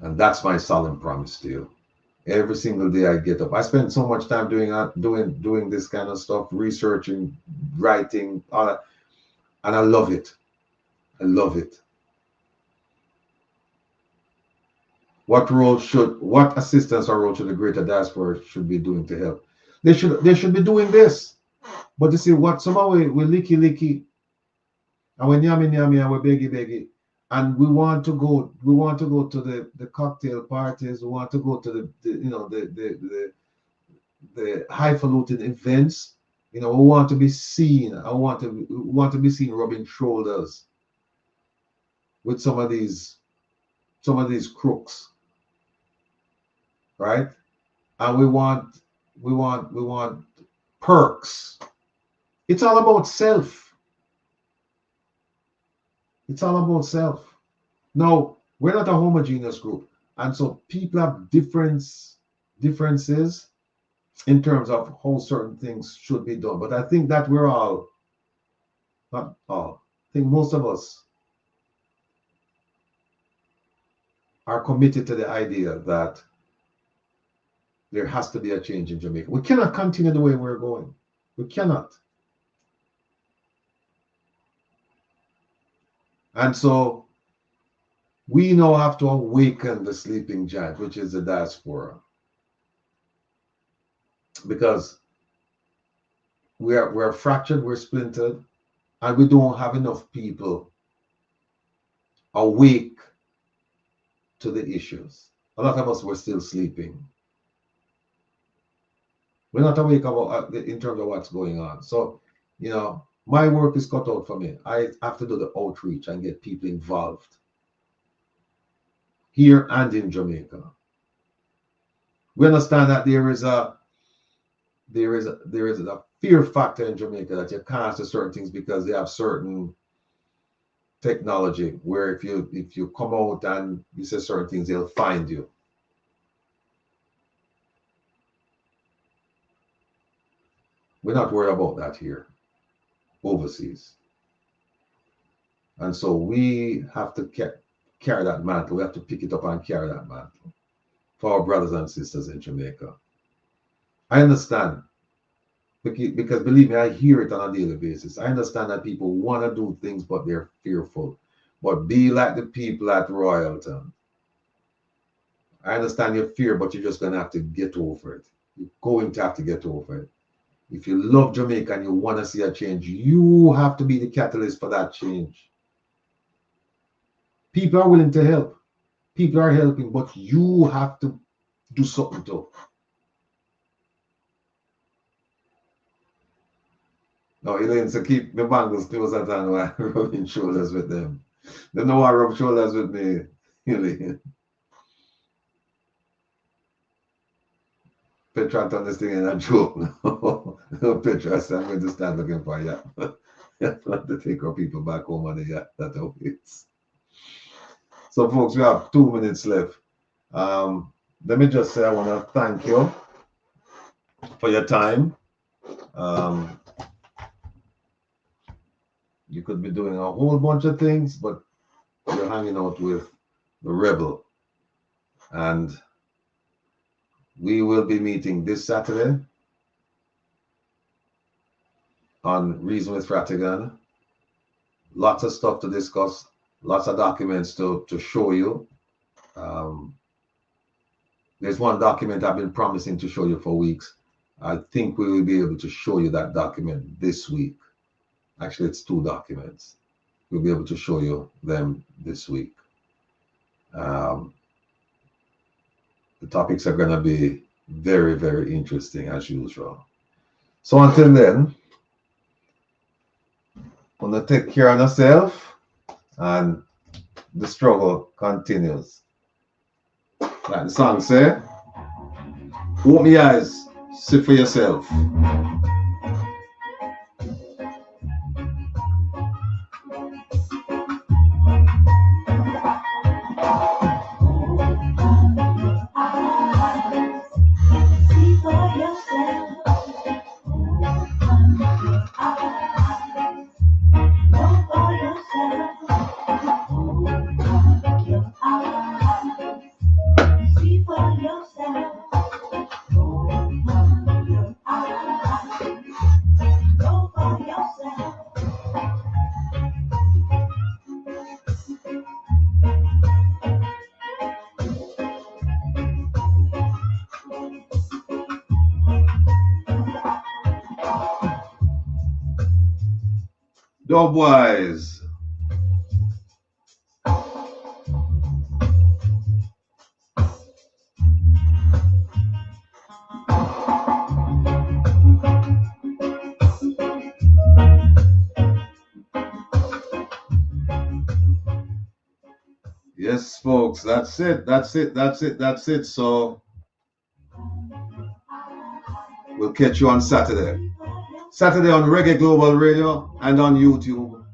And that's my solemn promise to you. Every single day I get up, I spend so much time doing this kind of stuff, researching, writing, all that, and I love it. I love it. What assistance or role should the greater diaspora should be doing to help? They should be doing this. But you see, what somehow we licky, and we nyami and we beggy, and we want to go to the cocktail parties, we want to go to the highfalutin events, we want to be seen. We want to be seen rubbing shoulders with some of these crooks, right? And we want perks. It's all about self. It's all about self. No, we're not a homogeneous group. And so people have differences in terms of how certain things should be done. But I think that we're all, not all, I think most of us are committed to the idea that there has to be a change in Jamaica. We cannot continue the way we're going. We cannot. And so we now have to awaken the sleeping giant, which is the diaspora. Because we're fractured, we're splintered, and we don't have enough people awake to the issues. A lot of us were still sleeping. We're not awake about in terms of what's going on. So, my work is cut out for me. I have to do the outreach and get people involved here and in Jamaica. We understand that there is a fear factor in Jamaica that you can't do certain things because they have certain technology where if you come out and you say certain things, they'll find you. We're not worried about that here overseas. And so we have to carry that mantle. We have to pick it up and carry that mantle for our brothers and sisters in Jamaica. I understand, because believe me, I hear it on a daily basis. I understand that people want to do things, but they're fearful. But be like the people at Royalton. I understand your fear, but you're just going to have to get over it. You're going to have to get over it. If you love Jamaica and you want to see a change, you have to be the catalyst for that change. People are willing to help. People are helping, but you have to do something too. No, Elaine, so keep the bangles close at hand while rubbing shoulders with them. They know I rub shoulders with me, Elaine. Petra turned this thing in a joke. No, Petra said, I'm going to start looking for a yacht. I want to take our people back home on the yacht that awaits. So, folks, we have 2 minutes left. Let me just say I want to thank you for your time. You could be doing a whole bunch of things, but you're hanging out with the rebel. And we will be meeting this Saturday on Reason with Rattigan. Lots of stuff to discuss, lots of documents to show you. There's one document I've been promising to show you for weeks. I think we will be able to show you that document this week. Actually, it's 2 documents. We'll be able to show you them this week. The topics are going to be very, very interesting as usual. So until then, I'm going to take care of yourself, and the struggle continues. Like the song say, open your eyes, see for yourself. Dubwise. Yes, folks, that's it. So we'll catch you on Saturday. Saturday on Reggae Global Radio and on YouTube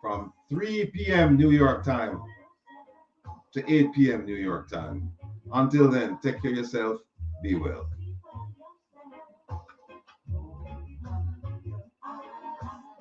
from 3 p.m. New York time to 8 p.m. New York time. Until then, take care of yourself. Be well.